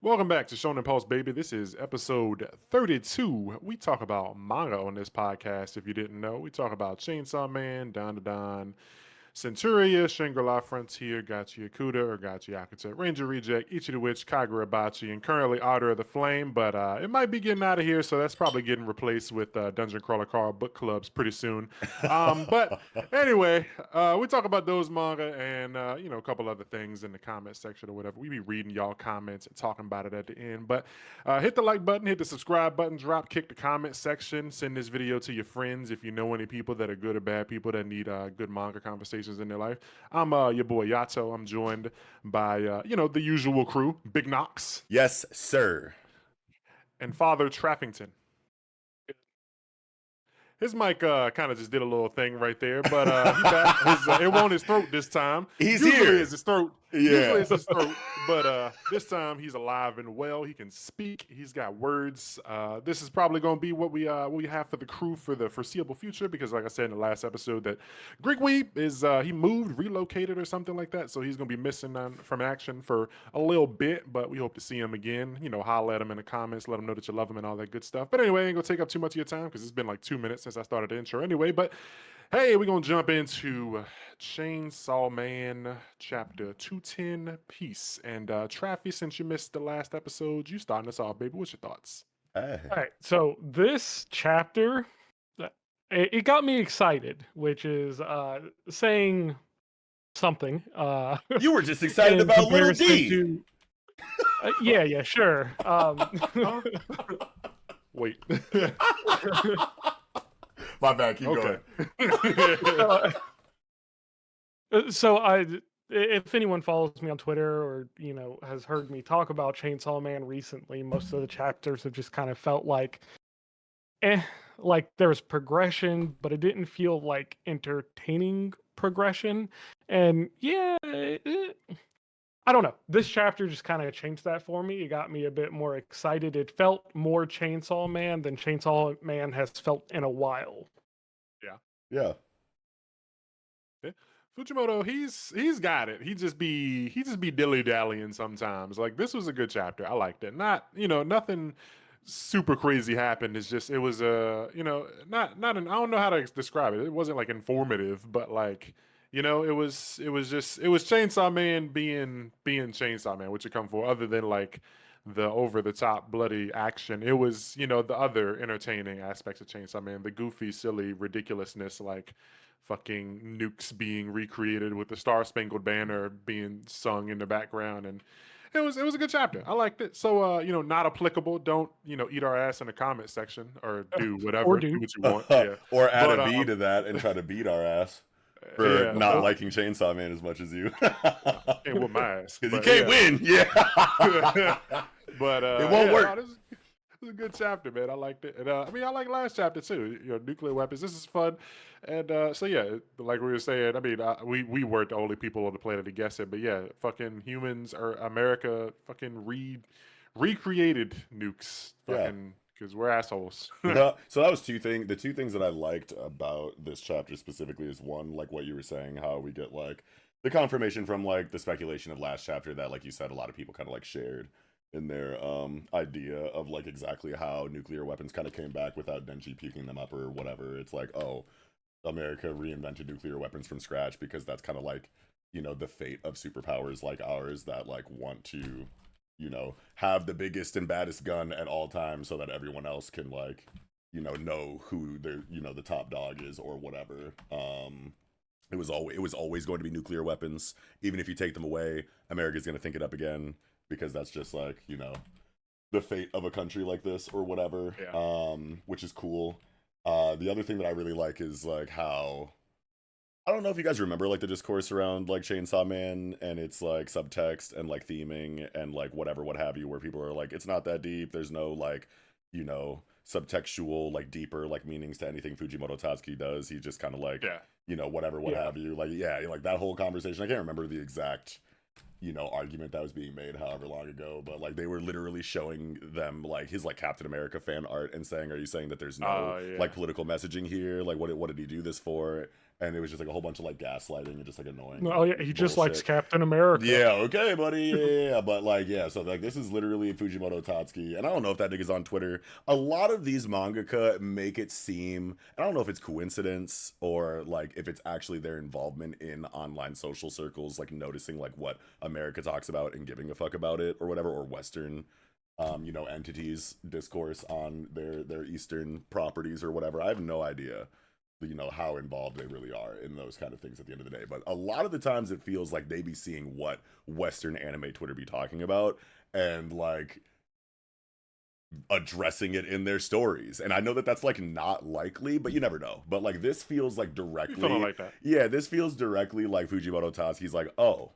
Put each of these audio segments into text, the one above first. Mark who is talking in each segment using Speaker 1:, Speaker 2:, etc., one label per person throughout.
Speaker 1: Welcome back to Shonen Pulse, baby. This is episode 32. We talk about manga on this podcast, if you didn't know. We talk about Chainsaw Man, Dandadan, Centuria, Shangri-La Frontier, Gachiakuta or Gachiakuta, Ranger Reject, Ichi the Witch, Kagurabachi, and currently Order of the Flame, but it might be getting out of here, so that's probably getting replaced with Dungeon Crawler Carl book clubs pretty soon. But anyway, we talk about those manga and, a couple other things in the comment section or whatever. We be reading y'all comments and talking about it at the end, but hit the like button, hit the subscribe button, drop kick the comment section, send this video to your friends if you know any people that are good or bad people that need good manga conversations in their life. I'm your boy Yato. I'm joined by the usual crew, Big Knox
Speaker 2: Yes, sir.
Speaker 1: and Father Traffington. His mic kind of just did a little thing right there, but he back. It won't his throat this time.
Speaker 2: He's
Speaker 1: Usually
Speaker 2: here.
Speaker 1: It's his throat.
Speaker 2: Yeah.
Speaker 1: Usually it's his throat, but this time he's alive and well. He can speak. He's got words. This is probably going to be what we have for the crew for the foreseeable future because, like I said in the last episode, that Greek Weeb is he moved, relocated, or something like that, so he's going to be missing from action for a little bit. But we hope to see him again. Holler at him in the comments, let him know that you love him and all that good stuff. But anyway, I ain't gonna take up too much of your time because it's been like 2 minutes since I started the intro anyway. But hey, we're gonna jump into Chainsaw Man chapter 210 Peace. And Traffy, since you missed the last episode, you starting us off, baby. What's your thoughts?
Speaker 2: Hey.
Speaker 3: All right, so this chapter, it got me excited, which is saying something.
Speaker 2: You were just excited
Speaker 3: in
Speaker 2: about Little
Speaker 3: comparison
Speaker 2: D.
Speaker 3: to- yeah, sure.
Speaker 1: Wait.
Speaker 2: My bad. Keep
Speaker 1: Okay.
Speaker 3: going. So if anyone follows me on Twitter or has heard me talk about Chainsaw Man recently, most of the chapters have just kind of felt like there was progression, but it didn't feel like entertaining progression. And yeah, I don't know. This chapter just kind of changed that for me. It got me a bit more excited. It felt more Chainsaw Man than Chainsaw Man has felt in a while.
Speaker 2: Yeah.
Speaker 1: Fujimoto, he's got it. He just be dilly dallying sometimes. Like this was a good chapter. I liked it. Not nothing super crazy happened. It's just it was not an I don't know how to describe it. It wasn't like informative, but like it was Chainsaw Man being Chainsaw Man, which you come for. Other than like the over the top bloody action, it was the other entertaining aspects of Chainsaw Man, the goofy, silly ridiculousness like fucking nukes being recreated with the Star Spangled Banner being sung in the background, and it was a good chapter. I liked it. So not applicable. Don't eat our ass in the comment section or do whatever.
Speaker 3: Or do.
Speaker 1: what you want. Yeah.
Speaker 2: Or add
Speaker 1: But,
Speaker 2: a B to that and try to beat our ass for
Speaker 1: yeah,
Speaker 2: not
Speaker 1: well,
Speaker 2: liking Chainsaw Man as much as you.
Speaker 1: can't whoop my ass.
Speaker 2: Because you
Speaker 1: but,
Speaker 2: can't win. Yeah.
Speaker 1: But
Speaker 2: It won't work.
Speaker 1: No, this was a good chapter, man. I liked it. And I like last chapter too. Nuclear weapons. This is fun. And so yeah, like we were saying, I mean, we weren't the only people on the planet to guess it, but yeah, fucking humans or America fucking recreated nukes. Fucking because we're assholes.
Speaker 2: So that was two things. The two things that I liked about this chapter specifically is one, like what you were saying, how we get like the confirmation from like the speculation of last chapter that, like you said, a lot of people kind of like shared in their idea of like exactly how nuclear weapons kind of came back without Denji puking them up or whatever. It's like, oh, America reinvented nuclear weapons from scratch because that's kind of like, the fate of superpowers like ours that like want to, have the biggest and baddest gun at all times so that everyone else can like, know who the top dog is or whatever. It was always going to be nuclear weapons. Even if you take them away, America's going to think it up again because that's just like, the fate of a country like this or whatever.
Speaker 1: Yeah.
Speaker 2: Which is cool. The other thing that I really like is like how I don't know if you guys remember like the discourse around like Chainsaw Man and it's like subtext and like theming and like whatever what have you, where people are like, it's not that deep, there's no like subtextual like deeper like meanings to anything Fujimoto Tatsuki does. He just kind of like whatever what have you, like like that whole conversation. I can't remember the exact argument that was being made however long ago, but like they were literally showing them like his like Captain America fan art and saying, are you saying that there's no
Speaker 1: Yeah.
Speaker 2: like political messaging here? Like what did he do this for? And it was just like a whole bunch of like gaslighting and just like annoying
Speaker 3: Oh yeah, he just likes
Speaker 2: bullshit.
Speaker 3: Captain America.
Speaker 2: Yeah, okay, buddy. Yeah. But like, yeah, so like this is literally Fujimoto Tatsuki. And I don't know if that nigga's on Twitter. A lot of these mangaka make it seem, I don't know if it's coincidence or like if it's actually their involvement in online social circles, like noticing like what America talks about and giving a fuck about it or whatever, or Western entities discourse on their Eastern properties or whatever. I have no idea how involved they really are in those kind of things at the end of the day. But a lot of the times it feels like they be seeing what Western anime Twitter be talking about and like addressing it in their stories. And I know that that's like not likely, but you never know. But like this feels like directly,
Speaker 1: feeling like that.
Speaker 2: yeah, this feels directly like Fujimoto Tatsuki's like, oh,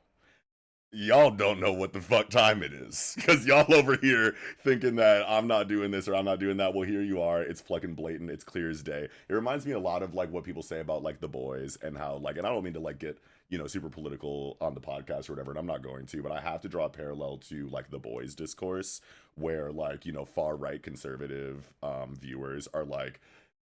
Speaker 2: y'all don't know what the fuck time it is because y'all over here thinking that I'm not doing this or I'm not doing that. Well, here you are. It's fucking blatant. It's clear as day. It reminds me a lot of like what people say about like The Boys and how like, and I don't mean to like get super political on the podcast or whatever, and I'm not going to, but I have to draw a parallel to like The Boys discourse where like far right conservative viewers are like,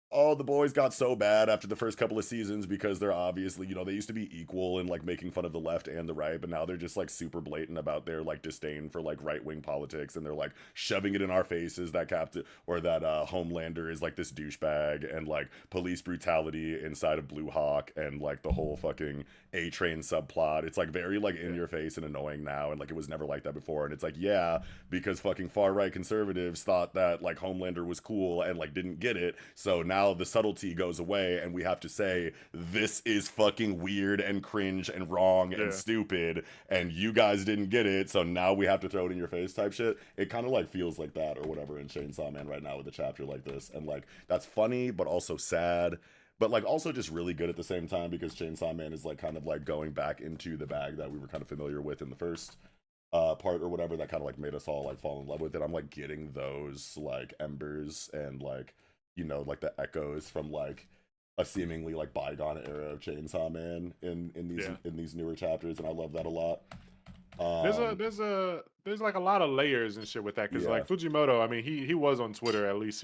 Speaker 2: oh, The Boys got so bad after the first couple of seasons because they're obviously, they used to be equal in like making fun of the left and the right, but now they're just like super blatant about their like disdain for like right-wing politics, and they're like shoving it in our faces that Captain or that Homelander is like this douchebag, and like police brutality inside of Blue Hawk, and like the whole fucking A-Train subplot. It's like very like in your face and annoying now, and like it was never like that before. And it's like, yeah, because fucking far right conservatives thought that like Homelander was cool and like didn't get it, so now the subtlety goes away and we have to say this is fucking weird and cringe and wrong and stupid, and you guys didn't get it, so now we have to throw it in your face type shit. It kind of like feels like that or whatever in Chainsaw Man right now with a chapter like this, and like that's funny but also sad, but like also just really good at the same time, because Chainsaw Man is like kind of like going back into the bag that we were kind of familiar with in the first part or whatever, that kind of like made us all like fall in love with it. I'm like getting those like embers and like like the echoes from like a seemingly like bygone era of Chainsaw Man in these newer chapters, and I love that a lot.
Speaker 1: There's like a lot of layers and shit with that, because like Fujimoto, I mean, he was on Twitter, at least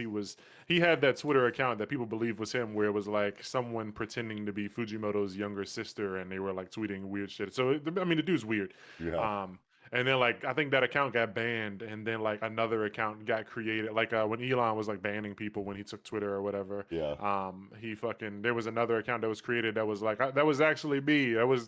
Speaker 1: he had that Twitter account that people believe was him, where it was like someone pretending to be Fujimoto's younger sister, and they were like tweeting weird shit. So I mean, the dude's weird. And then like I think that account got banned, and then like another account got created. Like when Elon was like banning people when he took Twitter or whatever. There was another account that was created that was like that was actually me. I was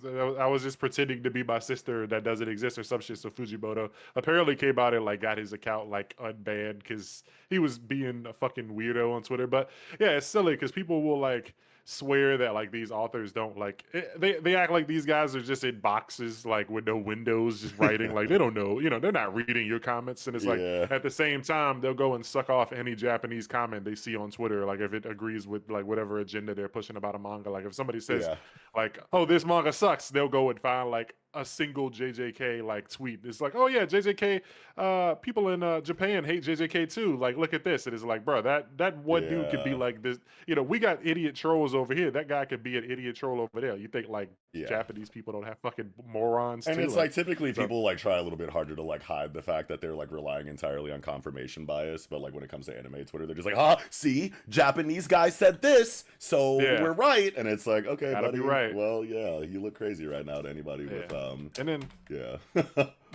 Speaker 1: just pretending to be my sister that doesn't exist or some shit. So Fujimoto apparently came out and like got his account like unbanned because he was being a fucking weirdo on Twitter. But yeah, it's silly because people will like swear that like these authors don't like they act like these guys are just in boxes like with no windows just writing like they don't know, they're not reading your comments, and it's like at the same time they'll go and suck off any Japanese comment they see on Twitter, like if it agrees with like whatever agenda they're pushing about a manga. Like if somebody says like, oh, this manga sucks, they'll go and find like a single JJK like tweet. It's like, oh yeah, JJK people in Japan hate JJK too, like look at this. It is like, bro, that one dude could be like this, we got idiot trolls over here, that guy could be an idiot troll over there. You think like Japanese people don't have fucking morons
Speaker 2: and
Speaker 1: too?
Speaker 2: It's like typically people like try a little bit harder to like hide the fact that they're like relying entirely on confirmation bias, but like when it comes to anime Twitter, they're just like, see, Japanese guy said this, so we're right. And it's like, okay,
Speaker 1: gotta
Speaker 2: buddy,
Speaker 1: be right.
Speaker 2: Well, yeah, you look crazy right now to anybody with
Speaker 1: and then
Speaker 2: yeah.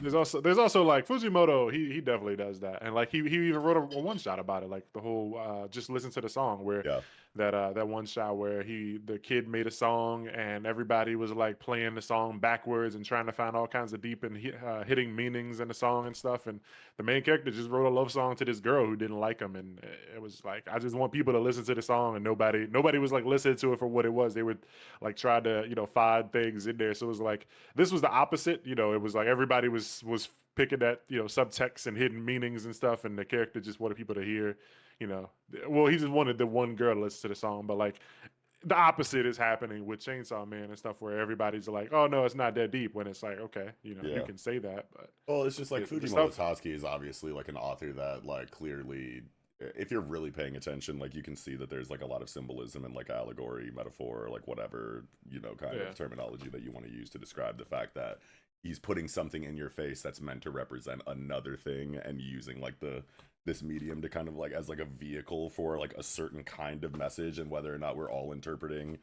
Speaker 1: there's also like Fujimoto, he definitely does that, and like he even wrote a one shot about it, like the whole just listen to the song where that one shot where the kid made a song and everybody was like playing the song backwards and trying to find all kinds of deep and hitting meanings in the song and stuff, and the main character just wrote a love song to this girl who didn't like him, and it was like, I just want people to listen to the song, and nobody was like listening to it for what it was. They would like try to find things in there, so it was like this was the opposite. It was like everybody was picking at subtext and hidden meanings and stuff, and the character just wanted people to hear, well, he just wanted the one girl to listen to the song. But like the opposite is happening with Chainsaw Man and stuff, where everybody's like, oh no, it's not that deep, when it's like, okay, you can say that, but
Speaker 2: well, it's just like Fujimoto Tatsuki is obviously like an author that like clearly if you're really paying attention, like you can see that there's like a lot of symbolism and like allegory, metaphor, like whatever, kind
Speaker 1: Yeah.
Speaker 2: of terminology that you want to use to describe the fact that he's putting something in your face that's meant to represent another thing and using like this medium to kind of like as like a vehicle for like a certain kind of message, and whether or not we're all interpreting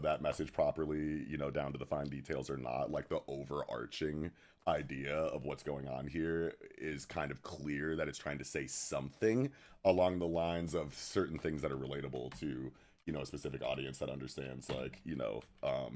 Speaker 2: that message properly, down to the fine details or not, like the overarching idea of what's going on here is kind of clear that it's trying to say something along the lines of certain things that are relatable to a specific audience that understands like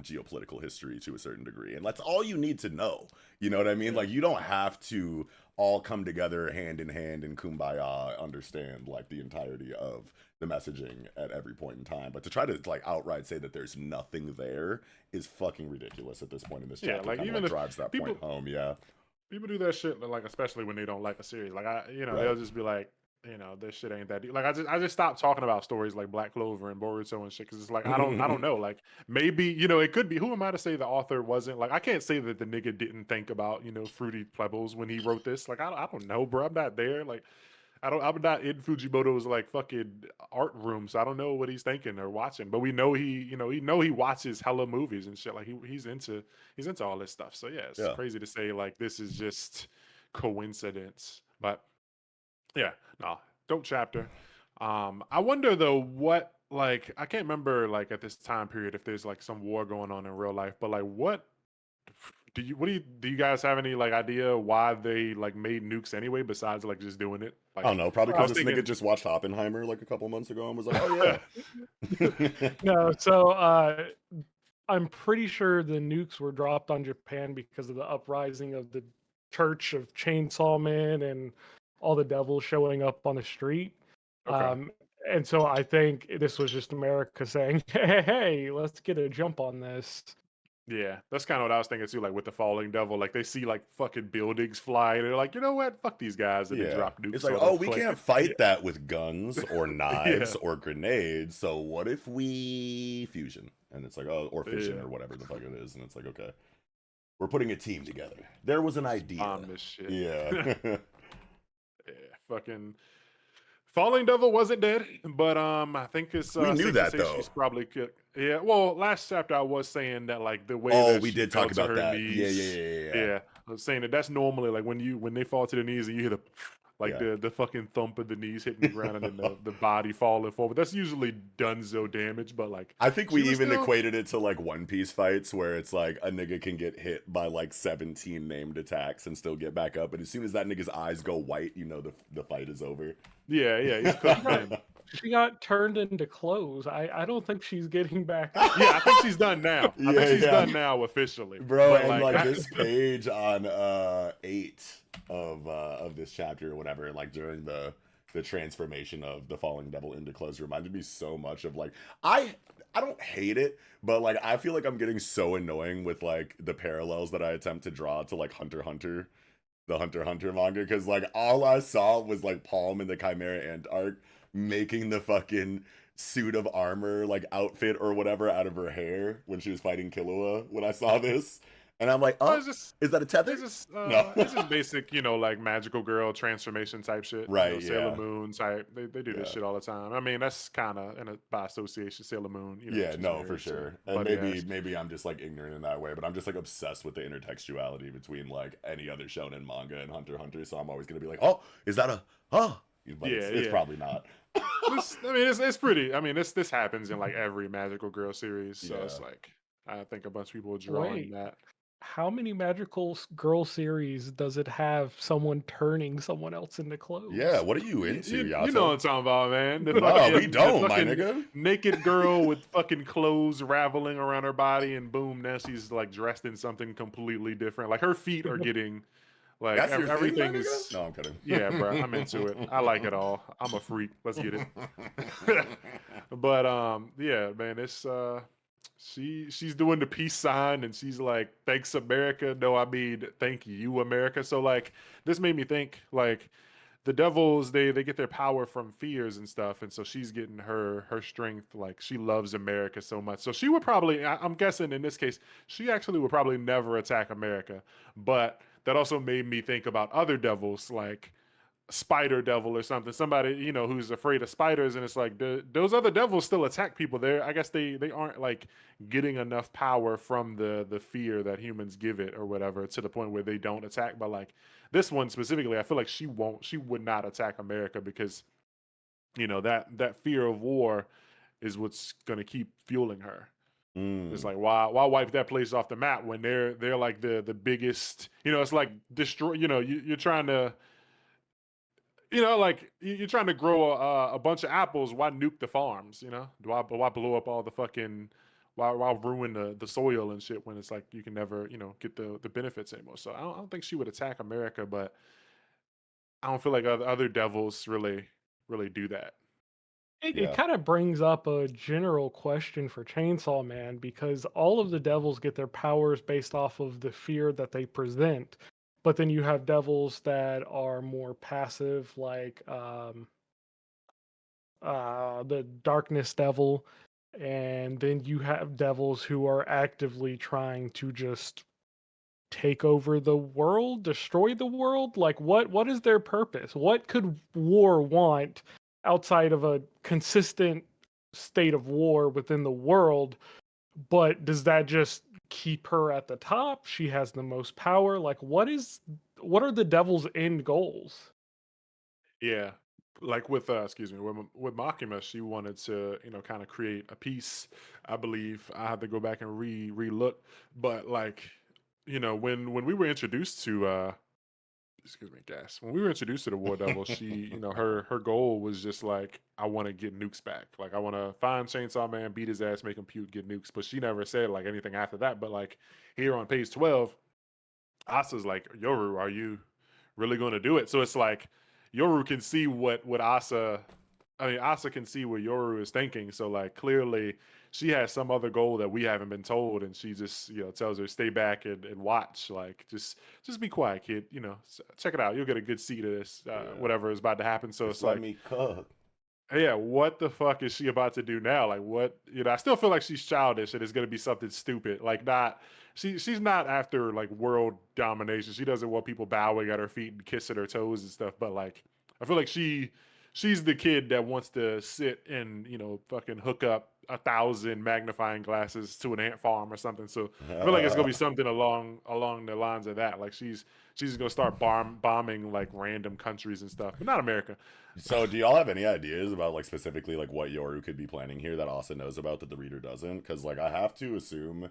Speaker 2: geopolitical history to a certain degree, and that's all you need to know. You know what I mean? Like you don't have to all come together hand in hand and kumbaya understand like the entirety of the messaging at every point in time, but to try to like outright say that there's nothing there is fucking ridiculous at this point in this chapter.
Speaker 1: Like
Speaker 2: kind
Speaker 1: even
Speaker 2: of
Speaker 1: if
Speaker 2: drives that
Speaker 1: people
Speaker 2: point home. Yeah,
Speaker 1: people do that shit, like especially when they don't like a series. Like
Speaker 2: right.
Speaker 1: they'll just be like, this shit ain't that deep. Like I just stopped talking about stories like Black Clover and Boruto and shit because it's like I don't know. Like maybe it could be. Who am I to say the author wasn't like? I can't say that the nigga didn't think about Fruity Pebbles when he wrote this. Like I don't know, bro. I'm not there. Like I'm not in Fujimoto's like fucking art room, so I don't know what he's thinking or watching. But we know he watches hella movies and shit. Like he's into all this stuff. So yeah, it's
Speaker 2: Yeah.
Speaker 1: crazy to say like this is just coincidence. But yeah, no, dope chapter. I wonder though what like I can't remember like at this time period if there's like some war going on in real life, but like do you guys have any like idea why they like made nukes anyway besides like just doing it?
Speaker 2: I
Speaker 1: Like
Speaker 2: don't know, probably
Speaker 1: I
Speaker 2: because
Speaker 1: was
Speaker 2: this
Speaker 1: thinking,
Speaker 2: nigga just watched Oppenheimer like a couple months ago and was like, oh yeah.
Speaker 3: No, so I'm pretty sure the nukes were dropped on Japan because of the uprising of the Church of Chainsaw Man and all the devils showing up on the street.
Speaker 1: okay.
Speaker 3: And so I think this was just America saying, hey, let's get a jump on this.
Speaker 1: Yeah, that's kind of what I was thinking too. Like with the falling devil, like they see like fucking buildings fly, and they're like, you know what, fuck these guys, and they
Speaker 2: Yeah.
Speaker 1: drop nukes.
Speaker 2: It's like,
Speaker 1: on
Speaker 2: oh,
Speaker 1: the
Speaker 2: we
Speaker 1: plane.
Speaker 2: can't fight that with guns or knives
Speaker 1: Yeah.
Speaker 2: or grenades. So what if we fusion? And it's like, oh, or fission
Speaker 1: Yeah.
Speaker 2: or whatever the fuck it is. And it's like, okay, we're putting a team together. There was an idea.
Speaker 1: Bomb this shit.
Speaker 2: Yeah.
Speaker 1: Yeah, fucking falling devil wasn't dead, but I think it's
Speaker 2: We knew
Speaker 1: safe
Speaker 2: that,
Speaker 1: to say
Speaker 2: though.
Speaker 1: she's probably killed. Yeah, well, last chapter I was saying that like the way
Speaker 2: Oh,
Speaker 1: that
Speaker 2: we
Speaker 1: she
Speaker 2: did
Speaker 1: fell
Speaker 2: talk
Speaker 1: to
Speaker 2: about
Speaker 1: her
Speaker 2: that.
Speaker 1: knees.
Speaker 2: Yeah.
Speaker 1: I was saying that's normally like when they fall to the knees and you hear the like
Speaker 2: Yeah.
Speaker 1: the fucking thump of the knees hitting the ground and then the body falling forward. That's usually Dunzo damage, but like
Speaker 2: I think
Speaker 1: she
Speaker 2: we
Speaker 1: was
Speaker 2: even
Speaker 1: still-
Speaker 2: equated it to like One Piece fights where it's like a nigga can get hit by like 17 named attacks and still get back up. But as soon as that nigga's eyes go white, the fight is over.
Speaker 1: Yeah, he's cooked then.
Speaker 3: She got turned into clothes. I don't think she's getting back.
Speaker 1: Yeah, I think she's done now. I
Speaker 2: Yeah,
Speaker 1: think she's
Speaker 2: yeah.
Speaker 1: done now officially.
Speaker 2: Bro,
Speaker 1: But,
Speaker 2: and like
Speaker 1: I-
Speaker 2: this page on 8 of this chapter or whatever, like during the transformation of the falling devil into clothes reminded me so much of like I don't hate it, but like I feel like I'm getting so annoying with like the parallels that I attempt to draw to like Hunter x Hunter, the Hunter x Hunter manga, because like all I saw was like Palm in the Chimera Ant arc making the fucking suit of armor like outfit or whatever out of her hair when she was fighting Killua when I saw this. And I'm like, oh,
Speaker 1: it's just
Speaker 2: is that a tether?
Speaker 1: It's just,
Speaker 2: No.
Speaker 1: it's just basic, like magical girl transformation type shit.
Speaker 2: Right,
Speaker 1: Sailor
Speaker 2: yeah.
Speaker 1: Moon type. They do this
Speaker 2: Yeah.
Speaker 1: shit all the time. I mean, that's kind of by association, Sailor Moon.
Speaker 2: Yeah,
Speaker 1: she's
Speaker 2: no,
Speaker 1: married,
Speaker 2: for
Speaker 1: so
Speaker 2: sure. And
Speaker 1: bloody
Speaker 2: maybe
Speaker 1: ass.
Speaker 2: maybe I'm just like ignorant in that way, but I'm just like obsessed with the intertextuality between like any other shonen manga and Hunter x Hunter. So I'm always gonna be like, oh, is that a But it's
Speaker 1: Yeah.
Speaker 2: probably not.
Speaker 1: It's pretty. I mean, this happens in like every magical girl series. So it's
Speaker 2: Yeah.
Speaker 1: like, I think a bunch of people are drawing
Speaker 3: Wait.
Speaker 1: that.
Speaker 3: How many magical girl series does it have someone turning someone else into clothes?
Speaker 2: Yeah, what are you into,
Speaker 1: You
Speaker 2: Yato?
Speaker 1: know what I'm talking about, man. The
Speaker 2: No,
Speaker 1: fucking-
Speaker 2: we
Speaker 1: the
Speaker 2: don't, my
Speaker 1: fucking
Speaker 2: nigga.
Speaker 1: Naked girl with fucking clothes raveling around her body, and boom, now she's like dressed in something completely different. Like her feet are getting like
Speaker 2: That's your
Speaker 1: everything
Speaker 2: thing, my
Speaker 1: is.
Speaker 2: nigga? No, I'm kidding.
Speaker 1: Yeah, bro, I'm into it. I like it all. I'm a freak. Let's get it. But yeah, man, it's she's doing the peace sign and she's like, thanks America. No, I mean thank you, America. So like this made me think like the devils, they get their power from fears and stuff, and so she's getting her strength. Like she loves America so much, so she would probably, I'm guessing in this case, she actually would probably never attack America. But that also made me think about other devils, like spider devil or something, somebody who's afraid of spiders, and it's like those other devils still attack people. There, I guess they aren't like getting enough power from the fear that humans give it or whatever to the point where they don't attack. But like this one specifically, I feel like she would not attack America because that fear of war is what's going to keep fueling her. It's
Speaker 2: Mm.
Speaker 1: like why wipe that place off the map when they're like the biggest. It's like destroy. You're trying to like you're trying to grow a bunch of apples. Why nuke the farms? Why blow up all the fucking why ruin the soil and shit when it's like you can never get the benefits anymore. So I don't think she would attack America, but I don't feel like other devils really do that.
Speaker 3: It
Speaker 2: Yeah.
Speaker 3: kind of brings up a general question for Chainsaw Man because all of the devils get their powers based off of the fear that they present. But then you have devils that are more passive, like the Darkness Devil, and then you have devils who are actively trying to just take over the world, destroy the world. Like what is their purpose? What could war want outside of a consistent state of war within the world? But does that just keep her at the top? She has the most power. Like what are the devil's end goals?
Speaker 1: Yeah. Like with excuse me, with Makima, she wanted to, kind of create a piece. I believe I had to go back and re-look. But like, when we were introduced to excuse me, gas. When we were introduced to the War Devil, she, her goal was just like, I want to get nukes back. Like I want to find Chainsaw Man, beat his ass, make him puke, get nukes. But she never said like anything after that. But like here on page 12, Asa's like, Yoru, are you really going to do it? So it's like Yoru can see what Asa can see what Yoru is thinking. So like clearly she has some other goal that we haven't been told, and she just tells her stay back and watch. Like just be quiet, kid. Check it out. You'll get a good seat of this
Speaker 2: Yeah.
Speaker 1: whatever is about to happen. So
Speaker 2: Just
Speaker 1: it's
Speaker 2: let
Speaker 1: like,
Speaker 2: me cook.
Speaker 1: yeah, what the fuck is she about to do now? Like what, I still feel like she's childish and it's gonna be something stupid. Like not she's not after like world domination. She doesn't want people bowing at her feet and kissing her toes and stuff, but like I feel like she's the kid that wants to sit and, fucking hook up 1,000 magnifying glasses to an ant farm or something. So I feel like it's gonna be something along the lines of that. Like she's gonna start bombing like random countries and stuff, but not America.
Speaker 2: So, do y'all have any ideas about like specifically like what Yoru could be planning here that Asa knows about that the reader doesn't? Because like I have to assume,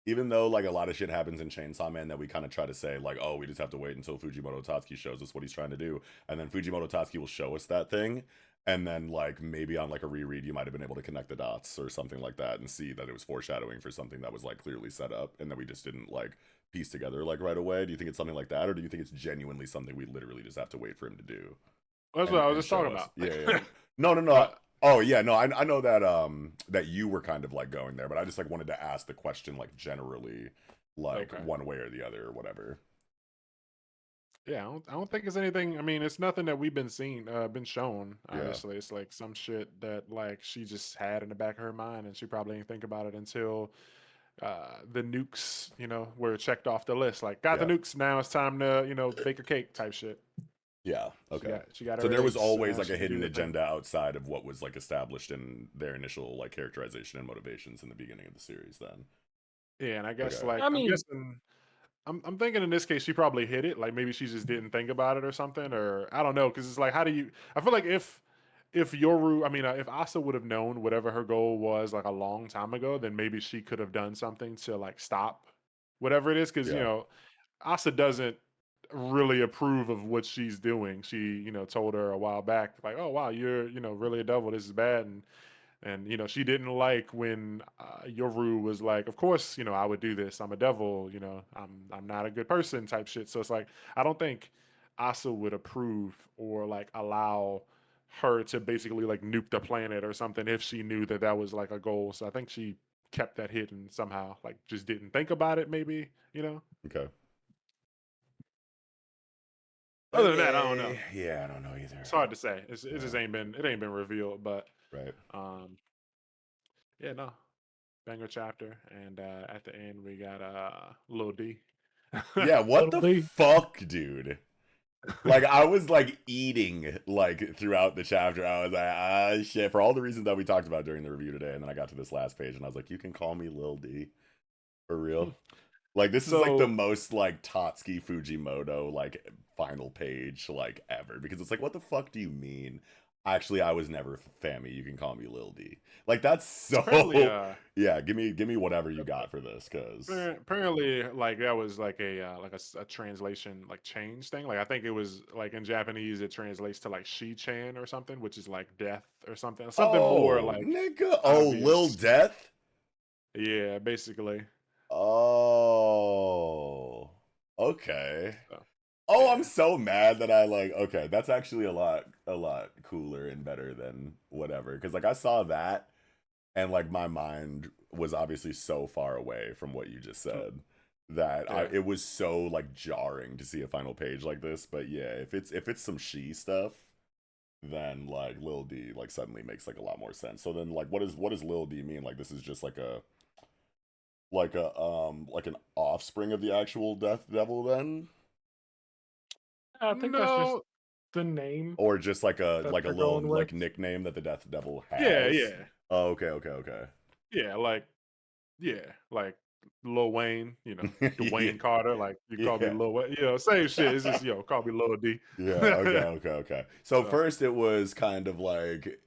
Speaker 2: even though like a lot of shit happens in Chainsaw Man that we kind of try to say like, oh, we just have to wait until Fujimoto Tatsuki shows us what he's trying to do, and then Fujimoto Tatsuki will show us that thing, and then like maybe on like a reread you might have been able to connect the dots or something like that and see that it was foreshadowing for something that was like clearly set up and that we just didn't like piece together like right away. Do you think it's something like that, or do you think it's genuinely something we literally just have to wait for him to do?
Speaker 1: That's what I was
Speaker 2: And
Speaker 1: just
Speaker 2: show
Speaker 1: talking
Speaker 2: us.
Speaker 1: about.
Speaker 2: Yeah, yeah. No, no, no.
Speaker 1: but
Speaker 2: Oh yeah, no. I know that that you were kind of like going there, but I just like wanted to ask the question like generally, like
Speaker 1: okay.
Speaker 2: one way or the other or whatever.
Speaker 1: Yeah, I don't think it's anything. I mean, it's nothing that we've been shown.
Speaker 2: Yeah,
Speaker 1: Honestly, it's like some shit that like she just had in the back of her mind, and she probably didn't think about it until the nukes, were checked off the list. Like, got the
Speaker 2: yeah,
Speaker 1: nukes. Now it's time to bake a cake type shit.
Speaker 2: yeah.
Speaker 1: She
Speaker 2: Okay.
Speaker 1: got she got
Speaker 2: So
Speaker 1: her
Speaker 2: there was
Speaker 1: eggs.
Speaker 2: always like
Speaker 1: She
Speaker 2: a
Speaker 1: can do
Speaker 2: hidden
Speaker 1: her thing.
Speaker 2: agenda outside of what was like established in their initial like characterization and motivations in the beginning of the series. Then.
Speaker 1: Yeah, and I guess
Speaker 2: Okay.
Speaker 1: like
Speaker 3: I
Speaker 1: I'm
Speaker 3: mean,
Speaker 1: guessing I'm thinking in this case she probably hit it. Like maybe she just didn't think about it or something, or I don't know. Because it's like, how do you? I feel like if Yoru, I mean, if Asa would have known whatever her goal was like a long time ago, then maybe she could have done something to like stop whatever it is. Because
Speaker 2: Yeah.
Speaker 1: Asa doesn't really approve of what she's doing. She told her a while back like, oh wow, you're really a devil. This is bad, and she didn't like when Yoru was like, "Of course, I would do this. I'm a devil. I'm not a good person." Type shit. So it's like I don't think Asa would approve or like allow her to basically like nuke the planet or something if she knew that that was like a goal. So I think she kept that hidden somehow. Like just didn't think about it. Maybe.
Speaker 2: Okay.
Speaker 1: Other than that, I don't know.
Speaker 2: Okay. Yeah, I don't know either.
Speaker 1: It's hard to say. It
Speaker 2: Yeah.
Speaker 1: just ain't been revealed. But
Speaker 2: Right.
Speaker 1: um, yeah, no. Banger chapter, and at the end we got Lil D.
Speaker 2: Yeah. What
Speaker 3: Little
Speaker 2: the
Speaker 3: D.
Speaker 2: fuck, dude? Like I was like eating like throughout the chapter. I was like, ah shit, for all the reasons that we talked about during the review today. And then I got to this last page and I was like, you can call me Lil D. For real. Like this is like the
Speaker 1: So
Speaker 2: most like Tatsuki Fujimoto like final page like ever because it's like what the fuck do you mean? Actually, I was never Fammy. You can call me Lil D. Like that's
Speaker 1: apparently,
Speaker 2: so yeah. Give me whatever you got for this because
Speaker 1: apparently, like that was like a translation like change thing. Like I think it was like in Japanese, it translates to like Shi-chan or something, which is like death or something, something more
Speaker 2: oh
Speaker 1: like
Speaker 2: nigga oh Lil
Speaker 1: obvious.
Speaker 2: Death
Speaker 1: Yeah, basically.
Speaker 2: oh okay.
Speaker 1: So
Speaker 2: Oh, I'm
Speaker 1: yeah,
Speaker 2: so mad that I like okay, that's actually a lot cooler and better than whatever. Cause like I saw that and like my mind was obviously so far away from what you just said that I
Speaker 1: yeah.
Speaker 2: it was so like jarring to see a final page like this. But yeah, if it's some she stuff, then like Lil D like suddenly makes like a lot more sense. So then like what does Lil D mean? Like this is just like an offspring of the actual Death Devil then?
Speaker 3: I think that's just
Speaker 1: No,
Speaker 3: the name
Speaker 2: Or just
Speaker 3: that
Speaker 2: like a
Speaker 3: they're
Speaker 2: little
Speaker 3: going with.
Speaker 2: like nickname that the Death Devil
Speaker 1: yeah,
Speaker 2: has.
Speaker 1: yeah,
Speaker 2: Oh, okay.
Speaker 1: yeah. Like yeah, like Lil Wayne,
Speaker 2: Yeah,
Speaker 1: Dwayne Carter. Like you call me
Speaker 2: yeah.
Speaker 1: Lil Wayne, same shit. It's just call me Lil D.
Speaker 2: Yeah, okay. So
Speaker 1: So
Speaker 2: first it was kind of like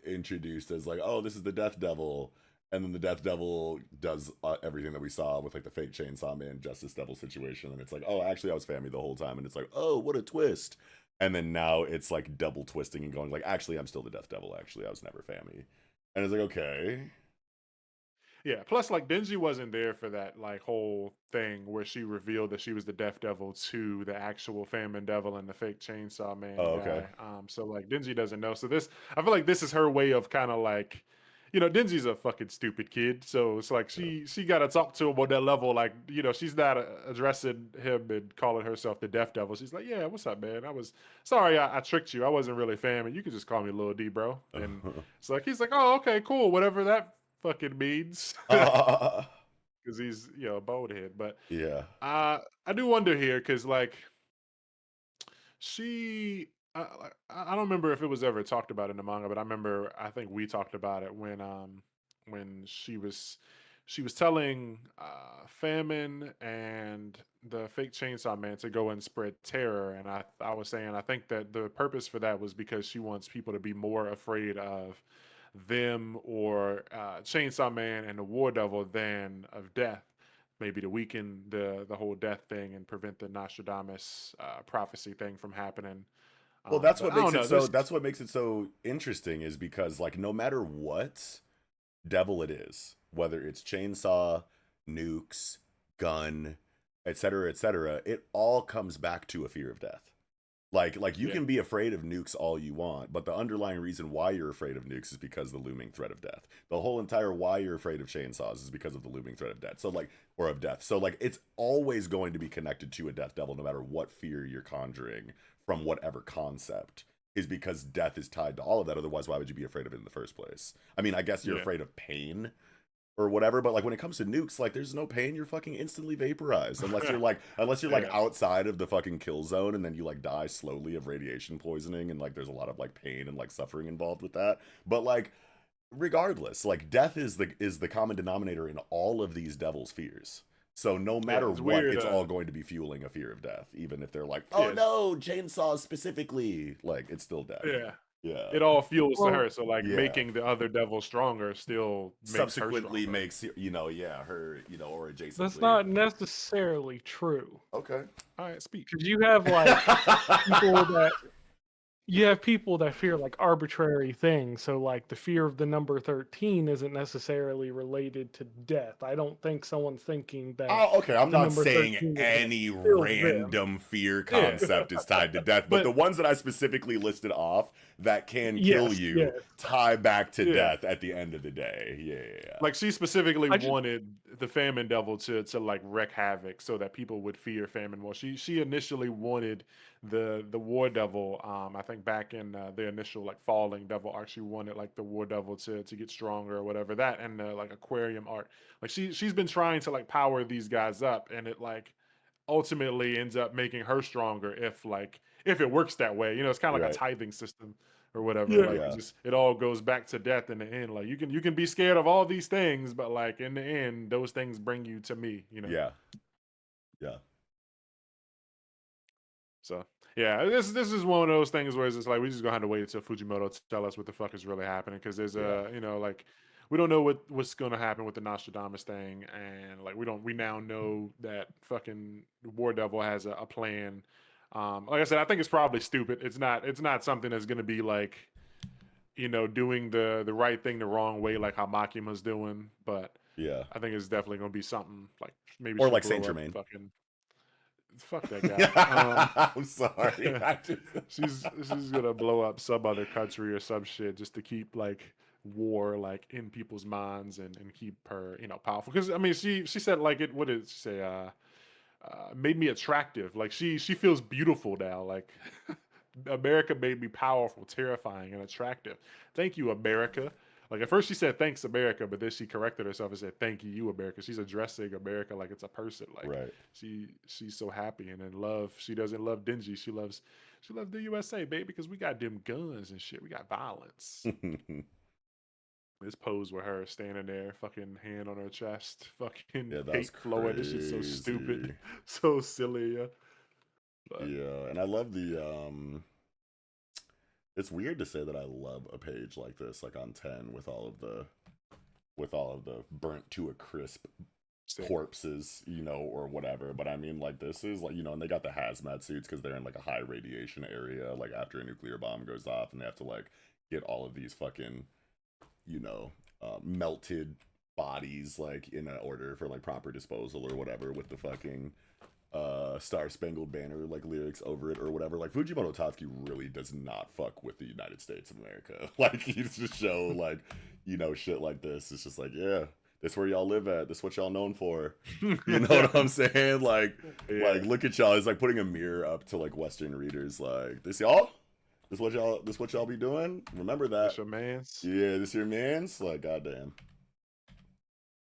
Speaker 2: introduced as like, oh, this is the Death Devil, and then the Death Devil does everything that we saw with like the fake Chainsaw Man Justice Devil situation, and it's like, oh, actually I was Fammy the whole time, and it's like, oh, what a twist, and then now it's like double twisting and going like, actually I'm still the Death Devil, actually I was never Fammy, and it's like, okay,
Speaker 1: yeah. Plus, like Denji wasn't there for that like whole thing where she revealed that she was the Death Devil to the actual Famine Devil and the fake Chainsaw Man
Speaker 2: oh, okay,
Speaker 1: guy. So like Denji doesn't know. So this, I feel like this is her way of kind of like, Denji's a fucking stupid kid. So it's like
Speaker 2: yeah.
Speaker 1: she got to talk to him on that level. Like she's not addressing him and calling herself the Death Devil. She's like, yeah, what's up, man? I was sorry, I tricked you. I wasn't really Famine. You could just call me Lil D, bro. And it's like he's like, oh, okay, cool, whatever that fucking means. Because he's a bonehead. But
Speaker 2: Yeah.
Speaker 1: I do wonder here because like she I don't remember if it was ever talked about in the manga, but I think we talked about it when she was telling Famine and the fake Chainsaw Man to go and spread terror, and I was saying I think that the purpose for that was because she wants people to be more afraid of them or Chainsaw Man and the War Devil than of death. Maybe to weaken the whole death thing and prevent the Nostradamus prophecy thing from happening.
Speaker 2: Well, that's
Speaker 1: But
Speaker 2: what
Speaker 1: I
Speaker 2: makes
Speaker 1: don't
Speaker 2: it
Speaker 1: know.
Speaker 2: so
Speaker 1: This,
Speaker 2: that's what makes it so interesting is because like no matter what devil it is, whether it's chainsaw, nukes, gun, etc., it all comes back to a fear of death. Like you
Speaker 1: yeah,
Speaker 2: can be afraid of nukes all you want, but the underlying reason why you're afraid of nukes is because the looming threat of death. The whole entire why you're afraid of chainsaws is because of the looming threat of death. So like or of death. So like it's always going to be connected to a death devil no matter what fear you're conjuring from whatever concept is because death is tied to all of that. Otherwise, why would you be afraid of it in the first place? I mean, I guess you're
Speaker 1: yeah,
Speaker 2: afraid of pain or whatever, but like when it comes to nukes, like there's no pain, you're fucking instantly vaporized unless you're like
Speaker 1: yeah,
Speaker 2: outside of the fucking kill zone and then you like die slowly of radiation poisoning and like there's a lot of like pain and like suffering involved with that. But like regardless, like death is the common denominator in all of these devil's fears. So no
Speaker 1: yeah.
Speaker 2: matter
Speaker 1: It's
Speaker 2: what,
Speaker 1: weird.
Speaker 2: it's all going to be fueling a fear of death, even if they're like,
Speaker 1: Yeah,
Speaker 2: "Oh no, chainsaws specifically." Like it's still death.
Speaker 1: yeah.
Speaker 2: Yeah.
Speaker 1: It all fuels to
Speaker 3: Well,
Speaker 1: her. So like
Speaker 2: Yeah.
Speaker 1: making the other devil stronger still makes her
Speaker 2: Subsequently
Speaker 1: stronger.
Speaker 2: makes yeah her or
Speaker 3: that's
Speaker 2: adjacently.
Speaker 3: not necessarily true
Speaker 2: Okay.
Speaker 1: All right, speak.
Speaker 3: because people that you have people that fear like arbitrary things. So like the fear of the number 13 isn't necessarily related to death. I don't think someone's thinking that
Speaker 2: Oh, okay. I'm
Speaker 3: the
Speaker 2: not
Speaker 3: number
Speaker 2: saying
Speaker 3: 13 is going to
Speaker 2: any
Speaker 3: kill them.
Speaker 2: random fear
Speaker 1: Yeah,
Speaker 2: concept is tied to death, but the
Speaker 1: but
Speaker 2: ones that I specifically listed off that can kill
Speaker 3: Yes,
Speaker 2: you
Speaker 3: yes.
Speaker 2: tie back to
Speaker 1: yeah.
Speaker 2: death at the end of the day. Yeah.
Speaker 1: Like she specifically
Speaker 3: I just
Speaker 1: wanted the famine devil to like wreak havoc so that people would fear famine more. She initially wanted the war devil. I think back in the initial like falling devil arc, she wanted like the war devil to get stronger or whatever. That and the like aquarium art. Like she's been trying to like power these guys up, and it like ultimately ends up making her stronger if it works that way. You know, it's kind of like a
Speaker 2: Right.
Speaker 1: tithing system or whatever.
Speaker 3: Yeah.
Speaker 1: Like
Speaker 2: Yeah.
Speaker 1: it all goes back to death in the end. Like you can be scared of all these things, but like in the end, those things bring you to me. You know.
Speaker 2: Yeah. Yeah.
Speaker 1: So yeah, this is one of those things where it's just like we just gonna have to wait until Fujimoto tell us what the fuck is really happening because there's
Speaker 2: Yeah.
Speaker 1: a like we don't know what's gonna happen with the Nostradamus thing and like we now know that fucking War Devil has a plan. Like I said, I think it's probably stupid. It's not something that's gonna be like doing the right thing the wrong way like how Makima's doing, but
Speaker 2: Yeah.
Speaker 1: I think it's definitely gonna be something like maybe
Speaker 2: Or
Speaker 1: she'll
Speaker 2: like
Speaker 1: blow
Speaker 2: Saint
Speaker 1: up
Speaker 2: Germain.
Speaker 1: fucking fuck that guy.
Speaker 2: I'm sorry. I just...
Speaker 1: she's gonna blow up some other country or some shit just to keep like war like in people's minds and keep her powerful because I mean she said like it what did she say made me attractive like she feels beautiful now like America made me powerful, terrifying, and attractive. Thank you, America. Like at first she said thanks America, but then she corrected herself and said thank you America. She's addressing America like it's a person. Like
Speaker 2: Right.
Speaker 1: she's so happy and in love. She doesn't love dingy. She loves the USA, baby, because we got them guns and shit. We got violence. This pose with her standing there, fucking hand on her chest, fucking
Speaker 2: Yeah, that was
Speaker 1: hate flowing. This shit's so stupid,
Speaker 2: crazy.
Speaker 1: so silly. Yeah. But
Speaker 2: Yeah, and I love the it's weird to say that I love a page like this, like on 10 with all of the burnt to a crisp
Speaker 1: sick.
Speaker 2: corpses, or whatever. But I mean, like, this is like, and they got the hazmat suits because they're in like a high radiation area, like after a nuclear bomb goes off, and they have to like get all of these fucking, melted bodies like in order for like proper disposal or whatever, with the fucking Star Spangled Banner like lyrics over it or whatever. Like Fujimoto Tatsuki really does not fuck with the United States of America. Like he used to show like shit like this. It's just like, yeah, this where y'all live at. This what y'all known for. You know what I'm saying? Like
Speaker 1: Yeah.
Speaker 2: like look at y'all. It's like putting a mirror up to like Western readers. Like this y'all. This what y'all be doing. Remember that.
Speaker 1: That's your man's.
Speaker 2: Yeah, this your man's. Like goddamn.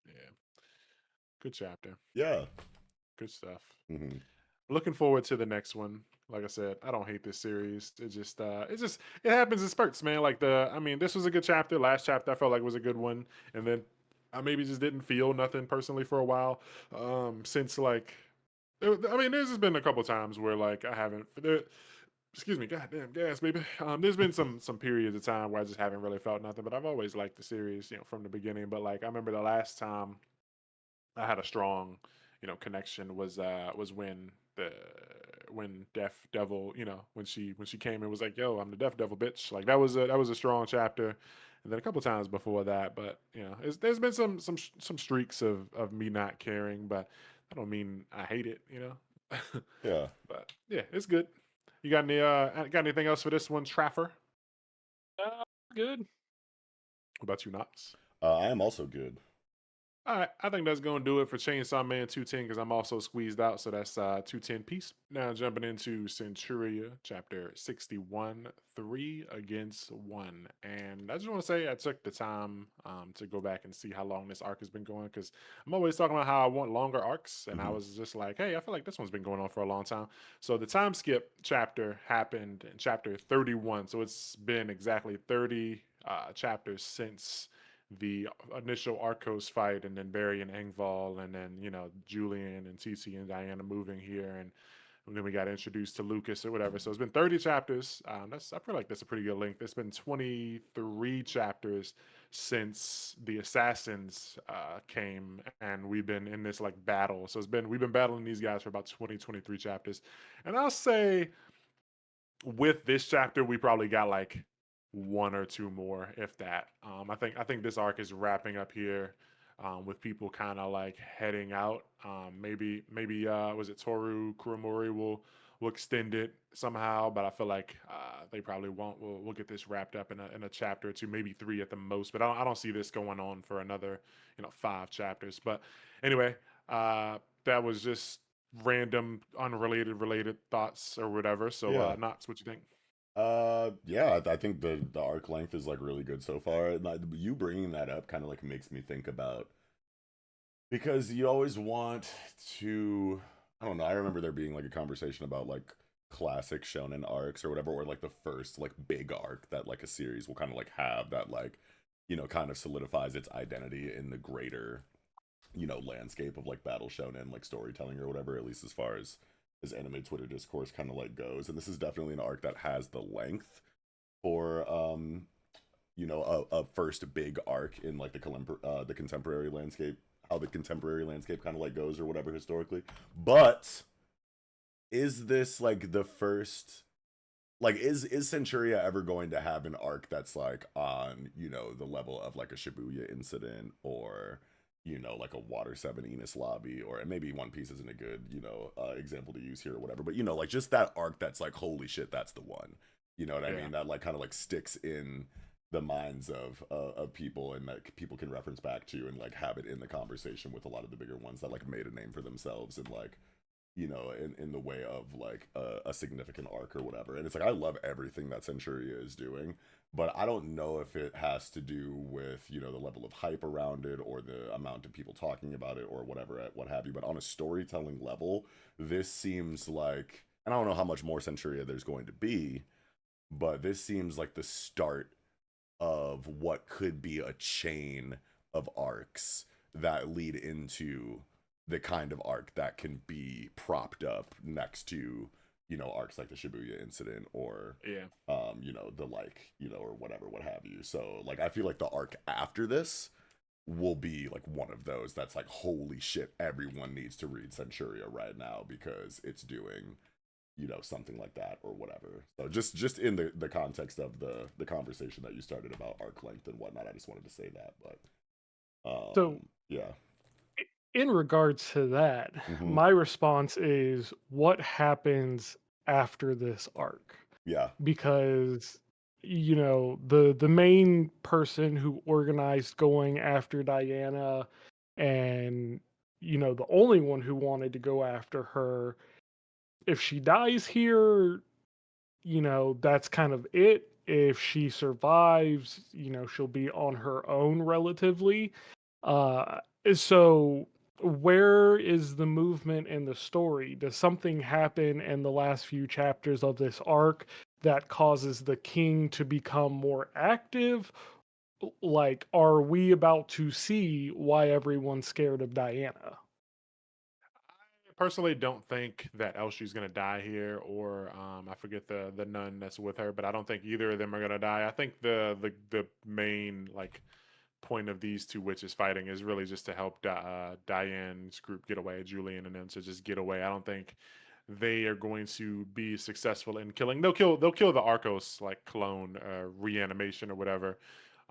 Speaker 1: Yeah. Good chapter.
Speaker 2: Yeah.
Speaker 1: Good stuff.
Speaker 2: Mm-hmm.
Speaker 1: Looking forward to the next one. Like I said, I don't hate this series. It just it happens in spurts, man. Like this was a good chapter. Last chapter I felt like was a good one. And then I maybe just didn't feel nothing personally for a while. Since like there's just been a couple times where like I haven't excuse me, goddamn gas, baby. There's been some periods of time where I just haven't really felt nothing, but I've always liked the series, from the beginning. But like I remember the last time I had a strong, connection was when Deaf Devil, when she came and was like, "Yo, I'm the Deaf Devil, bitch." Like that was a strong chapter. And then a couple times before that, but there's been some streaks of me not caring, but I don't mean I hate it,
Speaker 2: Yeah.
Speaker 1: But yeah, it's good. You got anything else for this one, Traffer?
Speaker 3: Good.
Speaker 1: What about you, Knox?
Speaker 2: I am also good.
Speaker 1: All right, I think that's going to do it for Chainsaw Man 210 because I'm also squeezed out, so that's 210 piece. Now jumping into Centuria, chapter 61, 3 against 1. And I just want to say I took the time to go back and see how long this arc has been going because I'm always talking about how I want longer arcs, and I was just like, hey, I feel like this one's been going on for a long time. So the time skip chapter happened in chapter 31, so it's been exactly 30 chapters since the initial Arcos fight, and then Barry and Engval, and then Julian and Titi and Diana moving here, and then we got introduced to Lucas or whatever. So it's been 30 chapters. I feel like that's a pretty good length. It's been 23 chapters since the assassins came, and we've been in this like battle. So we've been battling these guys for about 23 chapters, and I'll say with this chapter we probably got like one or two more, if that. I think this arc is wrapping up here, with people kind of like heading out. Maybe was it Toru Kuromori will extend it somehow, but I feel like they probably won't. We'll get this wrapped up in a chapter or two, maybe 3 at the most. But I don't see this going on for another 5 chapters. But anyway, that was just random, related thoughts or whatever. So
Speaker 2: Yeah.
Speaker 1: Knox, what you think?
Speaker 2: Yeah, I think the arc length is like really good so far. Like, you bringing that up kind of like makes me think about, because you always want to, I don't know, I remember there being like a conversation about like classic shonen arcs or whatever, or like the first like big arc that like a series will kind of like have that like, you know, kind of solidifies its identity in the greater, you know, landscape of like battle shonen like storytelling or whatever, at least as far as anime Twitter discourse kind of like goes. And this is definitely an arc that has the length for you know, a first big arc in like the contemporary landscape, how the contemporary landscape kind of like goes or whatever historically. But is this like the first, like is Centuria ever going to have an arc that's like on, you know, the level of like a Shibuya incident, or you know, like a Water 7 Enos lobby, or maybe One Piece isn't a good, you know, example to use here or whatever, but you know, like just that arc that's like holy shit, that's the one, you know what I mean, that like kind of like sticks in the minds of people, and that people can reference back to and like have it in the conversation with a lot of the bigger ones that like made a name for themselves and like, you know, in the way of like a significant arc or whatever. And it's like I love everything that Centuria is doing, but I don't know if it has to do with, you know, the level of hype around it or the amount of people talking about it or whatever, what have you. But on a storytelling level, this seems like, and I don't know how much more Centuria there's going to be, but this seems like the start of what could be a chain of arcs that lead into the kind of arc that can be propped up next to, you know, arcs like the Shibuya incident or you know, the like, you know, or whatever, what have you. So like I feel like the arc after this will be like one of those that's like holy shit, everyone needs to read Centuria right now because it's doing, you know, something like that or whatever. So just in the context of the conversation that you started about arc length and whatnot, I just wanted to say that. But
Speaker 3: So
Speaker 2: yeah.
Speaker 3: in regards to that,
Speaker 2: Mm-hmm.
Speaker 3: my response is what happens after this arc?
Speaker 2: Yeah.
Speaker 3: Because you know, the main person who organized going after Diana, and you know, the only one who wanted to go after her, if she dies here, you know, that's kind of it. If she survives, you know, she'll be on her own relatively. Uh, so where is the movement in the story? Does something happen in the last few chapters of this arc that causes the king to become more active? Like, are we about to see why everyone's scared of Diana?
Speaker 1: Personally don't think that Elshi's gonna die here, or I forget the nun that's with her, but I don't think either of them are gonna die. I think the main like point of these two witches fighting is really just to help Diane's group get away, Julian and them to just get away. I don't think they are going to be successful in killing. They'll kill the Arcos like clone reanimation or whatever.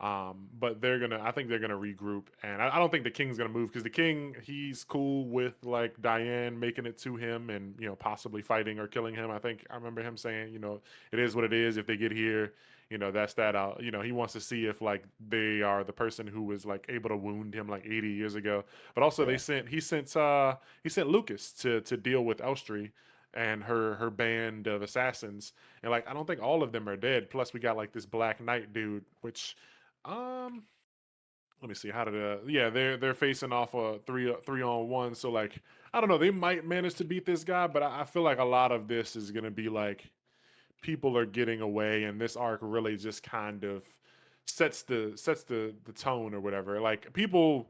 Speaker 1: But I think they're gonna regroup, and I don't think the king's gonna move because the king, he's cool with like Diane making it to him and, you know, possibly fighting or killing him. I remember him saying, you know, it is what it is. If they get here, you know, that's that. You know, he wants to see if like they are the person who was like able to wound him like 80 years ago. But also
Speaker 2: Yeah.
Speaker 1: he sent Lucas to deal with Elstree and her band of assassins. And like I don't think all of them are dead. Plus we got like this Black Knight dude, which um, let me see. How did yeah, they're facing off a three on one. So like I don't know, they might manage to beat this guy, but I feel like a lot of this is gonna be like people are getting away, and this arc really just kind of sets the tone or whatever. Like people,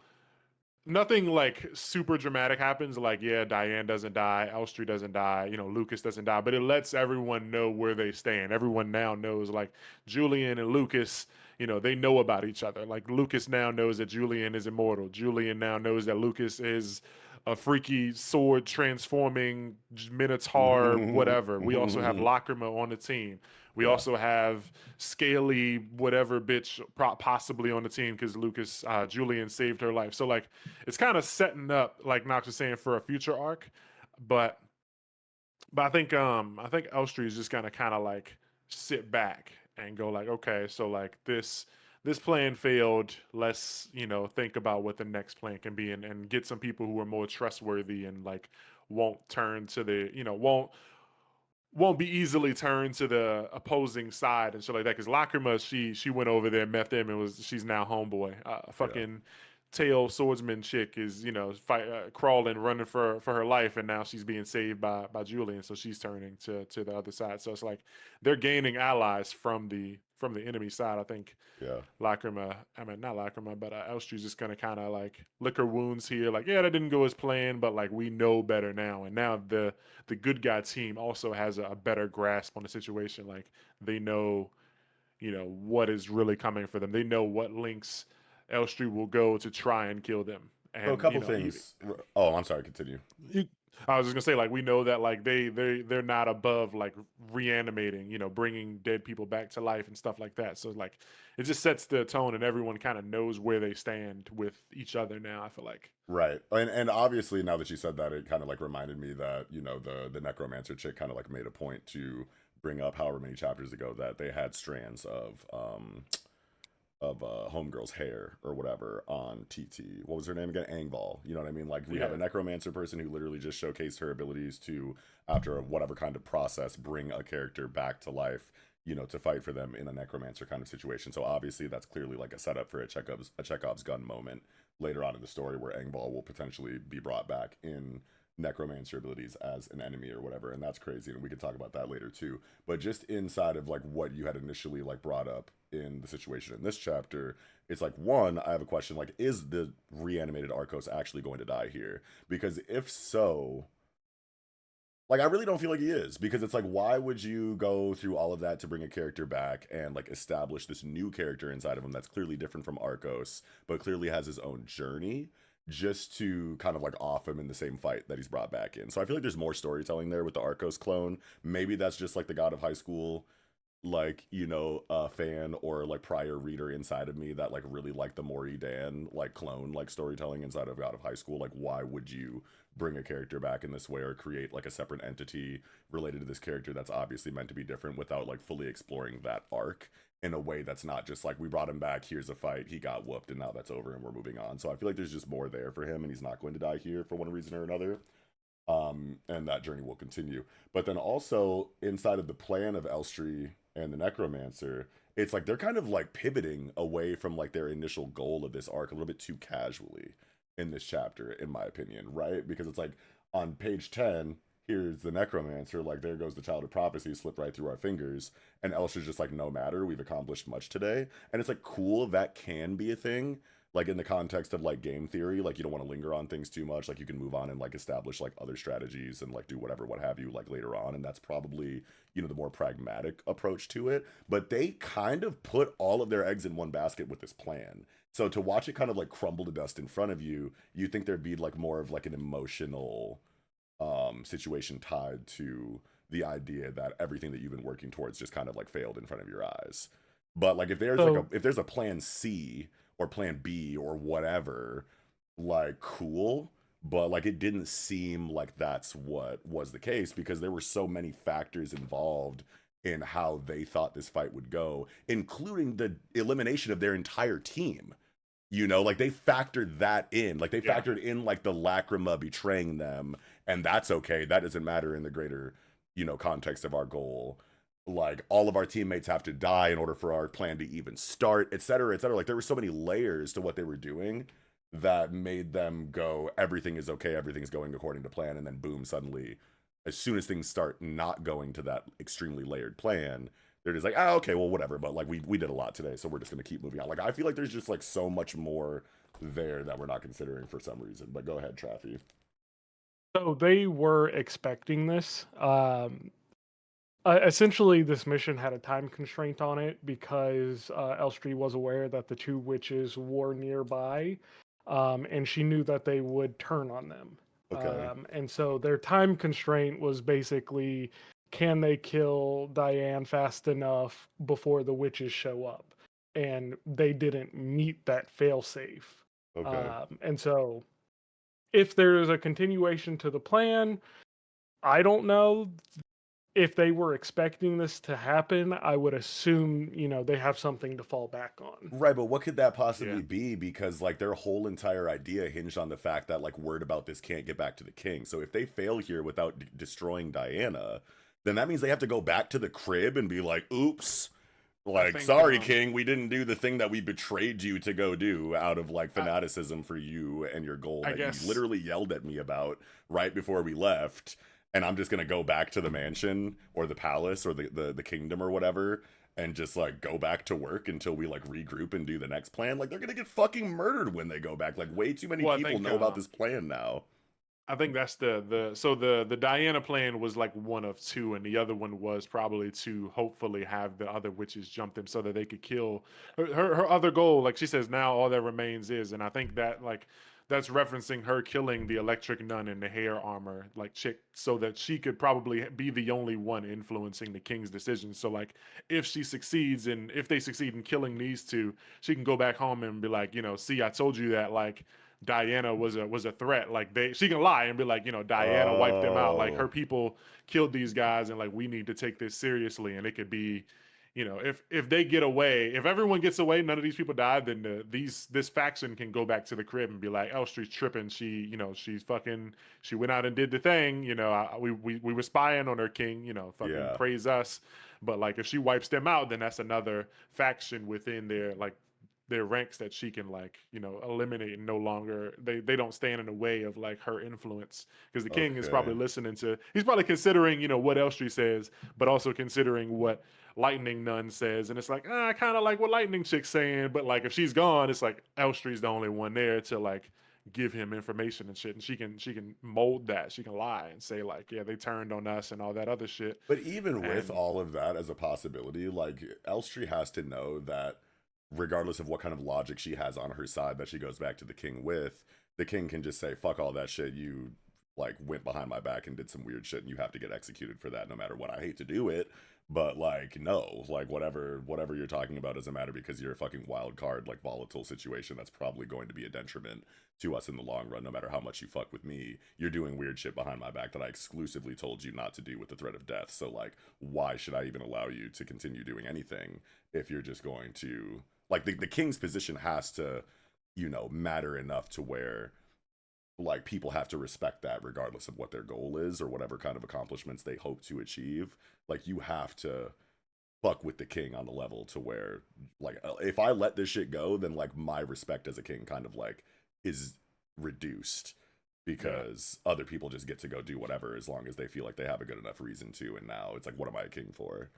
Speaker 1: nothing like super dramatic happens. Like, yeah, Diane doesn't die, Elstree doesn't die, you know, Lucas doesn't die, but it lets everyone know where they stand. Everyone now knows, like, Julian and Lucas, you know, they know about each other. Like, Lucas now knows that Julian is immortal. Julian now knows that Lucas is a freaky sword transforming minotaur, whatever. We also have Lacrima on the team. We
Speaker 2: Yeah.
Speaker 1: also have Scaly, whatever bitch, possibly on the team because Lucas, Julian saved her life. So like, it's kind of setting up, like Knox was saying, for a future arc. But I think Elstree is just gonna kind of like sit back and go like, okay, so like this plan failed. Let's, you know, think about what the next plan can be, and get some people who are more trustworthy and like won't turn to the, you know, won't be easily turned to the opposing side and shit like that. Because Lacrima, she went over there, met them, and she's now homeboy.
Speaker 2: Yeah.
Speaker 1: Fucking tail swordsman chick is, you know, crawling, running for her life, and now she's being saved by Julian, so she's turning to the other side. So it's like they're gaining allies from the enemy side. I think
Speaker 2: Yeah.
Speaker 1: Lacrima, I mean not Lacrima, but Elstrie's just gonna kind of like lick her wounds here. Like, yeah, that didn't go as planned, but like we know better now, and now the good guy team also has a better grasp on the situation. Like they know, you know, what is really coming for them. They know what links Elstree will go to try and kill them.
Speaker 2: So a
Speaker 1: And you
Speaker 2: couple
Speaker 1: know,
Speaker 2: things. Oh, I'm sorry. Continue.
Speaker 1: I was just gonna say, like, we know that like they're not above like reanimating, you know, bringing dead people back to life and stuff like that. So like, it just sets the tone, and everyone kind of knows where they stand with each other now. I feel like.
Speaker 2: Right. And obviously now that you said that, it kind of like reminded me that, you know, the necromancer chick kind of like made a point to bring up however many chapters ago that they had strands of homegirl's hair or whatever on TT. What was her name again? Angval. You know what I mean? Like we have a necromancer person who literally just showcased her abilities to, after whatever kind of process, bring a character back to life, you know, to fight for them in a necromancer kind of situation. So obviously that's clearly like a setup for a Chekhov's gun moment later on in the story where Angval will potentially be brought back in necromancer abilities as an enemy or whatever, and that's crazy, and we could talk about that later too. But just inside of like what you had initially like brought up in the situation in this chapter, it's like, one, I have a question, like, is the reanimated Arcos actually going to die here? Because if so, like, I really don't feel like he is, because it's like, why would you go through all of that to bring a character back and like establish this new character inside of him that's clearly different from Arcos, but clearly has his own journey, just to kind of like off him in the same fight that he's brought back in? So I feel like there's more storytelling there with the Arcos clone. Maybe that's just like the God of High School, like, you know, fan or like prior reader inside of me that like really like the Maury Dan like clone like storytelling inside of God of High School. Like, why would you bring a character back in this way or create like a separate entity related to this character that's obviously meant to be different without like fully exploring that arc in a way that's not just like, we brought him back, here's a fight, he got whooped, and now that's over and we're moving on. So I feel like there's just more there for him, and he's not going to die here for one reason or another. And that journey will continue. But then also inside of the plan of Elstree and the necromancer, it's like they're kind of like pivoting away from like their initial goal of this arc a little bit too casually in this chapter, in my opinion, right? Because it's like on page 10, here's the necromancer, like there goes the child of prophecy, slip right through our fingers, and Elstree's just like, no matter, we've accomplished much today. And it's like, cool, that can be a thing, like in the context of like game theory, like you don't want to linger on things too much, like you can move on and like establish like other strategies and like do whatever what have you like later on, and that's probably, you know, the more pragmatic approach to it. But they kind of put all of their eggs in one basket with this plan, so to watch it kind of like crumble to dust in front of you, you think there'd be like more of like an emotional situation tied to the idea that everything that you've been working towards just kind of like failed in front of your eyes. But like if there's like if there's a plan C or plan B or whatever, like cool, but like it didn't seem like that's what was the case, because there were so many factors involved in how they thought this fight would go, including the elimination of their entire team. You know, like they factored that in, like they factored in like the Lacrima betraying them, and that's okay, that doesn't matter in the greater, you know, context of our goal. Like all of our teammates have to die in order for our plan to even start, etc., etc. Like there were so many layers to what they were doing that made them go, everything is okay, everything's going according to plan, and then boom, suddenly as soon as things start not going to that extremely layered plan, they're just like, oh, okay, well, whatever, but like we did a lot today, so we're just gonna keep moving on. Like I feel like there's just like so much more there that we're not considering for some reason. But go ahead, Traffy.
Speaker 3: So they were expecting this. Essentially, this mission had a time constraint on it because Elstree was aware that the two witches were nearby, and she knew that they would turn on them.
Speaker 2: Okay.
Speaker 3: And so their time constraint was basically, can they kill Diane fast enough before the witches show up? And they didn't meet that failsafe.
Speaker 2: Okay.
Speaker 3: And so if there's a continuation to the plan, I don't know. If they were expecting this to happen, I would assume, you know, they have something to fall back on.
Speaker 2: Right, but what could that possibly be? Because like their whole entire idea hinged on the fact that like word about this can't get back to the king. So if they fail here without destroying Diana, then that means they have to go back to the crib and be like, oops, Like,
Speaker 1: think
Speaker 2: sorry, King, we didn't do the thing that we betrayed you to go do out of like
Speaker 1: I,
Speaker 2: fanaticism for you and your goal
Speaker 1: I
Speaker 2: that you
Speaker 1: guess
Speaker 2: literally yelled at me about right before we left. And I'm just gonna go back to the mansion or the palace or the kingdom or whatever and just like go back to work until we like regroup and do the next plan. Like they're gonna get fucking murdered when they go back. Like way too many
Speaker 1: well,
Speaker 2: people know about this plan now.
Speaker 1: I think that's the Diana plan was like one of two, and the other one was probably to hopefully have the other witches jump them so that they could kill her other goal. Like she says, now all that remains is, and I think that like that's referencing her killing the electric nun in the hair armor like chick so that she could probably be the only one influencing the king's decisions. So like if she succeeds and if they succeed in killing these two, she can go back home and be like, see, I told you that like Diana was a threat. Like she can lie and be like, Diana wiped them out. Like her
Speaker 2: Oh,
Speaker 1: people killed these guys, and like we need to take this seriously. And it could be, if they get away, if everyone gets away, none of these people died, then this faction can go back to the crib and be like, Elstrie's tripping. She went out and did the thing. We were spying on her king. Fucking
Speaker 2: yeah.
Speaker 1: praise us. But like if she wipes them out, then that's another faction within their ranks that she can like eliminate and no longer they don't stand in the way of like her influence because the king is
Speaker 2: Okay.
Speaker 1: probably he's probably considering what Elstree says but also considering what Lightning Nun says, and it's like I kind of like what Lightning Chick's saying, but like if she's gone it's like Elstree's the only one there to like give him information and shit, and she can mold that, she can lie and say like yeah they turned on us and all that other shit.
Speaker 2: But even with
Speaker 1: And
Speaker 2: all of that as a possibility, like Elstree has to know that regardless of what kind of logic she has on her side that she goes back to the king with, the king can just say, fuck all that shit. You like went behind my back and did some weird shit and you have to get executed for that no matter what. I hate to do it, but like no, like whatever you're talking about doesn't matter because you're a fucking wild card, like volatile situation that's probably going to be a detriment to us in the long run, no matter how much you fuck with me. You're doing weird shit behind my back that I exclusively told you not to do with the threat of death. So like why should I even allow you to continue doing anything if you're just going to like the king's position has to, matter enough to where like people have to respect that regardless of what their goal is or whatever kind of accomplishments they hope to achieve. Like you have to fuck with the king on the level to where like if I let this shit go, then like my respect as a king kind of like is reduced
Speaker 1: yeah,
Speaker 2: because other people just get to go do whatever as long as they feel like they have a good enough reason to. And now it's like, what am I a king for?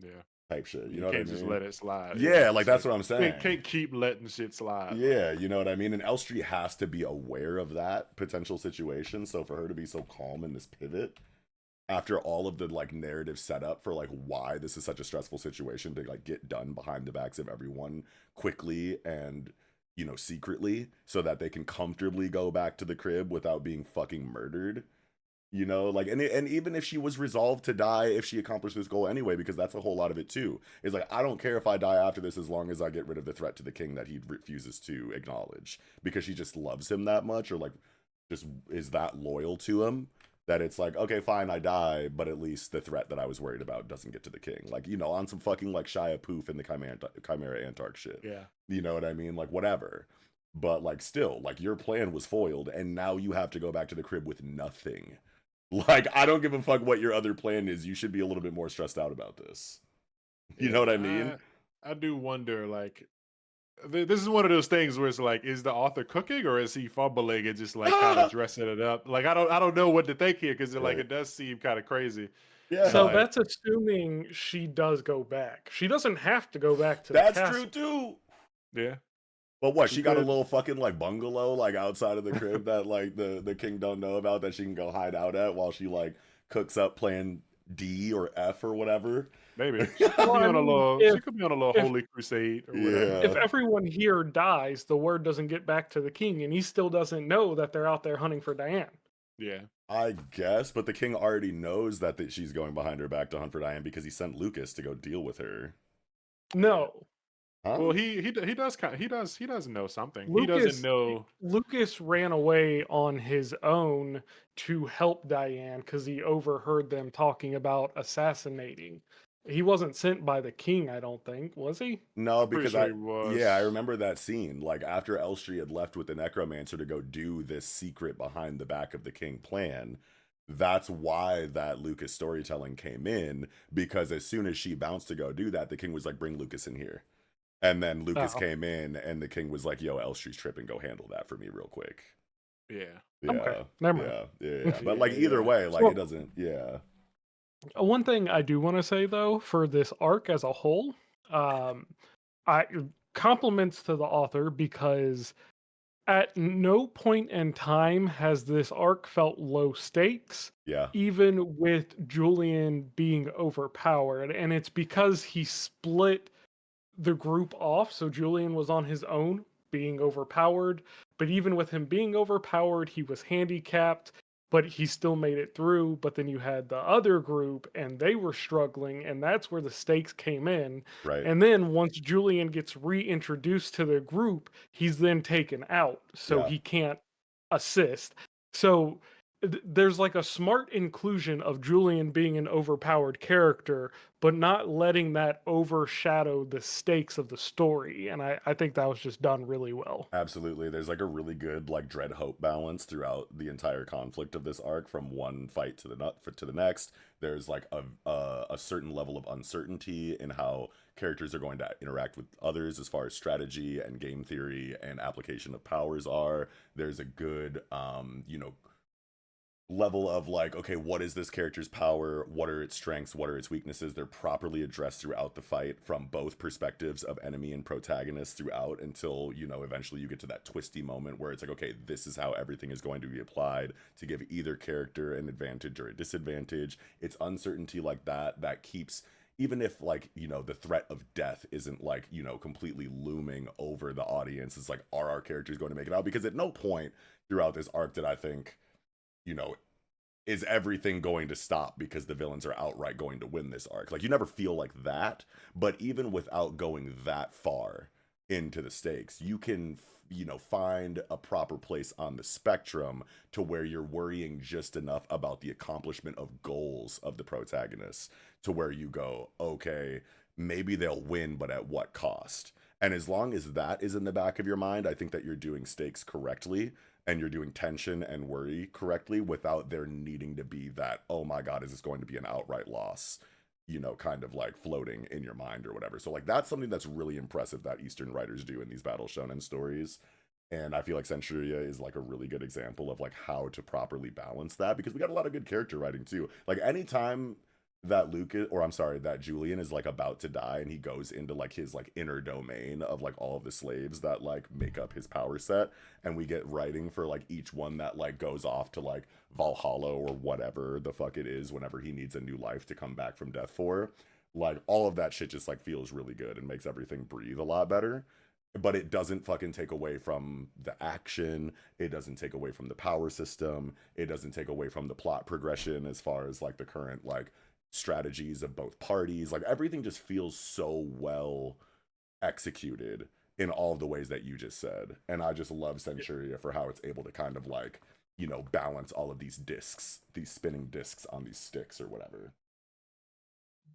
Speaker 1: yeah,
Speaker 2: Type shit. You
Speaker 1: you
Speaker 2: know what I
Speaker 1: can't just
Speaker 2: mean?
Speaker 1: let it slide. Yeah,
Speaker 2: Yeah, like
Speaker 1: it's
Speaker 2: that's
Speaker 1: like
Speaker 2: what I'm saying.
Speaker 1: can't keep letting shit slide. Like,
Speaker 2: Yeah, you know what I mean? And Elstree has to be aware of that potential situation. So for her to be so calm in this pivot after all of the like narrative setup for like why this is such a stressful situation to like get done behind the backs of everyone quickly and secretly so that they can comfortably go back to the crib without being fucking murdered. Like and even if she was resolved to die if she accomplished this goal anyway, because that's a whole lot of it too, is like I don't care if I die after this as long as I get rid of the threat to the king that he refuses to acknowledge, because she just loves him that much or like just is that loyal to him that it's like okay fine I die, but at least the threat that I was worried about doesn't get to the king, like on some fucking like Shia Poof and the Chimera Antark shit.
Speaker 1: yeah,
Speaker 2: You know what I mean? Like whatever. But like still, like your plan was foiled and now you have to go back to the crib with nothing. Like, I don't give a fuck what your other plan is. You should be a little bit more stressed out about this. You know
Speaker 1: yeah.
Speaker 2: what I mean?
Speaker 1: I do wonder, like, this is one of those things where it's like, is the author cooking or is he fumbling and just like kind of dressing it up? Like, I don't know what to think here because like
Speaker 2: Right.
Speaker 1: it does seem kind of crazy.
Speaker 3: So
Speaker 2: Yeah.
Speaker 1: But
Speaker 3: that's assuming she does go back. She doesn't have to go back to the
Speaker 2: That's true
Speaker 3: castle.
Speaker 2: too.
Speaker 1: yeah,
Speaker 2: But what,
Speaker 1: she
Speaker 2: she got a
Speaker 1: could.
Speaker 2: little fucking like bungalow like outside of the crib that like the king don't know about that she can go hide out at while she like cooks up plan D or F or whatever.
Speaker 1: Maybe she could
Speaker 3: Well,
Speaker 1: be
Speaker 3: I
Speaker 1: on a
Speaker 3: mean,
Speaker 1: little. She could be on a little
Speaker 3: if
Speaker 1: holy crusade or whatever.
Speaker 2: Yeah.
Speaker 3: if everyone here dies, the word doesn't get back to the king, and he still doesn't know that they're out there hunting for Diane.
Speaker 1: Yeah,
Speaker 2: I guess, but the king already knows that she's going behind her back to hunt for Diane because he sent Lucas to go deal with her.
Speaker 1: yeah.
Speaker 3: No,
Speaker 2: Huh?
Speaker 1: Well, he does know something. He doesn't
Speaker 3: Lucas
Speaker 1: know.
Speaker 3: Lucas ran away on his own to help Diane because he overheard them talking about assassinating. He wasn't sent by the king, I don't think, was he?
Speaker 2: No,
Speaker 1: I'm pretty
Speaker 2: because
Speaker 1: sure he
Speaker 2: yeah, I
Speaker 1: was.
Speaker 2: remember that scene. Like after Elstree had left with the necromancer to go do this secret behind the back of the king plan, That's why that Lucas storytelling came in, because as soon as she bounced to go do that, the king was like, bring Lucas in here. And then Lucas
Speaker 3: Oh,
Speaker 2: came in, and the king was like, yo, Elstrie's tripping, go handle that for me real quick.
Speaker 1: Yeah.
Speaker 3: okay.
Speaker 2: Yeah,
Speaker 3: Never mind.
Speaker 2: yeah. But like
Speaker 1: Yeah,
Speaker 2: either
Speaker 1: yeah.
Speaker 2: way, like it
Speaker 3: So,
Speaker 2: doesn't. Yeah,
Speaker 3: one thing I do want to say though, for this arc as a whole, um, I compliments to the author because at no point in time has this arc felt low stakes,
Speaker 2: yeah,
Speaker 3: even with Julian being overpowered. And it's because he split the group off. So Julian was on his own, being overpowered. But even with him being overpowered, he was handicapped, but he still made it through. But then you had the other group, and they were struggling, and that's where the stakes came in.
Speaker 2: right.
Speaker 3: And then once Julian gets reintroduced to the group, he's then taken out, so
Speaker 2: Yeah,
Speaker 3: he can't assist. So there's like a smart inclusion of Julian being an overpowered character, but not letting that overshadow the stakes of the story. And I think that was just done really well.
Speaker 2: absolutely. There's like a really good like dread hope balance throughout the entire conflict of this arc, from one fight to the next. There's like a certain level of uncertainty in how characters are going to interact with others as far as strategy and game theory and application of powers are. There's a good level of like, okay, what is this character's power, what are its strengths, what are its weaknesses. They're properly addressed throughout the fight from both perspectives of enemy and protagonist throughout, until eventually you get to that twisty moment where it's like, okay, this is how everything is going to be applied to give either character an advantage or a disadvantage. It's uncertainty like that that keeps, even if like the threat of death isn't like completely looming over the audience, it's like, are our characters going to make it out? Because at no point throughout this arc did I think, you know, is everything going to stop because the villains are outright going to win this arc? Like, you never feel like that. But even without going that far into the stakes, you can, find a proper place on the spectrum to where you're worrying just enough about the accomplishment of goals of the protagonists to where you go, okay, maybe they'll win, but at what cost? And as long as that is in the back of your mind, I think that you're doing stakes correctly, and you're doing tension and worry correctly without there needing to be that, oh my god, is this going to be an outright loss, kind of like floating in your mind or whatever. So like that's something that's really impressive that Eastern writers do in these battle shonen stories. And I feel like Centuria is like a really good example of like how to properly balance that, because we got a lot of good character writing too. Like anytime that Lucas, or I'm sorry, that Julian is like about to die and he goes into like his like inner domain of like all of the slaves that like make up his power set, and we get writing for like each one that like goes off to like Valhalla or whatever the fuck it is whenever he needs a new life to come back from death for. Like all of that shit just like feels really good and makes everything breathe a lot better. But it doesn't fucking take away from the action. It doesn't take away from the power system. It doesn't take away from the plot progression as far as like the current like strategies of both parties. Like everything just feels so well executed in all of the ways that you just said. And I just love Centuria for how it's able to kind of like, balance all of these discs, these spinning discs on these sticks or whatever.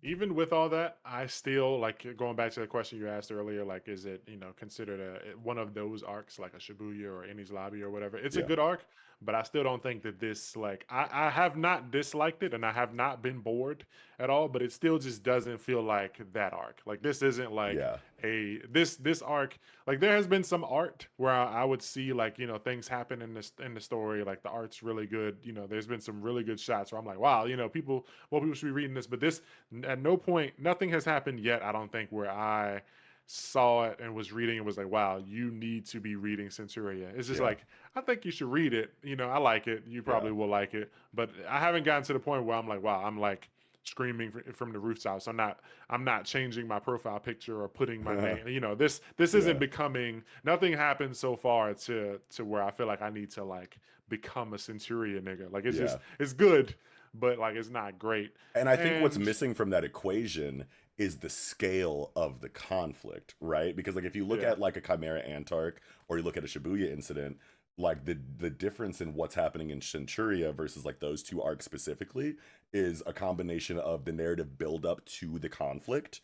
Speaker 1: Even with all that, I still like going back to the question you asked earlier. Like, is it considered one of those arcs, like a Shibuya or Enies Lobby or whatever? It's a
Speaker 2: Yeah.
Speaker 1: good arc, but I still don't think that this like I have not disliked it and I have not been bored at all. But it still just doesn't feel like that arc. Like this isn't like
Speaker 2: Yeah.
Speaker 1: this arc. Like there has been some art where I would see like things happen in the story. Like the art's really good. There's been some really good shots where I'm like, wow, people should be reading this. But this, at no point, nothing has happened yet, I don't think, where I saw it and was reading and was like, wow, you need to be reading Centuria. It's just
Speaker 2: Yeah.
Speaker 1: like, I think you should read it. I like it. You
Speaker 2: Yeah.
Speaker 1: probably will like it. But I haven't gotten to the point where I'm like, wow, I'm like screaming from the rooftops. I'm not changing my profile picture or putting my name. This isn't
Speaker 2: Yeah.
Speaker 1: becoming, nothing happened so far to where I feel like I need to like become a Centuria nigga. Like it's
Speaker 2: Yeah.
Speaker 1: just it's good, but like it's not great.
Speaker 2: And I think what's
Speaker 1: And
Speaker 2: missing from that equation is the scale of the conflict, right? Because like if you look
Speaker 1: yeah.
Speaker 2: at like a Chimera Antarc or you look at a Shibuya incident, like the difference in what's happening in Centuria versus like those two arcs specifically is a combination of the narrative build up to the conflict.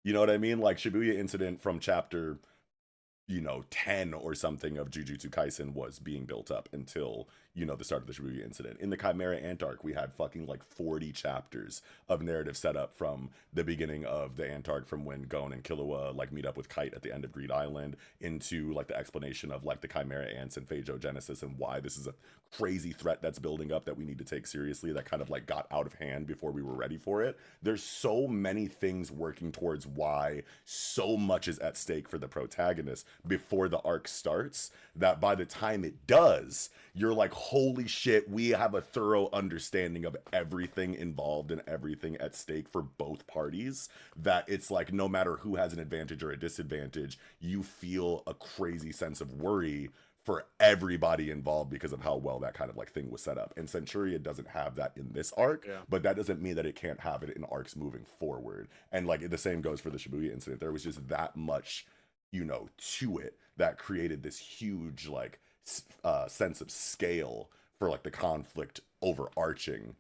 Speaker 2: You know what I mean? Like Shibuya incident from chapter 10 or something of Jujutsu Kaisen was being built up until, the start of the Shibuya incident. In the Chimera Ant arc, we had fucking like 40 chapters of narrative setup from the beginning of the Ant arc, from when Gon and Killua like meet up with Kite at the end of Greed Island, into like the explanation of like the Chimera Ants and Phagogenesis, and why this is a crazy threat that's building up that we need to take seriously, that kind of like got out of hand before we were ready for it. There's so many things working towards why so much is at stake for the protagonist before the arc starts, that by the time it does, you're like, holy shit, we have a thorough understanding of everything involved and everything at stake for both parties, that it's like no matter who has an advantage or a disadvantage, you feel a crazy sense of worry for everybody involved because of how well that kind of like thing was set up. And Centuria doesn't have that in this arc, but that doesn't mean that it can't have it in arcs moving forward. And like the same goes for the Shibuya incident. There was just that much, to it that created this huge like sense of scale for like the conflict overarching,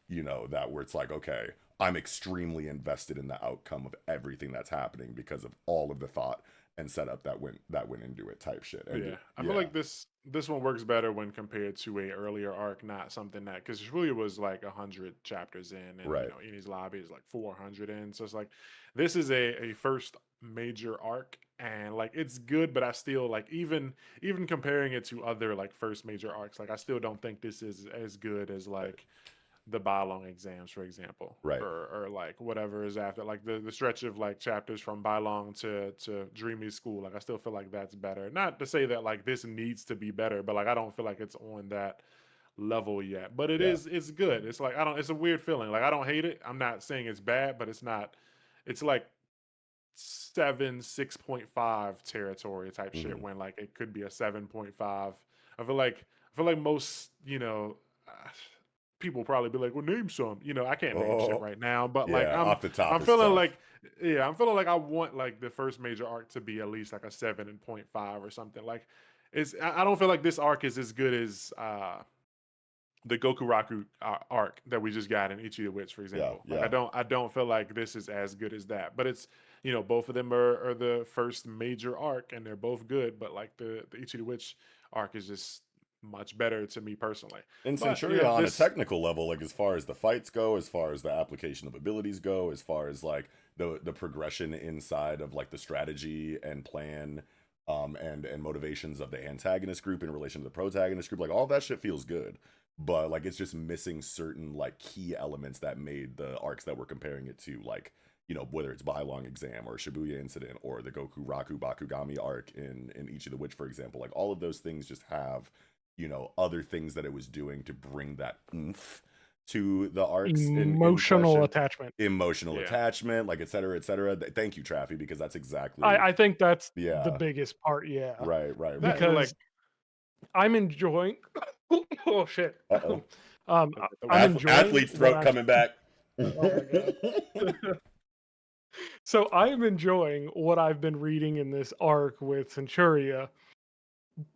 Speaker 2: that where it's like, okay, I'm extremely invested in the outcome of everything that's happening because of all of the thought and setup that went into it, type shit. And
Speaker 1: I feel like this one works better when compared to a earlier arc, not something that, because Shibuya was like 100 chapters in, and
Speaker 2: Right.
Speaker 1: Eni's Lobby is like 400 in, so it's like this is a first major arc, and like it's good, but I still like, even comparing it to other like first major arcs, like I still don't think this is as good as like the Bylong exams, for example,
Speaker 2: Right.
Speaker 1: or like whatever is after, like the stretch of like chapters from Bylong to Dreamy School. Like I still feel like that's better. Not to say that like this needs to be better, but like I don't feel like it's on that level yet. But it is, it's good. It's like it's a weird feeling. Like I don't hate it. I'm not saying it's bad, but it's not. It's like 6.5 territory type shit, when like it could be a 7.5. I feel like most people probably be like, well, name some. I can't name shit right now, but like
Speaker 2: off the top
Speaker 1: I'm
Speaker 2: is
Speaker 1: feeling
Speaker 2: tough.
Speaker 1: like, I'm feeling like I want like the first major arc to be at least like a 7.5 or something. Like I don't feel like this arc is as good as the Gokuraku arc that we just got in Ichi the Witch, for example.
Speaker 2: Yeah.
Speaker 1: Like I don't feel like this is as good as that. But it's, both of them are the first major arc, and they're both good. But like the Ichi the Witch arc is just much better to me personally.
Speaker 2: In
Speaker 1: But
Speaker 2: Centuria, on a technical level, like as far as the fights go, as far as the application of abilities go, as far as like the progression inside of like the strategy and plan, and motivations of the antagonist group in relation to the protagonist group, like all that shit feels good. But like it's just missing certain like key elements that made the arcs that we're comparing it to, like, whether it's Bylong exam or Shibuya incident or the Gokuraku Bakugami arc in Ichi the Witch, for example. Like all of those things just have other things that it was doing to bring that oomph to the arcs,
Speaker 3: emotional attachment,
Speaker 2: like et cetera, et cetera. Thank you, Traffy, because that's exactly.
Speaker 3: I think that's the biggest part. Yeah,
Speaker 2: right.
Speaker 3: Because like, I'm enjoying. Oh shit! I'm enjoying
Speaker 2: athlete throat coming back.
Speaker 3: Oh my god. So I am enjoying what I've been reading in this arc with Centuria,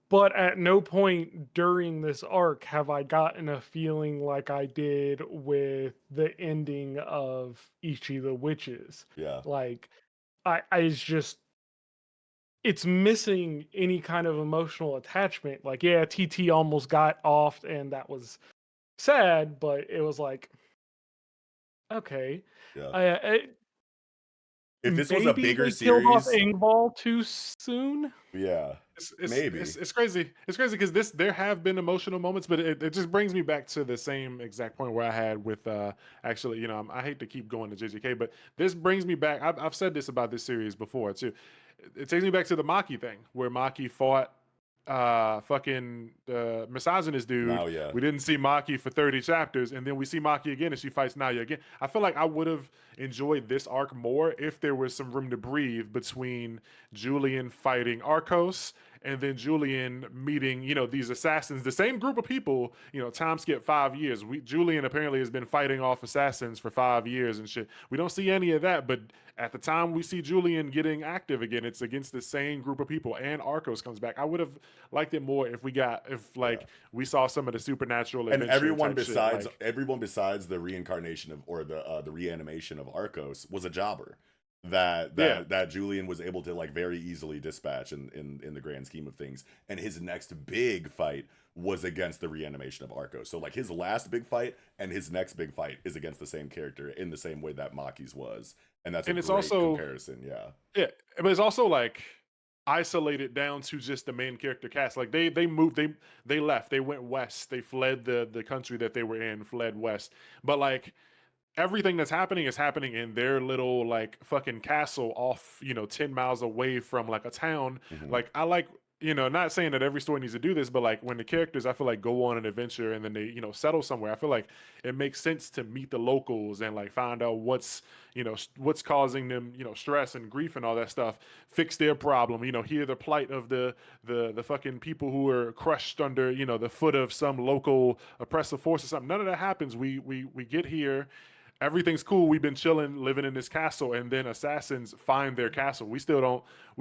Speaker 3: but at no point during this arc have I gotten a feeling like I did with the ending of Ichi the Witches.
Speaker 2: Yeah.
Speaker 3: Like, it's just, it's missing any kind of emotional attachment. Like, yeah, TT almost got off, and that was sad, but it was like, okay.
Speaker 2: Yeah. If this was a bigger series,
Speaker 3: killed off Ingval too soon.
Speaker 2: Yeah, maybe
Speaker 1: it's crazy. It's crazy because there have been emotional moments, but it just brings me back to the same exact point where I had with actually, I hate to keep going to JJK, but this brings me back. I've said this about this series before too. It takes me back to the Maki thing, where Maki fought fucking misogynist dude.
Speaker 2: Naoya.
Speaker 1: We didn't see Maki for 30 chapters, and then we see Maki again and she fights Naoya again. I feel like I would have enjoyed this arc more if there was some room to breathe between Julian fighting Arcos and then Julian meeting, these assassins, the same group of people, time skip 5 years. Julian apparently has been fighting off assassins for 5 years and shit. We don't see any of that, but at the time we see Julian getting active again, it's against the same group of people, and Arcos comes back. I would have liked it more if we saw some of the supernatural
Speaker 2: and everyone
Speaker 1: besides
Speaker 2: everyone besides the reincarnation of, or the reanimation of Arcos was a jobber. that
Speaker 1: Yeah.
Speaker 2: that Julian was able to like very easily dispatch in the grand scheme of things. And his next big fight was against the reanimation of Arco. So like his last big fight and his next big fight is against the same character in the same way that Maki's was. And that's a
Speaker 1: And it's
Speaker 2: great
Speaker 1: also
Speaker 2: comparison, yeah.
Speaker 1: yeah, but it's also like isolated down to just the main character cast. Like they moved, they left, they went west, they fled the country that they were in, fled west. But like everything that's happening is happening in their little like fucking castle off, 10 miles away from like a town.
Speaker 2: Mhm.
Speaker 1: Like I like, not saying that every story needs to do this, but like when the characters I feel like go on an adventure and then they, settle somewhere, I feel like it makes sense to meet the locals and like find out what's causing them, stress and grief and all that stuff, fix their problem, hear the plight of the fucking people who are crushed under, the foot of some local oppressive force or something. None of that happens. We get here, everything's cool. We've been chilling, living in this castle, and then assassins find their castle. We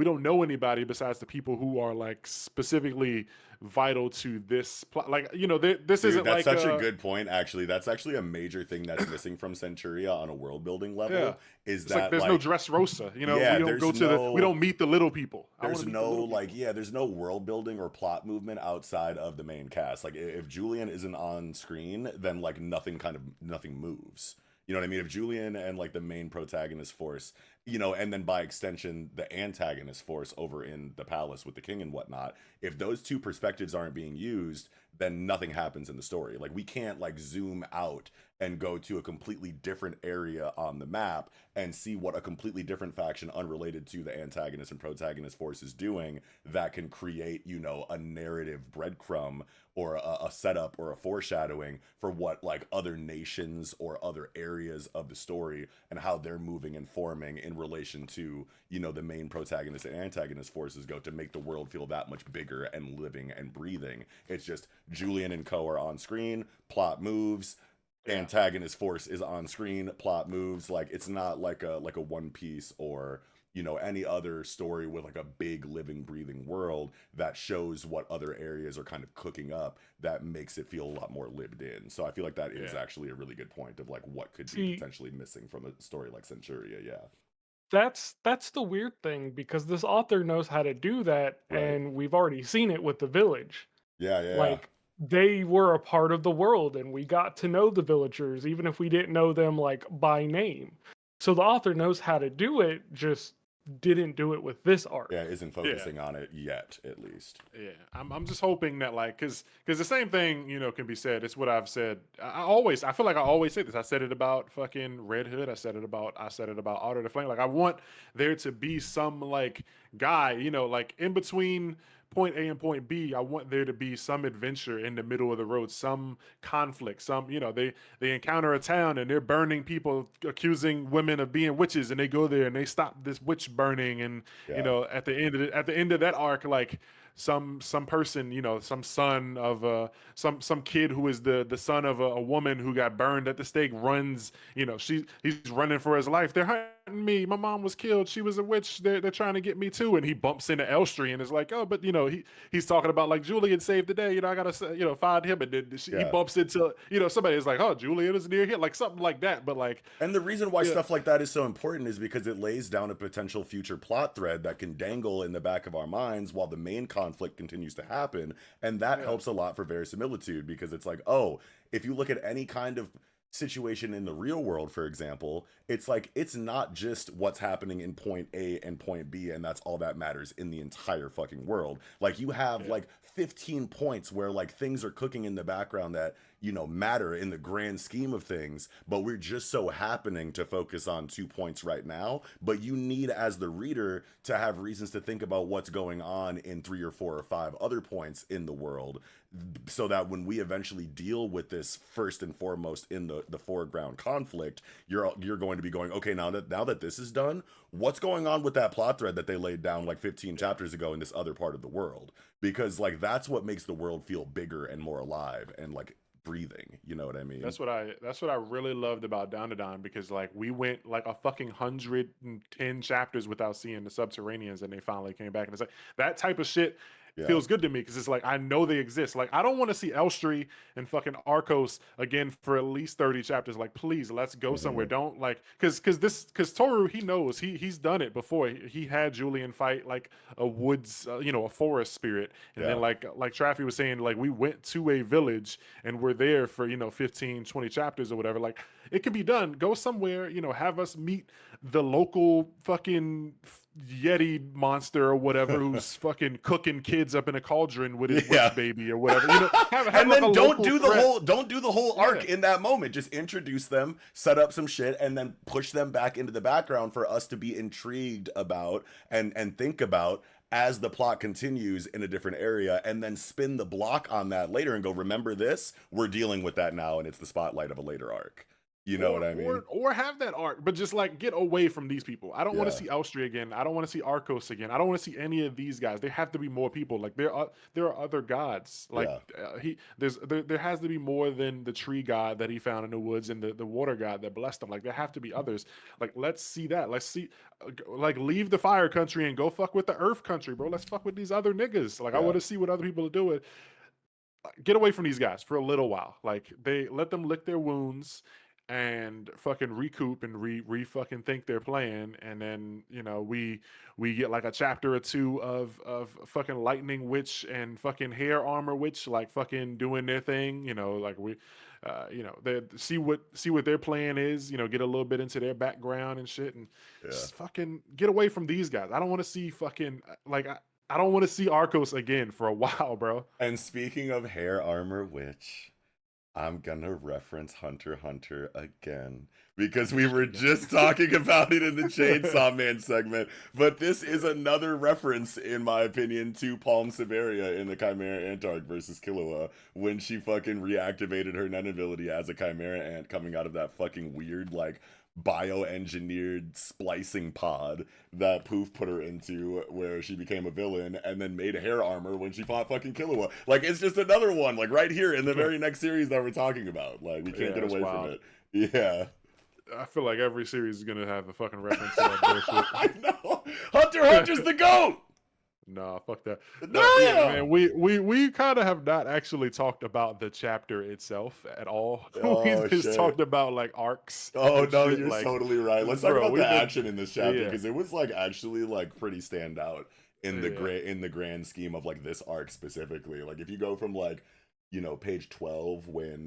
Speaker 1: don't know anybody besides the people who are like specifically vital to this plot. Like, this
Speaker 2: Dude,
Speaker 1: isn't
Speaker 2: that's
Speaker 1: like
Speaker 2: such a good point, actually. That's actually a major thing that's missing from Centuria on a world building level.
Speaker 1: yeah.
Speaker 2: Is
Speaker 1: It's like
Speaker 2: that
Speaker 1: there's no Dressrosa.
Speaker 2: yeah,
Speaker 1: we don't
Speaker 2: there's
Speaker 1: go to we
Speaker 2: no
Speaker 1: don't meet the little people. I want
Speaker 2: there's
Speaker 1: to meet the
Speaker 2: no
Speaker 1: little
Speaker 2: like
Speaker 1: people.
Speaker 2: yeah, there's no world building or plot movement outside of the main cast. Like if Julian isn't on screen, then like nothing moves. You know what I mean? If Julian and like the main protagonist force, and then by extension the antagonist force over in the palace with the king and whatnot, if those two perspectives aren't being used, then nothing happens in the story. Like we can't like zoom out and go to a completely different area on the map and see what a completely different faction unrelated to the antagonist and protagonist force is doing that can create, a narrative breadcrumb or a setup or a foreshadowing for what like other nations or other areas of the story and how they're moving and forming in relation to, the main protagonist and antagonist forces go to make the world feel that much bigger and living and breathing. It's just Julian and co are on screen, plot moves,
Speaker 1: Yeah.
Speaker 2: antagonist force is on screen, plot moves. Like it's not like a One Piece or any other story with like a big living breathing world that shows what other areas are kind of cooking up that makes it feel a lot more lived in. So I feel like that is
Speaker 1: Yeah.
Speaker 2: actually a really good point of like what could be
Speaker 3: See,
Speaker 2: potentially missing from a story like Centuria. Yeah.
Speaker 3: that's the weird thing because this author knows how to do that,
Speaker 2: Right.
Speaker 3: and we've already seen it with the village.
Speaker 2: Yeah, yeah.
Speaker 3: Like they were a part of the world, and we got to know the villagers, even if we didn't know them like by name. So the author knows how to do it, just didn't do it with this
Speaker 2: Yeah,
Speaker 3: arc.
Speaker 2: isn't
Speaker 1: Yeah.
Speaker 2: focusing on it yet, at least.
Speaker 1: Yeah, I'm just hoping that like because the same thing can be said. It's what I've said. I feel like I always say this. I said it about fucking Red Hood. I said it about Otter the Flame. Like I want there to be some like guy, like in between point A and point B. I want there to be some adventure in the middle of the road, some conflict, some they encounter a town and they're burning people, accusing women of being witches, and they go there and they stop this witch burning, and
Speaker 2: Yeah.
Speaker 1: at the end of that arc, like some person, some son of some kid who is the son of a woman who got burned at the stake runs, he's running for his life. They're hunting me. My mom was killed. She was a witch. They're trying to get me too. And he bumps into Elstree and is like, oh, but he's talking about like Julian saved the day. I gotta find him. And then he
Speaker 2: Yeah.
Speaker 1: bumps into somebody is like, oh, Julian is near here, like something like that. But like,
Speaker 2: And the reason why
Speaker 1: yeah,
Speaker 2: stuff like that is so important is because it lays down a potential future plot thread that can dangle in the back of our minds while the main conflict continues to happen. And that
Speaker 1: yeah,
Speaker 2: helps a lot for verisimilitude because it's like, oh, if you look at any kind of situation in the real world, for example, it's like it's not just what's happening in point A and point B, and that's all that matters in the entire fucking world. Like you have
Speaker 1: yeah,
Speaker 2: like 15 points where like things are cooking in the background that matter in the grand scheme of things, but we're just so happening to focus on 2 points right now. But you need, as the reader, to have reasons to think about what's going on in 3 or 4 or 5 other points in the world, so that when we eventually deal with this first and foremost in the foreground conflict, you're going to be going, okay, now that this is done, what's going on with that plot thread that they laid down like 15 chapters ago in this other part of the world? Because like that's what makes the world feel bigger and more alive and like breathing. You know what I mean?
Speaker 1: that's what I really loved about Dandadan, because like we went like a fucking 110 chapters without seeing the subterraneans, and they finally came back, and it's like that type of shit.
Speaker 2: Yeah.
Speaker 1: feels good to me because it's like I know they exist. Like I don't want to see Elstree and fucking Arcos again for at least 30 chapters. Like please, let's go somewhere. Don't like because Toru, he knows he's done it before. He had Julian fight like a woods, a forest spirit, and then
Speaker 2: Yeah.
Speaker 1: like Traffy was saying, like we went to a village and we're there for 15, 20 chapters or whatever. Like it can be done. Go somewhere, have us meet the local fucking Yeti monster or whatever who's fucking cooking kids up in a cauldron with his
Speaker 2: Yeah.
Speaker 1: witch baby or whatever. Have
Speaker 2: And
Speaker 1: like
Speaker 2: then
Speaker 1: a
Speaker 2: don't
Speaker 1: local
Speaker 2: do the
Speaker 1: threat.
Speaker 2: whole arc
Speaker 1: Yeah.
Speaker 2: in that moment. Just introduce them, set up some shit, and then push them back into the background for us to be intrigued about and think about as the plot continues in a different area, and then spin the block on that later and go, remember this? We're dealing with that now, and it's the spotlight of a later arc. You know what I mean?
Speaker 1: Or have that arc, but just like get away from these people. I don't want to
Speaker 2: Yeah.
Speaker 1: see Elstree again. I don't want to see Arcos again. I don't want to see any of these guys. There have to be more people. Like there are other gods. Like there has to be more than the tree god that he found in the woods and the water god that blessed him. Like there have to be others. Like let's see that. Let's see, like leave the fire country and go fuck with the earth country, bro. Let's fuck with these other niggas. Like I want to see what other people are doing. Get away from these guys for a little while. Like they let them lick their wounds and fucking recoup and re fucking think their plan, and then we get like a chapter or two of fucking lightning witch and fucking hair armor witch like fucking doing their thing, like we they see what their plan is, get a little bit into their background and shit, and just fucking get away from these guys. I don't want to see fucking like I don't want to see Arcos again for a while, bro.
Speaker 2: And speaking of hair armor witch, I'm gonna reference Hunter x Hunter again because we were just talking about it in the Chainsaw Man segment. But this is another reference, in my opinion, to Palm Severia in the Chimera Ant arc versus Killua when she fucking reactivated her Nen ability as a Chimera Ant coming out of that fucking weird like bioengineered splicing pod that Poof put her into, where she became a villain and then made hair armor when she fought fucking Killua. Like it's just another one, like right here in the very next series that we're talking about. Like we can't get away from it. Yeah.
Speaker 1: I feel like every series is gonna have a fucking reference to that bullshit.
Speaker 2: I know. Hunter x Hunter's the GOAT!
Speaker 1: Nah, fuck that.
Speaker 2: No!
Speaker 1: Yeah, man, we kind of have not actually talked about the chapter itself at all.
Speaker 2: Oh,
Speaker 1: We just
Speaker 2: shit.
Speaker 1: talked about like arcs.
Speaker 2: Oh
Speaker 1: and
Speaker 2: no,
Speaker 1: shit,
Speaker 2: you're
Speaker 1: like,
Speaker 2: totally right. Let's talk
Speaker 1: bro,
Speaker 2: about
Speaker 1: we've
Speaker 2: the
Speaker 1: been-
Speaker 2: action in this chapter
Speaker 1: yeah.
Speaker 2: because it was like actually like pretty standout in the
Speaker 1: Yeah.
Speaker 2: in the grand scheme of like this arc specifically. Like if you go from like page 12 when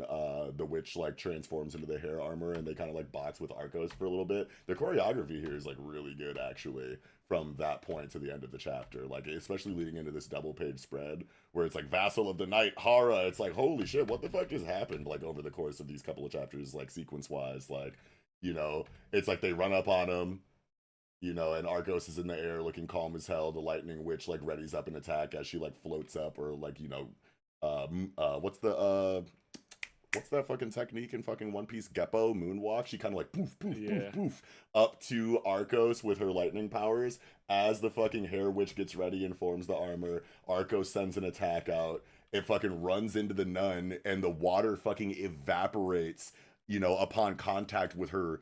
Speaker 2: the witch like transforms into the hair armor and they kind of like box with Arcos for a little bit. The choreography here is like really good actually from that point to the end of the chapter, like especially leading into this double page spread where it's like Vassal of the Night Hara. It's like holy shit, what the fuck just happened like over the course of these couple of chapters, like sequence wise. Like it's like they run up on him, and Arcos is in the air looking calm as hell. The lightning witch like readies up an attack as she like floats up, or like what's that fucking technique in fucking One Piece? Geppo moonwalk. She kind of like poof poof poof poof up to Arcos with her lightning powers. As the fucking hair witch gets ready and forms the armor, Arcos sends an attack out. It fucking runs into the nun, and the water fucking evaporates, upon contact with her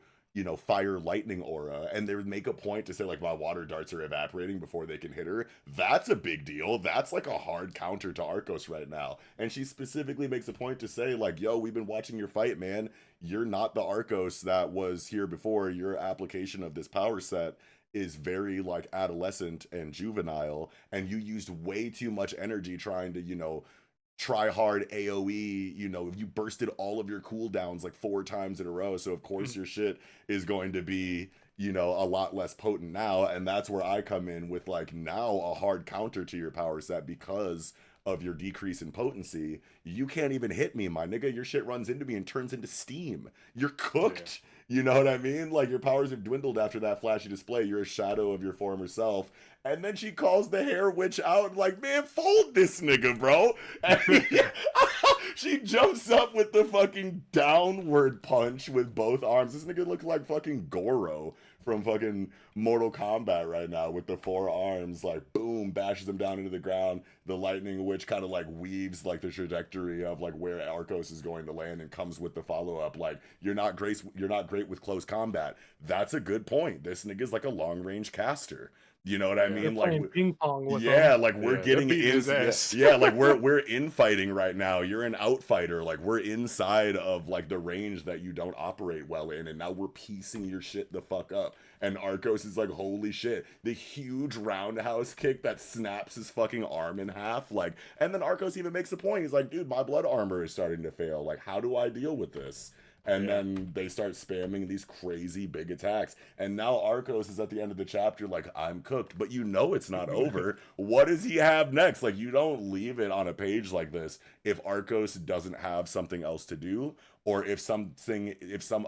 Speaker 2: fire lightning aura, and they would make a point to say like my water darts are evaporating before they can hit her. That's a big deal. That's like a hard counter to Arcos right now. And she specifically makes a point to say like, yo, we've been watching your fight, man. You're not the Arcos that was here before. Your application of this power set is very like adolescent and juvenile, and you used way too much energy trying to try hard AoE. You bursted all of your cooldowns like 4 times in a row, so of course your shit is going to be a lot less potent now. And that's where I come in with like now a hard counter to your power set because of your decrease in potency. You can't even hit me, my nigga. Your shit runs into me and turns into steam. You're cooked. You know what I mean? Like your powers have dwindled after that flashy display. You're a shadow of your former self. And then she calls the hair witch out like, man, fold this nigga, bro. And she jumps up with the fucking downward punch with both arms. This nigga looks like fucking Goro from fucking Mortal Kombat right now with the 4 arms, like boom, bashes him down into the ground. The lightning witch kind of like weaves like the trajectory of like where Arcos is going to land and comes with the follow-up like, you're not great with close combat. That's a good point. This nigga's like a long range caster. You know what I
Speaker 1: Yeah.
Speaker 3: They're
Speaker 2: mean?
Speaker 3: playing ping pong with
Speaker 2: Yeah,
Speaker 3: them.
Speaker 2: like we're
Speaker 1: Yeah, they're
Speaker 2: getting
Speaker 1: beating
Speaker 2: in.
Speaker 1: his
Speaker 2: Yeah,
Speaker 1: ass.
Speaker 2: yeah, like we're infighting right now. You're an outfighter. Like we're inside of like the range that you don't operate well in, and now we're piecing your shit the fuck up. And Arcos is like, holy shit, the huge roundhouse kick that snaps his fucking arm in half. Like, and then Arcos even makes a point. He's like, dude, my blood armor is starting to fail. Like, how do I deal with this? And
Speaker 1: Yeah.
Speaker 2: then they start spamming these crazy big attacks. And now Arcos is at the end of the chapter like, I'm cooked. But you know it's not over. What does he have next? Like, you don't leave it on a page like this if Arcos doesn't have something else to do, or if some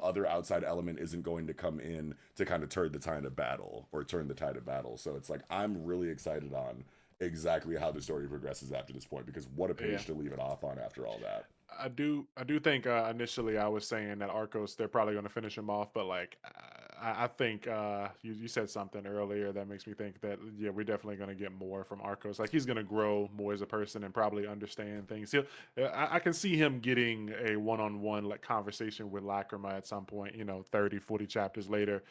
Speaker 2: other outside element isn't going to come in to kind of turn the tide of battle. So it's like, I'm really excited on exactly how the story progresses after this point, because what a page
Speaker 1: Yeah.
Speaker 2: to leave it off on after all that.
Speaker 1: I do think initially I was saying that Arcos, they're probably going to finish him off, but like I think you said something earlier that makes me think that yeah, we're definitely going to get more from Arcos. Like he's going to grow more as a person and probably understand things. I can see him getting a one-on-one like conversation with Lacrima at some point, 30, 40 chapters later,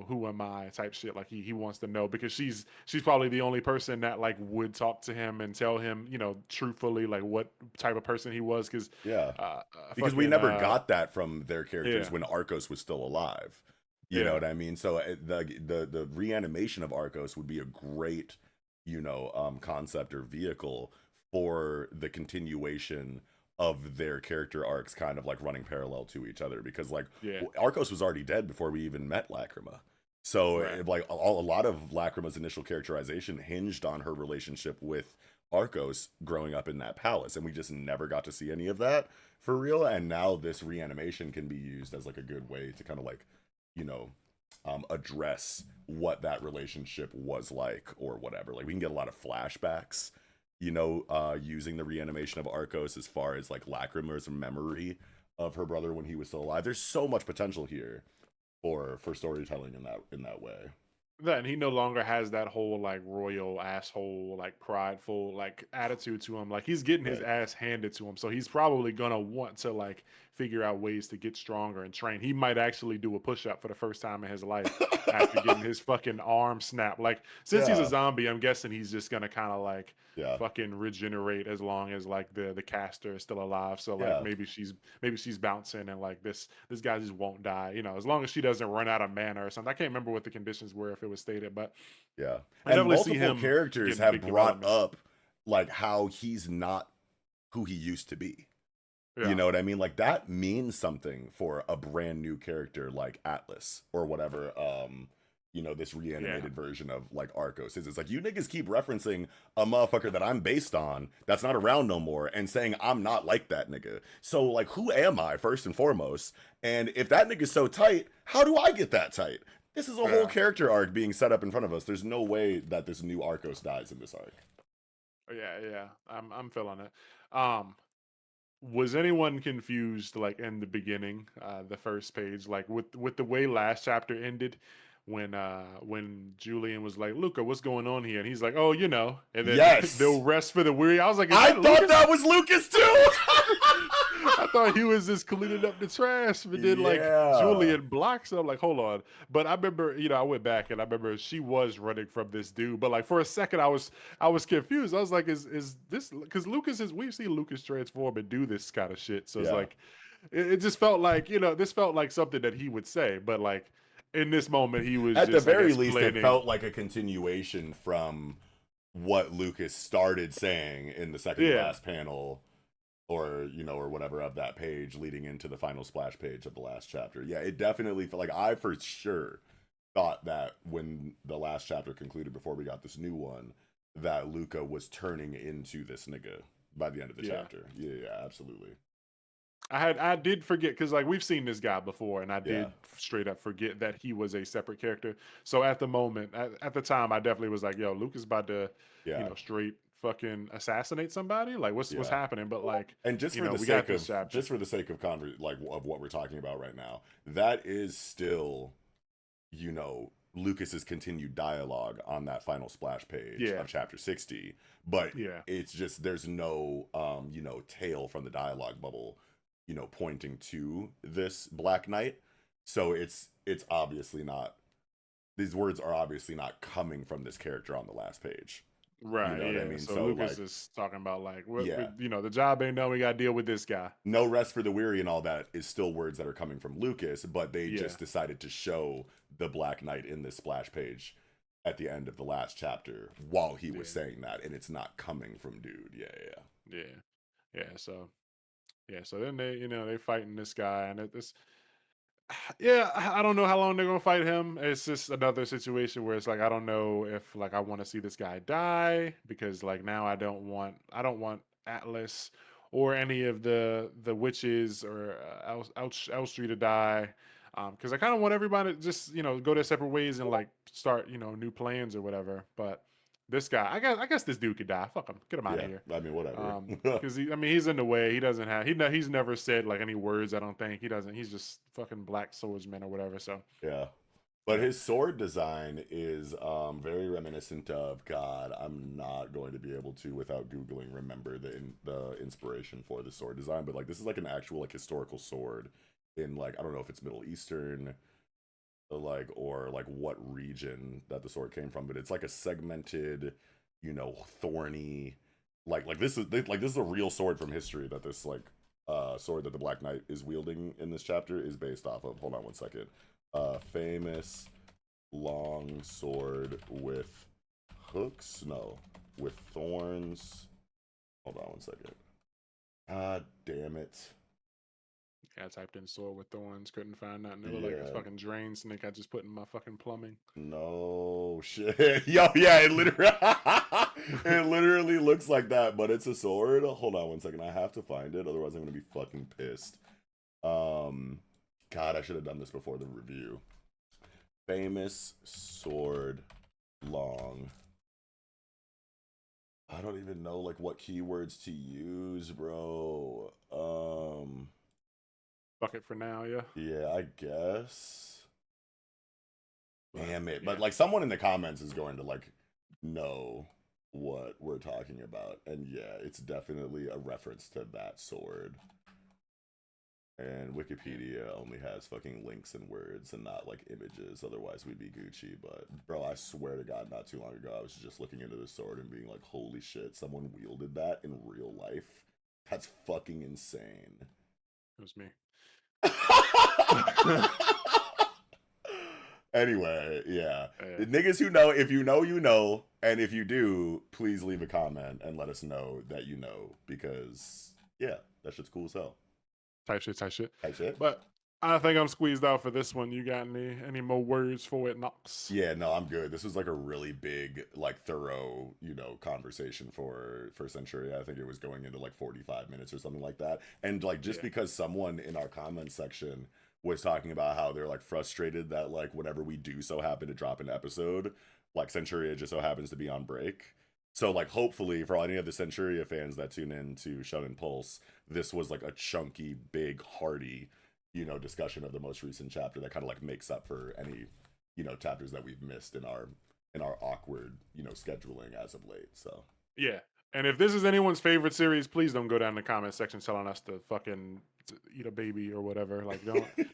Speaker 1: who am I type shit. Like he wants to know, because she's probably the only person that like would talk to him and tell him, truthfully like what type of person he was, because
Speaker 2: Yeah.
Speaker 1: uh,
Speaker 2: Because we
Speaker 1: fucking
Speaker 2: never got that from their characters
Speaker 1: yeah.
Speaker 2: when Arcos was still alive. You know
Speaker 1: Yeah.
Speaker 2: what I mean? So the reanimation of Arcos would be a great, concept or vehicle for the continuation of their character arcs, kind of like running parallel to each other. Because like
Speaker 1: Yeah.
Speaker 2: Arcos was already dead before we even met Lacrima. So
Speaker 1: Right.
Speaker 2: like a lot of Lacrima's initial characterization hinged on her relationship with Arcos growing up in that palace, and we just never got to see any of that for real. And now this reanimation can be used as like a good way to kind of like, address what that relationship was like or whatever. Like we can get a lot of flashbacks, using the reanimation of Arcos as far as like Lacrima's memory of her brother when he was still alive. There's so much potential here for storytelling in that way.
Speaker 1: Then he no longer has that whole like royal asshole, like prideful like attitude to him. Like he's getting his
Speaker 2: Right.
Speaker 1: ass handed to him, so he's probably gonna want to like figure out ways to get stronger and train. He might actually do a push up for the first time in his life after getting his fucking arm snapped. Like since he's a
Speaker 2: Yeah.
Speaker 1: zombie, I'm guessing he's just gonna kind of like
Speaker 2: Yeah.
Speaker 1: fucking regenerate as long as like the caster is still alive. So like
Speaker 2: Yeah.
Speaker 1: maybe she's bouncing, and like this guy just won't die. As long as she doesn't run out of mana or something. I can't remember what the conditions were if it was stated, but
Speaker 2: Yeah.
Speaker 1: I
Speaker 2: And
Speaker 1: definitely see
Speaker 2: multiple
Speaker 1: him
Speaker 2: characters
Speaker 1: getting
Speaker 2: have
Speaker 1: big
Speaker 2: brought
Speaker 1: development.
Speaker 2: up like how he's not who he used to be. You
Speaker 1: Yeah,
Speaker 2: know what I mean? Like that means something for a brand new character like Atlas or whatever. This
Speaker 1: yeah,
Speaker 2: reanimated version of like Arcos is. It's like you niggas keep referencing a motherfucker that I'm based on that's not around no more and saying I'm not like that nigga. So like who am I first and foremost? And if that nigga's so tight, how do I get that tight? This is a whole
Speaker 1: yeah,
Speaker 2: character arc being set up in front of us. There's no way that this new Arcos dies in this arc.
Speaker 1: yeah. I'm feeling it. Was anyone confused like in the beginning, the first page, like with the way last chapter ended, when Julian was like, Luca, what's going on here? And he's like, oh, and then
Speaker 2: Yes.
Speaker 1: they'll rest for the weary. I was like, is
Speaker 2: I
Speaker 1: that
Speaker 2: thought
Speaker 1: Lucas?
Speaker 2: that was Lucas too.
Speaker 1: I thought he was just cleaning up the trash, but then like
Speaker 2: Yeah.
Speaker 1: Julian blocks him. Like, hold on. But I remember, I went back and I remember she was running from this dude. But like for a second, I was confused. I was like, is this because we've seen Lucas transform and do this kind of shit. So it's
Speaker 2: Yeah.
Speaker 1: like it just felt like, this felt like something that he would say. But like in this moment, he was
Speaker 2: At the
Speaker 1: just, I
Speaker 2: very
Speaker 1: guess,
Speaker 2: least, it
Speaker 1: planning.
Speaker 2: felt like a continuation from what Lucas started saying in the second to
Speaker 1: Yeah.
Speaker 2: last panel, or whatever of that page leading into the final splash page of the last chapter. Yeah, it definitely felt like I for sure thought that when the last chapter concluded before we got this new one, that Luca was turning into this nigga by the end of the
Speaker 1: Yeah.
Speaker 2: chapter. Yeah, absolutely.
Speaker 1: I did forget, because like we've seen this guy before, and I did
Speaker 2: Yeah.
Speaker 1: straight up forget that he was a separate character. So at the moment, at the time, I definitely was like, "Yo, Luke is about to,
Speaker 2: Yeah.
Speaker 1: straight fucking assassinate somebody. Like, what's
Speaker 2: Yeah.
Speaker 1: happening?" But like,
Speaker 2: And just for the
Speaker 1: we got
Speaker 2: sake
Speaker 1: this
Speaker 2: of
Speaker 1: chapter.
Speaker 2: of what we're talking about right now, that is still, Lucas's continued dialogue on that final splash page
Speaker 1: Yeah.
Speaker 2: of chapter 60. But
Speaker 1: Yeah,
Speaker 2: it's just there's no tail from the dialogue bubble, pointing to this Black Knight. So it's obviously not, these words are obviously not coming from this character on the last page. You
Speaker 1: Right,
Speaker 2: know what I
Speaker 1: yeah.
Speaker 2: mean?
Speaker 1: So
Speaker 2: So
Speaker 1: Lucas
Speaker 2: like,
Speaker 1: is talking about like
Speaker 2: yeah,
Speaker 1: the job ain't done. We got to deal with this guy.
Speaker 2: no rest for the weary and all that is still words that are coming from Lucas, but they
Speaker 1: Yeah,
Speaker 2: just decided to show the Black Knight in this splash page at the end of the last chapter while he was
Speaker 1: yeah,
Speaker 2: saying that, and it's not coming from dude. Yeah, yeah.
Speaker 1: yeah, yeah. So yeah, so then they fighting this guy, and it's yeah, I don't know how long they're gonna fight him. It's just another situation where it's like I don't know if like I want to see this guy die because like now I don't want Atlas or any of the witches or Elstree to die. Because I kind of want everybody to just go their separate ways and like start new plans or whatever. But this guy, I guess this dude could die. Fuck him, get him out of
Speaker 2: Yeah,
Speaker 1: here.
Speaker 2: I mean, whatever.
Speaker 1: Because he's in the way. He doesn't have he's never said like any words. I don't think he doesn't. He's just fucking black swordsman or whatever. So
Speaker 2: Yeah. But
Speaker 1: yeah,
Speaker 2: his sword design is very reminiscent of God. I'm not going to be able to, without googling, remember the inspiration for the sword design. But like this is like an actual like historical sword in like I don't know if it's Middle Eastern, like or like what region that the sword came from. But it's like a segmented, thorny, like this is a real sword from history that this like sword that the Black Knight is wielding in this chapter is based off of. Hold on one second. Famous long sword with hooks? No, with thorns. Hold on one second. God damn it.
Speaker 1: I typed in sword with thorns. Couldn't find nothing. It looked like a
Speaker 2: Yeah.
Speaker 1: fucking drain snake I just put in my fucking plumbing.
Speaker 2: No shit. Yo, yeah, it literally it literally looks like that, but it's a sword. Hold on one second. I have to find it, otherwise I'm gonna be fucking pissed. God, I should have done this before the review. Famous sword long. I don't even know like what keywords to use, bro.
Speaker 1: Fuck it for now, yeah.
Speaker 2: Yeah, I guess. Damn it.
Speaker 1: Yeah.
Speaker 2: But like someone in the comments is going to like know what we're talking about. And yeah, it's definitely a reference to that sword. And Wikipedia only has fucking links and words and not like images. Otherwise, we'd be Gucci. But bro, I swear to God, not too long ago, I was just looking into the sword and being like, holy shit, someone wielded that in real life? That's fucking insane.
Speaker 1: It was me.
Speaker 2: Anyway, yeah.
Speaker 1: Yeah.
Speaker 2: Niggas who know, if you know, you know. And if you do, please leave a comment and let us know that you know. Because, yeah, that shit's cool as hell.
Speaker 1: Type shit.
Speaker 2: Type shit.
Speaker 1: But I think I'm squeezed out for this one. You got any more words for it, Knox?
Speaker 2: Yeah, no, I'm good. This was like a really big, like thorough, conversation for Centuria. I think it was going into like 45 minutes or something like that. And like just because someone in our comment section was talking about how they're like frustrated that like whenever we do so happen to drop an episode, like Centuria just so happens to be on break. So like hopefully for any of the Centuria fans that tune in to Shonen Pulse, this was like a chunky, big, hearty, discussion of the most recent chapter that kind of like makes up for any, chapters that we've missed in our awkward, scheduling as of late. So
Speaker 1: Yeah. And if this is anyone's favorite series, please don't go down in the comment section telling us to fucking eat a baby or whatever. Like,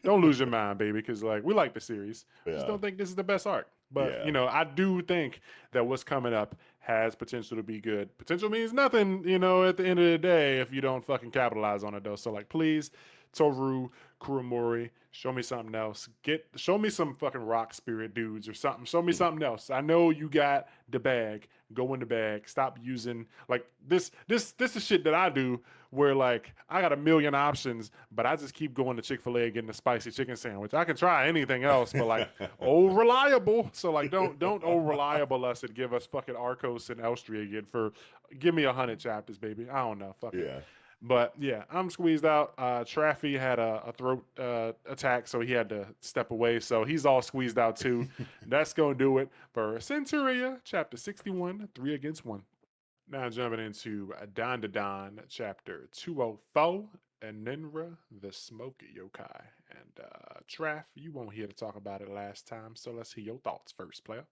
Speaker 1: don't lose your mind, baby, because like we like the series.
Speaker 2: yeah.
Speaker 1: Just don't think this is the best arc. But
Speaker 2: Yeah.
Speaker 1: I do think that what's coming up has potential to be good. Potential means nothing, at the end of the day, if you don't fucking capitalize on it though. So like, please, Toru, Kuromori, show me something else. Show me some fucking rock spirit dudes or something. Show me something else. I know you got the bag. Go in the bag. Stop using like this is shit that I do where like I got a million options, but I just keep going to Chick-fil-A getting a spicy chicken sandwich. I can try anything else, but like reliable. So like don't reliable us and give us fucking Arcos and Elstree again for give me 100 chapters, baby. I don't know. Fuck it.
Speaker 2: Yeah.
Speaker 1: But yeah, I'm squeezed out. Traffy had a throat attack, so he had to step away. So he's all squeezed out too. That's going to do it for Centuria, chapter 61, 3 against 1. Now jumping into Dandadan, chapter 204, and Ninra, the Smoke Yokai. And Traff, you weren't here to talk about it last time, so let's hear your thoughts first, player.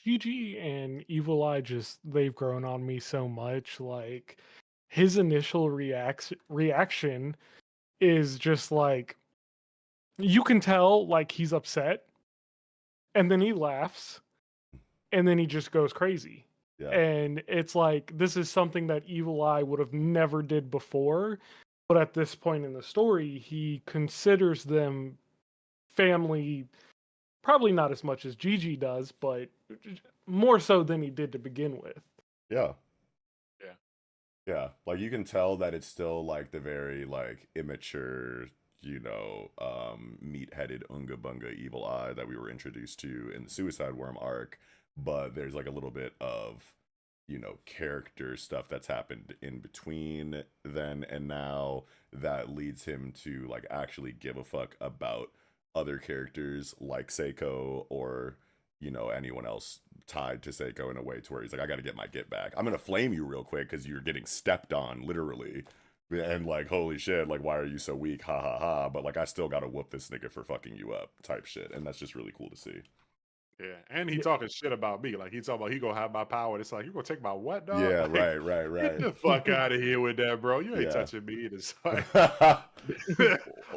Speaker 3: GG and Evil Eye they've grown on me so much. Like his initial reaction is just like you can tell like he's upset, and then he laughs, and then he just goes crazy.
Speaker 2: Yeah.
Speaker 3: And it's like this is something that Evil Eye would have never did before, but at this point in the story, he considers them family. Probably not as much as Gigi does, but more so than he did to begin with.
Speaker 2: Yeah.
Speaker 1: Yeah.
Speaker 2: Yeah. Like you can tell that it's still like the very like immature, meat-headed Unga Bunga Evil Eye that we were introduced to in the Suicide Worm arc, but there's like a little bit of character stuff that's happened in between then and now that leads him to like actually give a fuck about other characters like Seiko or anyone else tied to Seiko in a way to where he's like, I gotta get my get back. I'm gonna flame you real quick because you're getting stepped on literally. And like, holy shit, like why are you so weak? Ha ha ha. But like I still gotta whoop this nigga for fucking you up type shit. And that's just really cool to see.
Speaker 1: Yeah, and he
Speaker 3: Yeah.
Speaker 1: talking shit about me. Like he talking about he gonna have my power. It's like you gonna take my what, dog?
Speaker 2: Yeah,
Speaker 1: Like,
Speaker 2: right.
Speaker 1: get the fuck out of here with that, bro. You ain't
Speaker 2: Yeah.
Speaker 1: touching me. It's like,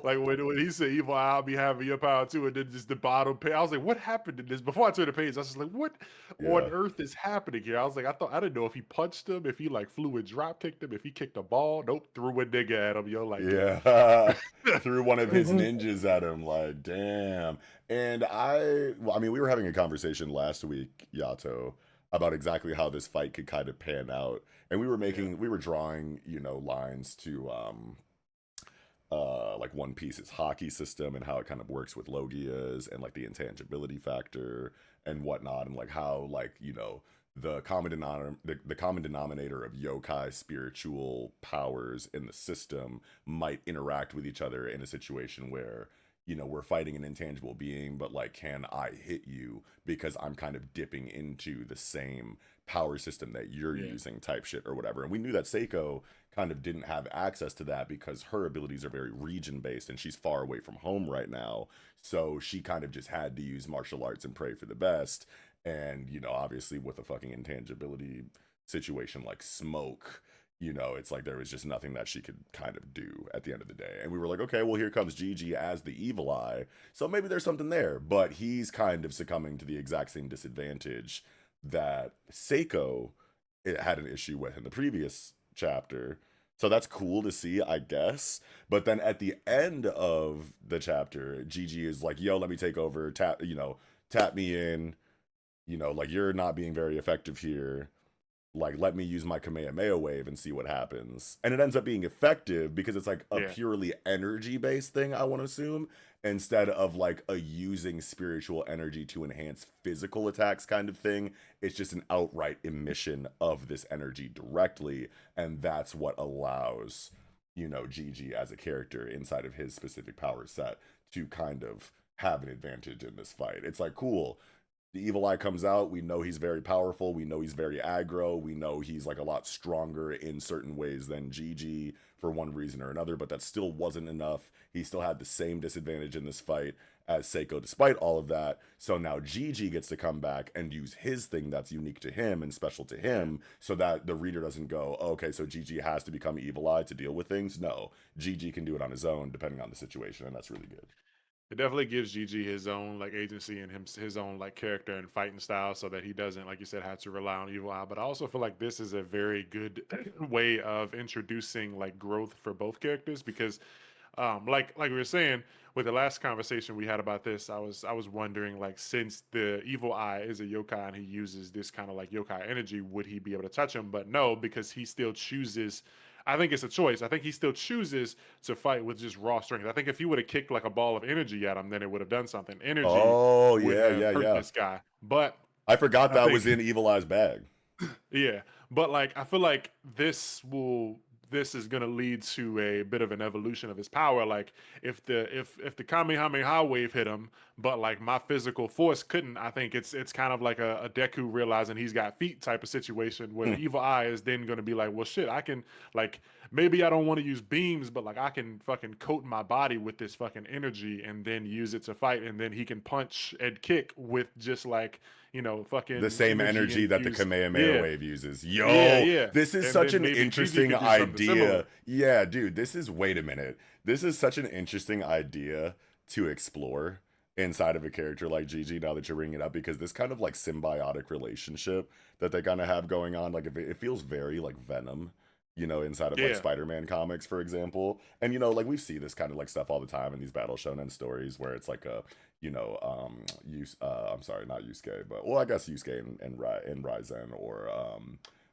Speaker 1: like when he said evil, I'll be having your power too, and then just the bottom page. I was like, what happened to this? Before I turned the page, I was just like, what on
Speaker 2: Yeah.
Speaker 1: earth is happening here? I was like, I didn't know if he punched him, if he like flew and drop kicked him, if he kicked a ball. Nope, threw a nigga at him. Yo, like
Speaker 2: Yeah. Threw one of his ninjas at him, like, damn. And we were having a conversation last week, Yato, about exactly how this fight could kind of pan out. And we were drawing, lines to like One Piece's hockey system and how it kind of works with Logias and like the intangibility factor and whatnot, and like how like the common denominator of yokai spiritual powers in the system might interact with each other in a situation where we're fighting an intangible being, but like, can I hit you because I'm kind of dipping into the same power system that you're using type shit or whatever. And we knew that Seiko kind of didn't have access to that because her abilities are very region based and she's far away from home right now. So she kind of just had to use martial arts and pray for the best. And, obviously with a fucking intangibility situation like smoke, it's like there was just nothing that she could kind of do at the end of the day. And we were like, okay, well, here comes Gigi as the evil eye. So maybe there's something there. But he's kind of succumbing to the exact same disadvantage that Seiko had an issue with in the previous chapter. So that's cool to see, I guess. But then at the end of the chapter, Gigi is like, yo, let me take over, tap me in, like you're not being very effective here. Like, let me use my Kamehameha wave and see what happens. And it ends up being effective because it's like a purely energy-based thing, I want to assume, instead of like a using spiritual energy to enhance physical attacks kind of thing. It's just an outright emission of this energy directly, and that's what allows, Gigi as a character inside of his specific power set to kind of have an advantage in this fight. It's like, cool. The evil eye comes out. We know he's very powerful. We know he's very aggro. We know he's like a lot stronger in certain ways than Gigi for one reason or another, but that still wasn't enough. He still had the same disadvantage in this fight as Seiko despite all of that. So now Gigi gets to come back and use his thing that's unique to him and special to him so that the reader doesn't go, oh, okay, so Gigi has to become evil eye to deal with things. No, Gigi can do it on his own depending on the situation, and that's really good.
Speaker 1: it definitely gives Gigi his own like agency and his own like character and fighting style, so that he doesn't, like you said, have to rely on Evil Eye. But I also feel like this is a very good way of introducing like growth for both characters because, like we were saying with the last conversation we had about this, I was wondering like since the Evil Eye is a yokai and he uses this kind of like yokai energy, would he be able to touch him? But no, because he still chooses. I think it's a choice. I think he still chooses to fight with just raw strength. I think if he would have kicked like a ball of energy at him, then it would have done something. Energy
Speaker 2: Oh,
Speaker 1: would
Speaker 2: yeah,
Speaker 1: have hurt
Speaker 2: yeah.
Speaker 1: this guy. But
Speaker 2: I forgot
Speaker 1: I
Speaker 2: that
Speaker 1: think,
Speaker 2: was in Evil Eye's bag.
Speaker 1: yeah. But like, I feel like this is gonna lead to a bit of an evolution of his power. Like if the Kamehameha wave hit him, but like my physical force couldn't, I think it's kind of like a Deku realizing he's got feet type of situation where the evil eye is then gonna be like, well shit, I can like maybe I don't want to use beams, but like I can fucking coat my body with this fucking energy and then use it to fight, and then he can punch and kick with just like fucking
Speaker 2: the same energy that the Kamehameha wave uses. Yo, this is
Speaker 1: and
Speaker 2: such
Speaker 1: then
Speaker 2: an
Speaker 1: maybe Gigi
Speaker 2: interesting
Speaker 1: could do something
Speaker 2: idea.
Speaker 1: similar.
Speaker 2: Yeah, dude, wait a minute. This is such an interesting idea to explore inside of a character like Gigi now that you're bringing it up, because this kind of like symbiotic relationship that they kind of have going on, like it feels very like Venom, you know, inside of like
Speaker 1: Yeah,
Speaker 2: Spider-Man comics, for example. And you know, like we see this kind of like stuff all the time in these battle shonen stories where it's like a, you know, I'm sorry, not Yusuke, but well, I guess Yusuke and Raizen, or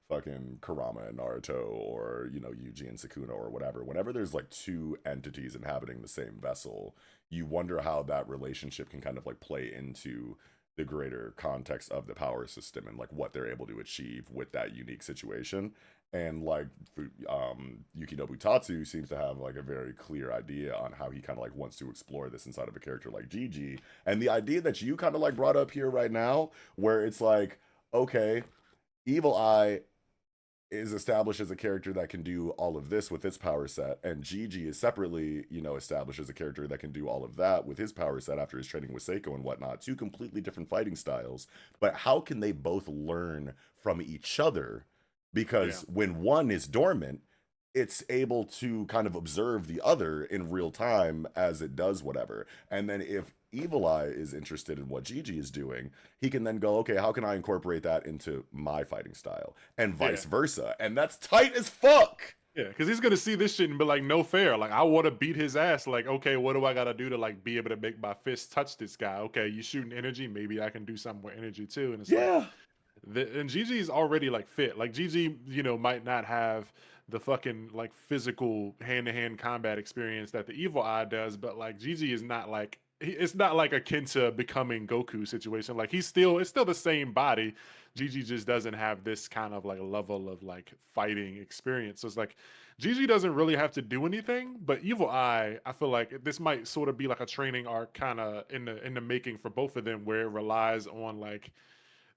Speaker 2: fucking Kurama and Naruto, or you know, Yuji and Sukuna, or whatever. Whenever there's like two entities inhabiting the same vessel, you wonder how that relationship can kind of like play into the greater context of the power system and like what they're able to achieve with that unique situation. And like Yukidobu Tatsu seems to have like a very clear idea on how he kind of like wants to explore this inside of a character like Gigi. And the idea that you kind of like brought up here right now, where it's like, okay, Evil Eye is established as a character that can do all of this with its power set, and Gigi is separately, you know, established as a character that can do all of that with his power set after his training with Seiko and whatnot. Two completely different fighting styles, but how can they both learn from each other?
Speaker 1: yeah,
Speaker 2: Because when one is dormant, it's able to kind of observe the other in real time as it does whatever. And then if Evil Eye is interested in what Gigi is doing, he can then go, okay, how can I incorporate that into my fighting style? And
Speaker 1: yeah.
Speaker 2: vice versa. And that's tight as fuck.
Speaker 1: Yeah, because he's gonna see this shit and be like, no fair. Like, I want to beat his ass. Like, okay, what do I gotta do to like be able to make my fist touch this guy? Okay, you shooting energy, maybe I can do something with energy too. And it's like,
Speaker 2: Yeah.
Speaker 1: and Gigi's already like fit. Like Gigi, you know, might not have the fucking like physical hand to hand combat experience that the Evil Eye does, but like Gigi is not like it's not like akin to becoming Goku situation. Like it's still the same body. Gigi just doesn't have this kind of like level of like fighting experience. So it's like Gigi doesn't really have to do anything, but Evil Eye, I feel like this might sort of be like a training arc kind of in the making for both of them, where it relies on like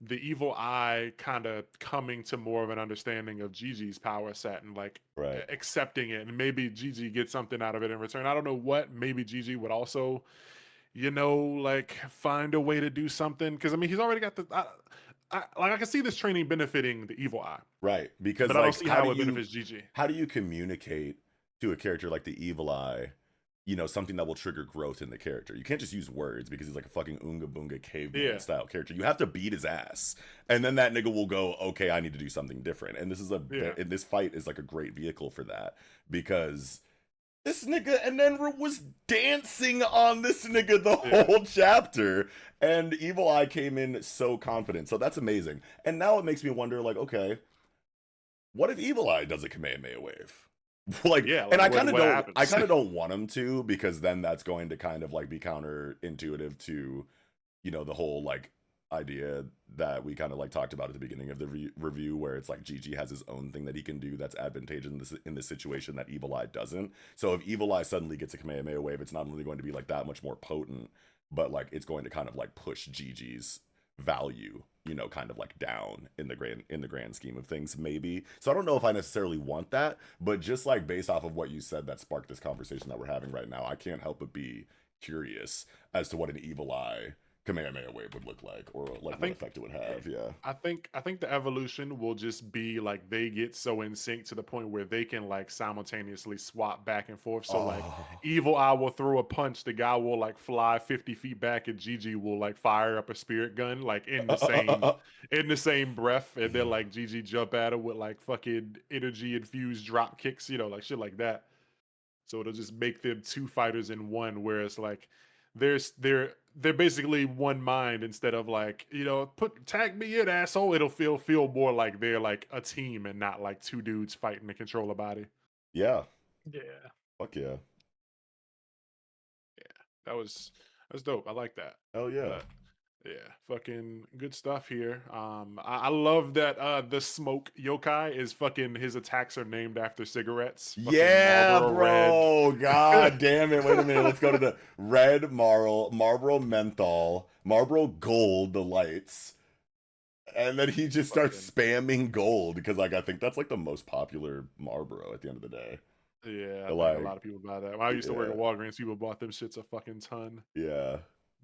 Speaker 1: the Evil Eye kind of coming to more of an understanding of Gigi's power set and like
Speaker 2: Right.
Speaker 1: accepting it, and maybe Gigi gets something out of it in return. I don't know what. Maybe Gigi would also, you know, like find a way to do something, because I mean he's already got the. I can see this training benefiting the Evil Eye,
Speaker 2: Right. Because
Speaker 1: but I don't
Speaker 2: like
Speaker 1: see how it benefits Gigi.
Speaker 2: how do you communicate to a character like the Evil Eye, you know, something that will trigger growth in the character? You can't just use words because he's like a fucking Oonga Boonga caveman
Speaker 1: Yeah,
Speaker 2: style character. You have to beat his ass. And then that nigga will go, okay, I need to do something different. And
Speaker 1: yeah,
Speaker 2: and this fight is like a great vehicle for that, because this nigga Enenra was dancing on this nigga the
Speaker 1: yeah,
Speaker 2: whole chapter, and Evil Eye came in so confident. So that's amazing. And now it makes me wonder, like, okay, what if Evil Eye does a Kamehameha wave? Like,
Speaker 1: yeah.
Speaker 2: and
Speaker 1: Like what
Speaker 2: I
Speaker 1: happens?
Speaker 2: kind of don't want him to, because then that's going to kind of like be counterintuitive to, you know, the whole like idea that we kind of like talked about at the beginning of the review, where it's like Gigi has his own thing that he can do that's advantageous in this situation that Evil Eye doesn't. So if Evil Eye suddenly gets a Kamehameha wave, it's not only going to be like that much more potent, but like it's going to kind of like push Gigi's value, you know, kind of like down in the grand scheme of things, maybe. So I don't know if I necessarily want that, but just like based off of what you said that sparked this conversation that we're having right now, I can't help but be curious as to what an Evil Eye Kamehameha wave would look like, or
Speaker 1: I
Speaker 2: like what
Speaker 1: think
Speaker 2: effect it would have. Yeah.
Speaker 1: I think the evolution will just be like they get so in sync to the point where they can like simultaneously swap back and forth. So like
Speaker 2: Oh.
Speaker 1: Evil Eye will throw a punch, the guy will like fly 50 feet back, and Gigi will like fire up a spirit gun like in the same breath, and then like Gigi jump at him with like fucking energy infused drop kicks, you know, like shit like that. So it'll just make them two fighters in one, whereas like they're basically one mind instead of like, you know, put tag me in, asshole. It'll feel more like they're like a team and not like two dudes fighting to control a body.
Speaker 2: Yeah.
Speaker 3: Yeah.
Speaker 2: Fuck yeah.
Speaker 1: Yeah, that's dope. I like that.
Speaker 2: Hell yeah.
Speaker 1: But yeah, fucking good stuff here. I love that the smoke yokai is fucking his attacks are named after cigarettes. Fucking
Speaker 2: Yeah,
Speaker 1: Marlboro
Speaker 2: bro. God
Speaker 1: Red.
Speaker 2: damn it. Wait a minute. Let's go to the red Marlboro menthol, Marlboro gold, the lights. And then he just starts
Speaker 1: Fucking
Speaker 2: spamming gold because, like, I think that's like the most popular Marlboro at the end of the day.
Speaker 1: yeah, I think a
Speaker 2: Like,
Speaker 1: lot of people buy that. When I used to work
Speaker 2: yeah,
Speaker 1: at Walgreens, people bought them shits a fucking ton.
Speaker 2: yeah,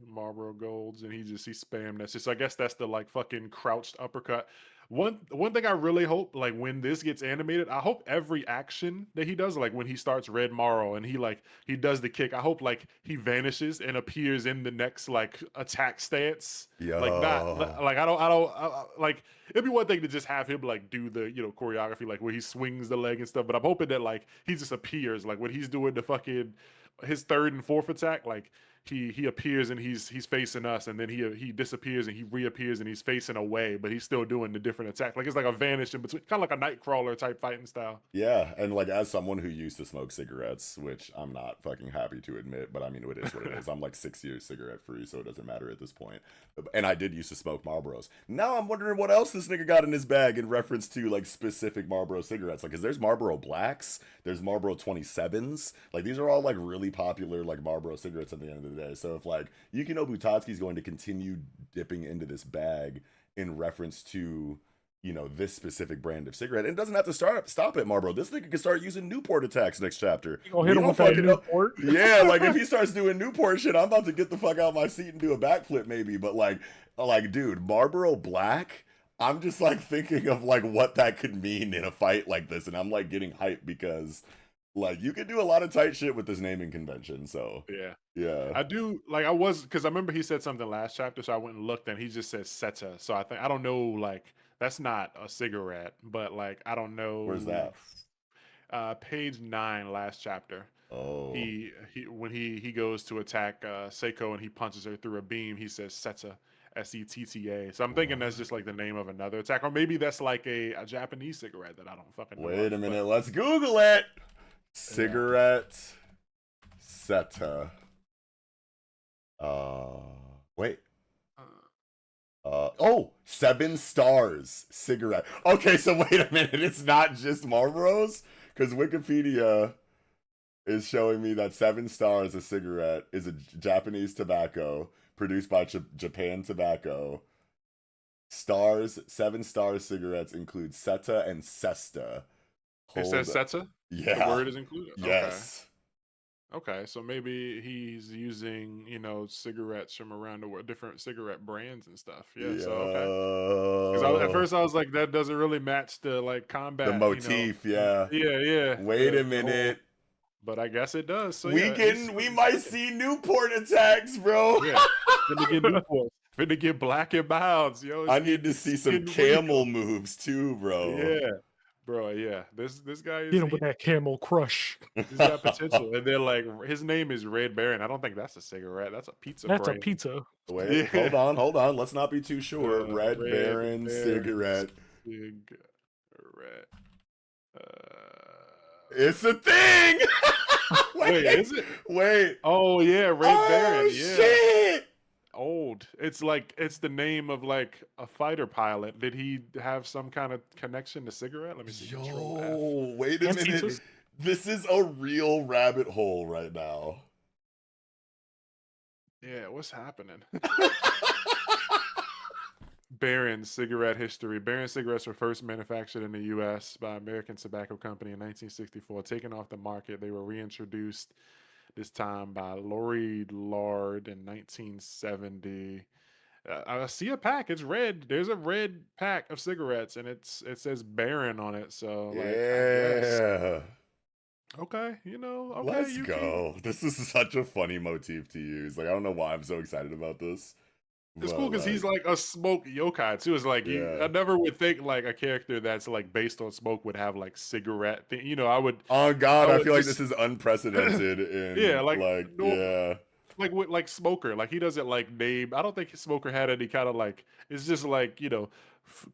Speaker 1: Marlboro Golds, and he spammed that shit. So I guess that's the like fucking crouched uppercut. One thing I really hope, like when this gets animated, I hope every action that he does, like when he starts Red Morrow and he does the kick, I hope like he vanishes and appears in the next like attack stance. Like not
Speaker 2: Yo.
Speaker 1: like like it'd be one thing to just have him like do the choreography like where he swings the leg and stuff, but I'm hoping that like he just appears like when he's doing the fucking his third and fourth attack, like he appears and he's facing us, and then he disappears and he reappears and he's facing away, but he's still doing the different attack. Like it's like a vanish in between, kind of like a Nightcrawler type fighting style.
Speaker 2: Yeah, and like as someone who used to smoke cigarettes, which I'm not fucking happy to admit, but I mean it is what it is. I'm like 6 years cigarette free, so it doesn't matter at this point. And I did used to smoke Marlboros. Now I'm wondering what else this nigga got in his bag in reference to like specific Marlboro cigarettes. Like, cause there's Marlboro Blacks, there's Marlboro 27s. Like these are all like really popular like Marlboro cigarettes at the end of the day. So if like Yukino Butatsuki's going to continue dipping into this bag in reference to this specific brand of cigarette. And it doesn't have to stop at Marlboro. This nigga can start using Newport attacks next chapter.
Speaker 3: You gonna hit him with that Newport?
Speaker 2: Yeah, like if he starts doing Newport shit, I'm about to get the fuck out of my seat and do a backflip maybe. But like dude, Marlboro Black, I'm just like thinking of like what that could mean in a fight like this, and I'm like getting hyped because like you could do a lot of tight shit with this naming convention. So yeah.
Speaker 1: I do like I was because I remember he said something last chapter, so I went and looked, and he just said Seta. So I don't know, like that's not a cigarette, but like I don't know.
Speaker 2: Where's that?
Speaker 1: Page 9, last chapter.
Speaker 2: Oh,
Speaker 1: He when he goes to attack Seiko and he punches her through a beam, he says Seta. Setta. So I'm thinking that's just like the name of another attack, or maybe that's like a Japanese cigarette that I don't fucking know.
Speaker 2: Wait a minute, let's Google it. Cigarette Seta. Wait. Oh, 7 stars cigarette. Okay, so wait a minute. It's not just Marlboros? Because Wikipedia is showing me that 7 stars a cigarette is a Japanese tobacco produced by Japan Tobacco. 7 star cigarettes include Seta and Sesta.
Speaker 1: It says Seta?
Speaker 2: Yeah.
Speaker 1: The word is included?
Speaker 2: Yes.
Speaker 1: Okay, so maybe he's using, cigarettes from around the world, different cigarette brands and stuff. Yeah, so okay. Because at first I was like, that doesn't really match the like combat.
Speaker 2: The motif, yeah.
Speaker 1: Yeah.
Speaker 2: Wait a minute.
Speaker 1: But I guess it does. So
Speaker 2: we might see Newport attacks, bro.
Speaker 1: Yeah, finna get Newport. Finna get Black and Bounds, yo.
Speaker 2: I need to see some camel moves too, bro.
Speaker 1: Yeah. Bro, yeah, this guy is.
Speaker 3: Hit him with that Camel Crush.
Speaker 1: He's got potential, and they're like, his name is Red Baron. I don't think that's a cigarette. That's a pizza.
Speaker 3: That's
Speaker 1: brand.
Speaker 3: a pizza.
Speaker 2: Wait, hold on. Let's not be too sure. Red Baron cigarette.
Speaker 1: Cigarette.
Speaker 2: It's a thing.
Speaker 1: Wait, is it?
Speaker 2: Wait.
Speaker 1: Oh yeah, Red Baron. Yeah.
Speaker 2: Shit.
Speaker 1: Old. It's the name of like a fighter pilot. Did he have some kind of connection to cigarette? Let me see.
Speaker 2: Yo, wait a minute. This is a real rabbit hole right now.
Speaker 1: Yeah, what's happening? Baron cigarette history. Baron cigarettes were first manufactured in the U.S. by American Tobacco Company in 1964. Taken off the market, they were reintroduced this time by Lori Lard in 1970. I see a pack. It's red. There's a red pack of cigarettes, and it says Baron on it. So like,
Speaker 2: yeah.
Speaker 1: Okay, okay.
Speaker 2: Let's go. This is such a funny motif to use. Like, I don't know why I'm so excited about this.
Speaker 1: It's cool because he's like a smoke yokai too. It's like I never would think like a character that's like based on smoke would have like cigarette thing. I would.
Speaker 2: Oh God, I feel like this is unprecedented. In
Speaker 1: like Smoker. Like he doesn't like name. I don't think Smoker had any kind of like. It's just like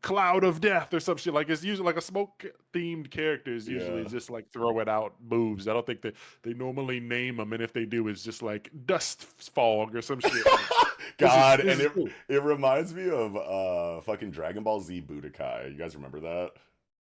Speaker 1: cloud of death or some shit. Like it's usually like a smoke themed character is usually just like throwing out moves. I don't think that they normally name them, and if they do, it's just like dust fog or some shit.
Speaker 2: God, it reminds me of fucking Dragon Ball Z Budokai. You guys remember that?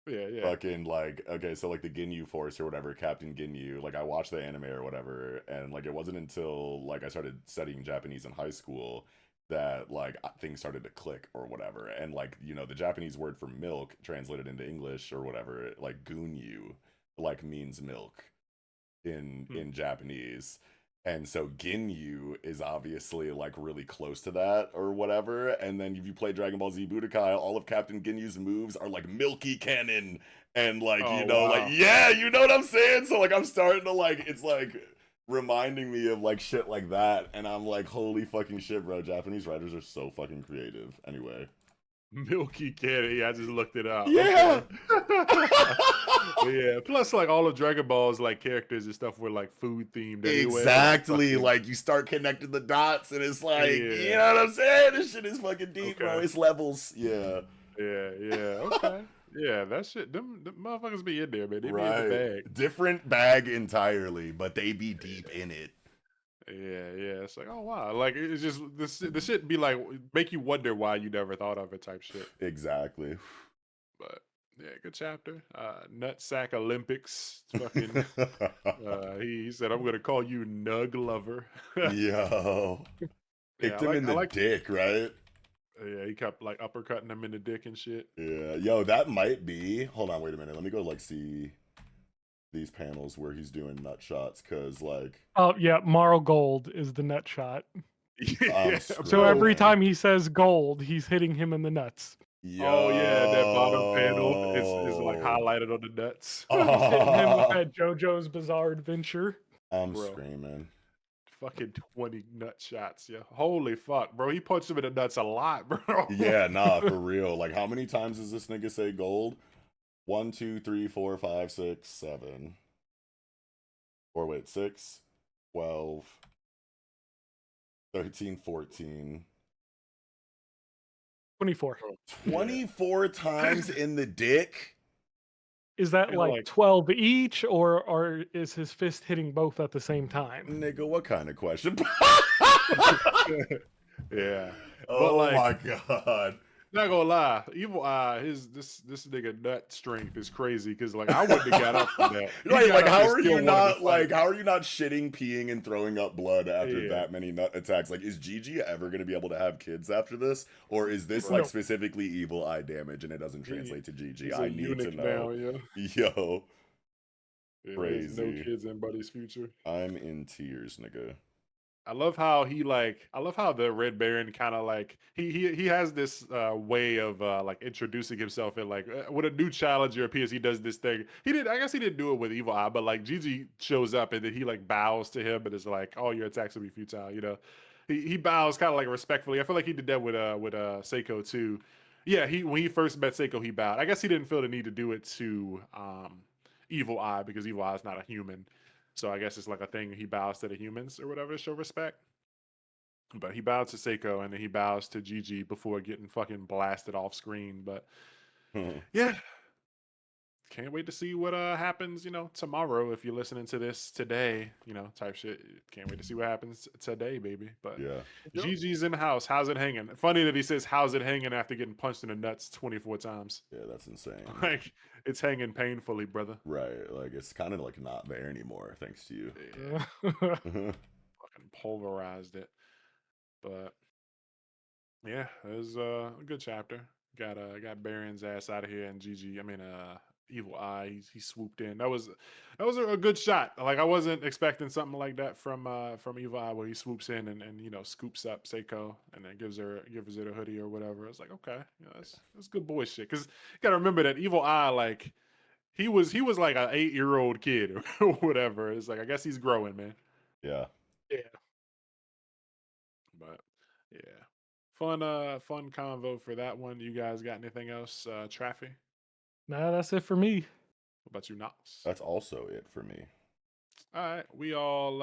Speaker 1: Yeah.
Speaker 2: Fucking like, okay, so like the Ginyu Force or whatever, Captain Ginyu. Like I watched the anime or whatever, and like it wasn't until like I started studying Japanese in high school that like things started to click or whatever. And like, the Japanese word for milk translated into English or whatever, like gunyu, like means milk in Japanese. And so Ginyu is obviously like really close to that or whatever. And then if you play Dragon Ball Z Budokai, all of Captain Ginyu's moves are like Milky Cannon. And like,
Speaker 1: Oh
Speaker 2: like,
Speaker 1: wow.
Speaker 2: yeah, you know what I'm saying? So like I'm starting to like, it's like reminding me of like shit like that. And I'm like, holy fucking shit, bro. Japanese writers are so fucking creative. Anyway.
Speaker 1: Milky Candy. I just looked it up.
Speaker 2: Yeah.
Speaker 1: Okay. Yeah. Plus, like all of Dragon Ball's like characters and stuff were like food themed anyway.
Speaker 2: Exactly.
Speaker 1: Fucking,
Speaker 2: Like you start connecting the dots and it's like, you
Speaker 1: yeah.
Speaker 2: know what I'm saying? This shit is fucking deep, bro.
Speaker 1: Okay.
Speaker 2: It's levels. Yeah.
Speaker 1: Yeah. Yeah. Okay. Yeah. That shit. Them motherfuckers be in there, man. They be in the
Speaker 2: Right.
Speaker 1: bag.
Speaker 2: Different bag entirely, but they be deep in it.
Speaker 1: Yeah. Yeah. It's like, oh wow. Like it's just the shit be like make you wonder why you never thought of it type shit.
Speaker 2: Exactly.
Speaker 1: But yeah, good chapter. Nutsack Olympics. Fucking. He said, "I'm gonna call you Nug Lover."
Speaker 2: Yo.
Speaker 1: Yeah,
Speaker 2: Kicked him in
Speaker 1: I
Speaker 2: the
Speaker 1: like.
Speaker 2: dick, right?
Speaker 1: Yeah, he kept like uppercutting him in the dick and shit.
Speaker 2: Yeah. Yo, that might be. Hold on, wait a minute. Let me go like see these panels where he's doing nut shots, cause like
Speaker 3: Oh yeah, Marl Gold is the nut shot.
Speaker 1: Yeah,
Speaker 3: So
Speaker 2: Bro,
Speaker 3: every
Speaker 2: man.
Speaker 3: time he says gold, he's hitting him in the nuts.
Speaker 2: Yo.
Speaker 1: Oh yeah, that bottom panel is like highlighted on the nuts.
Speaker 3: He's hitting him with that JoJo's Bizarre Adventure.
Speaker 2: I'm
Speaker 1: Bro.
Speaker 2: screaming.
Speaker 1: Fucking 20 nut shots, yeah. Holy fuck, bro. He punched him in the nuts a lot, bro.
Speaker 2: Yeah, nah, for real. Like, how many times does this nigga say gold? 1, 2, 3, 4, 5, 6, 7. Or wait, 6, 12, 13, 14.
Speaker 3: 24.
Speaker 2: 24 times in the dick?
Speaker 3: Is that
Speaker 1: And,
Speaker 3: like
Speaker 1: like-
Speaker 3: 12 each, or is his fist hitting both at the same time?
Speaker 2: Nigga, what kind of question?
Speaker 1: Yeah.
Speaker 2: Oh
Speaker 1: like-
Speaker 2: my god.
Speaker 1: Not gonna lie, Evil Eye, this nigga nut strength is crazy because like I wouldn't have got up for that. He
Speaker 2: Right,
Speaker 1: got
Speaker 2: like
Speaker 1: up
Speaker 2: how
Speaker 1: and
Speaker 2: are
Speaker 1: still
Speaker 2: you
Speaker 1: wanted
Speaker 2: not
Speaker 1: to
Speaker 2: like
Speaker 1: fight.
Speaker 2: how are you not shitting, peeing, and throwing up blood after
Speaker 1: Yeah.
Speaker 2: that many nut attacks? Like, is Gigi ever gonna be able to have kids after this? Or is this
Speaker 3: No.
Speaker 2: like specifically evil eye damage and it doesn't translate to Gigi?
Speaker 1: He's
Speaker 2: I
Speaker 1: a
Speaker 2: need to
Speaker 1: eunuch
Speaker 2: know.
Speaker 1: now, yeah.
Speaker 2: Yo,
Speaker 1: Yeah, there's no
Speaker 2: Crazy.
Speaker 1: kids in Buddy's future.
Speaker 2: I'm in tears, nigga.
Speaker 1: I love how I love how the Red Baron kind of like he has this way of like introducing himself and like when a new challenger appears, he does this thing. I guess he didn't do it with Evil Eye, but like Gigi shows up and then he like bows to him and is like, "All your attacks will be futile," you know. He bows kind of like respectfully. I feel like he did that with Seiko too. Yeah, when he first met Seiko, he bowed. I guess he didn't feel the need to do it to Evil Eye because Evil Eye is not a human. So I guess it's like a thing he bows to the humans or whatever to show respect. But he bowed to Seiko and then he bows to Gigi before getting fucking blasted off screen. But yeah. Can't wait to see what happens, tomorrow if you're listening to this today, type shit. Can't wait to see what happens today, baby. But
Speaker 2: Yeah.
Speaker 3: Yep.
Speaker 1: Gigi's in the house. How's it hanging? Funny that he says how's it hanging after getting punched in the nuts 24 times.
Speaker 2: Yeah, that's insane.
Speaker 1: Like it's hanging painfully, brother.
Speaker 2: Right. Like it's kind of like not there anymore, thanks to you.
Speaker 1: Yeah. Fucking pulverized it. But yeah, it was a good chapter. Got Baron's ass out of here and Evil Eye, he swooped in. That was a good shot. Like I wasn't expecting something like that from Evil Eye where he swoops in and scoops up Seiko and then gives her the hoodie or whatever. It's like, okay, that's good boy shit. Cause you gotta remember that Evil Eye, like he was like an 8-year-old kid or whatever. It's like I guess he's growing, man.
Speaker 2: Yeah.
Speaker 3: Yeah.
Speaker 1: But yeah. Fun convo for that one. You guys got anything else, Traffy?
Speaker 3: Nah, that's it for me.
Speaker 1: What about you, Knox?
Speaker 2: That's also it for me.
Speaker 1: All right, we all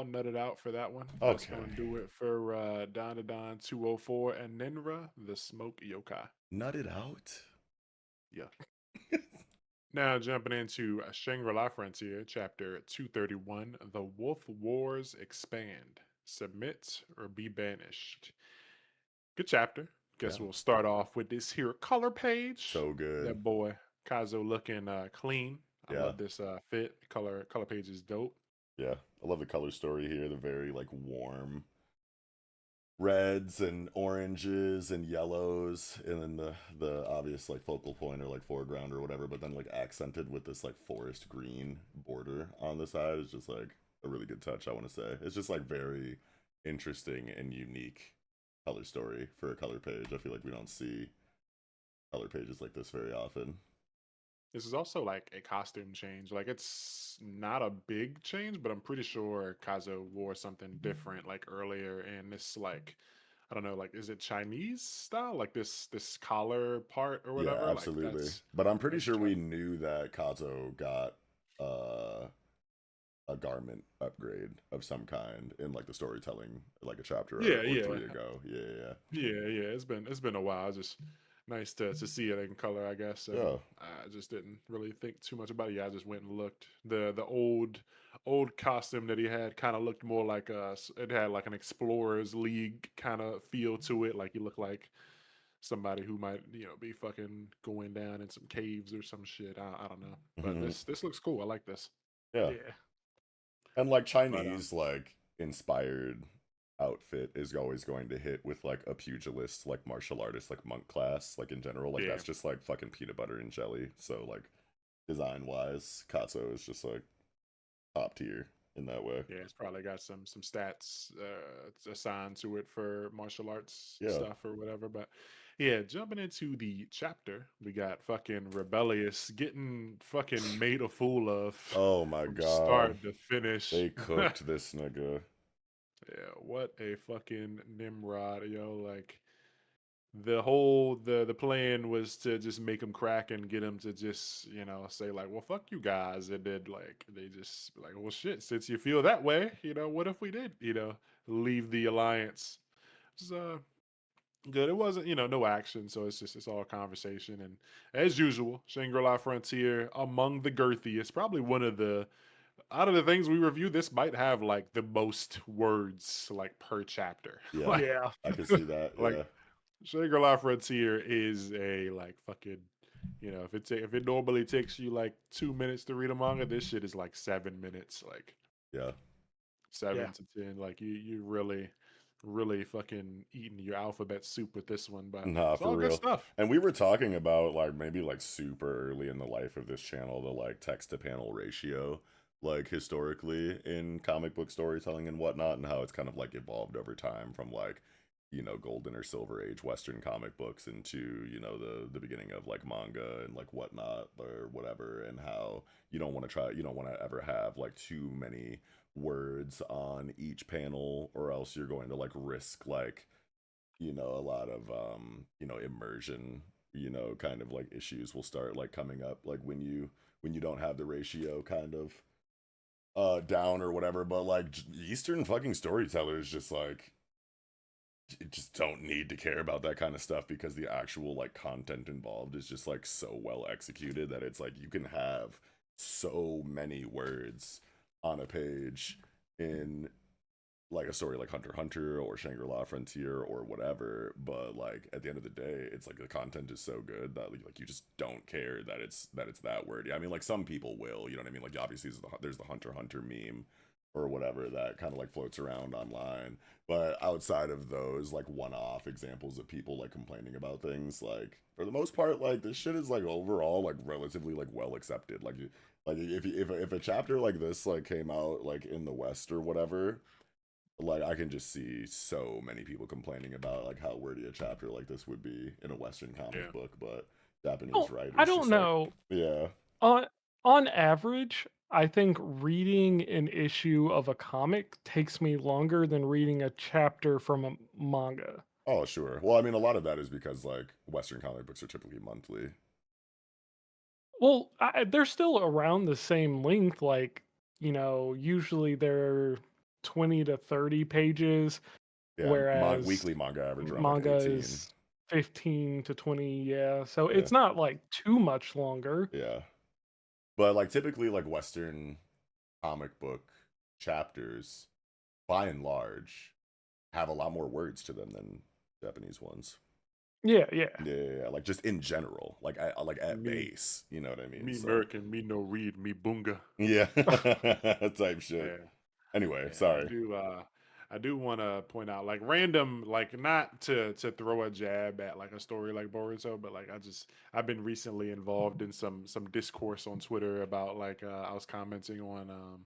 Speaker 1: nutted out for that one. That's
Speaker 2: Okay.
Speaker 1: gonna do it for Dandadan 204 and Ninra the Smoke Yokai.
Speaker 2: Nutted out.
Speaker 1: Now jumping into Shangri-La Frontier, chapter 231, The Wolf Wars Expand. Submit or be banished. Good chapter. Guess
Speaker 2: Yeah.
Speaker 1: we'll start off with this here color page.
Speaker 2: So good.
Speaker 1: That boy Kazo looking clean. I
Speaker 2: Yeah.
Speaker 1: love this fit. Color page is dope.
Speaker 2: Yeah, I love the color story here. The very like warm reds and oranges and yellows, and then the obvious like focal point or like foreground or whatever, but then like accented with this like forest green border on the side is just like a really good touch. I want to say it's just like very interesting and unique color story for a color page. I feel like we don't see color pages like this very often.
Speaker 1: This is also like a costume change. Like it's not a big change, but I'm pretty sure Kazo wore something different like earlier in this like I don't know, like is it Chinese style? Like this collar part or
Speaker 2: Yeah,
Speaker 1: whatever? Like
Speaker 2: absolutely. But I'm pretty
Speaker 1: that's
Speaker 2: sure we
Speaker 1: Chinese.
Speaker 2: knew that Kazo got uh a garment upgrade of some kind in like the storytelling, like a chapter
Speaker 1: Yeah,
Speaker 2: or
Speaker 1: yeah.
Speaker 2: three ago. Yeah,
Speaker 1: Yeah, yeah. It's been a while. Just nice to see it in color, I guess.
Speaker 2: yeah,
Speaker 1: And
Speaker 2: yeah.
Speaker 1: I just didn't really think too much about it. Yeah, I just went and looked. The old costume that he had kind of looked more like it had like an Explorers League kind of feel to it. Like he looked like somebody who might, be fucking going down in some caves or some shit. I don't know. But
Speaker 2: Hmm.
Speaker 1: this looks cool. I like this.
Speaker 2: Yeah.
Speaker 3: Yeah.
Speaker 2: And like
Speaker 1: But
Speaker 2: Chinese like inspired outfit is always going to hit with like a pugilist, like martial artist, like monk class, like in general. Like
Speaker 1: yeah.
Speaker 2: that's just like fucking peanut butter and jelly. So like design wise, Katsu is just like top tier in that way.
Speaker 1: Yeah, it's probably got some stats assigned to it for martial arts
Speaker 2: Yeah.
Speaker 1: stuff or whatever. But yeah, jumping into the chapter, we got fucking rebellious getting fucking made a fool of
Speaker 2: Oh my
Speaker 1: from
Speaker 2: god.
Speaker 1: start to finish.
Speaker 2: They cooked this nigga.
Speaker 1: Yeah, what a fucking Nimrod, yo! Like the plan was to just make him crack and get him to just say like, well, fuck you guys, and then like they just like, well, shit, since you feel that way, what if we did leave the alliance? It's good. It wasn't no action, so it's all conversation, and as usual, Shangri-La Frontier among the girthiest, probably one of the out of the things we review, this might have like the most words like per chapter.
Speaker 2: Yeah.
Speaker 1: like
Speaker 3: Yeah.
Speaker 2: I can see that.
Speaker 1: like
Speaker 2: Yeah.
Speaker 1: Shangri-La Frontier is a like fucking, if it normally takes you like 2 minutes to read a manga, this shit is like 7 minutes, like
Speaker 2: Yeah.
Speaker 3: Yeah.
Speaker 1: 7 to 10. Like you really, really fucking eating your alphabet soup with this one, but
Speaker 2: Nah,
Speaker 1: it's
Speaker 2: for
Speaker 1: all good
Speaker 2: real.
Speaker 1: stuff.
Speaker 2: And we were talking about like maybe like super early in the life of this channel, the like text to panel ratio, like historically in comic book storytelling and whatnot, and how it's kind of like evolved over time from like, golden or silver age Western comic books into, the beginning of like manga and like whatnot or whatever, and how you don't want to ever have like too many words on each panel, or else you're going to like risk like a lot of immersion, kind of like issues will start like coming up like when you don't have the ratio kind of down or whatever. But like Eastern fucking storytellers just like just don't need to care about that kind of stuff, because the actual like content involved is just like so well executed that it's like you can have so many words on a page in like a story like Hunter x Hunter or Shangri-La Frontier or whatever, but like at the end of the day, it's like the content is so good that like you just don't care that it's that wordy. I mean, like some people will, you know what I mean? Like obviously there's the Hunter x Hunter meme or whatever that kind of like floats around online, but outside of those like one-off examples of people like complaining about things, like for the most part, like this shit is like overall like relatively like well accepted. Like if a chapter like this like came out like in the West or whatever, like I can just see so many people complaining about like how wordy a chapter like this would be in a Western
Speaker 1: Yeah.
Speaker 2: comic book, but Japanese
Speaker 3: Oh, I
Speaker 2: writers
Speaker 3: don't
Speaker 2: just like,
Speaker 3: know.
Speaker 2: yeah,
Speaker 3: On on average, I think reading an issue of a comic takes me longer than reading a chapter from a manga.
Speaker 2: oh sure. Well, I mean, a lot of that is because like Western comic books are typically monthly.
Speaker 3: Well, they're still around the same length. Like, usually they're 20 to 30 pages,
Speaker 2: Yeah,
Speaker 3: whereas
Speaker 2: weekly manga average around like
Speaker 3: manga
Speaker 2: 18.
Speaker 3: is 15 to 20. Yeah. So
Speaker 2: Yeah,
Speaker 3: it's not like too much longer.
Speaker 2: yeah. But like typically like Western comic book chapters, by and large, have a lot more words to them than Japanese ones.
Speaker 3: Yeah. Yeah.
Speaker 2: Yeah, like just in general, like at
Speaker 1: Me,
Speaker 2: base, you know what I mean?
Speaker 1: me
Speaker 2: So
Speaker 1: American, me no read, me bunga.
Speaker 2: yeah, type shit.
Speaker 1: Yeah.
Speaker 2: Anyway,
Speaker 1: Yeah,
Speaker 2: sorry.
Speaker 1: I do want to point out like random like not to throw a jab at like a story like Boruto, but like I've been recently involved in some discourse on Twitter about like I was commenting on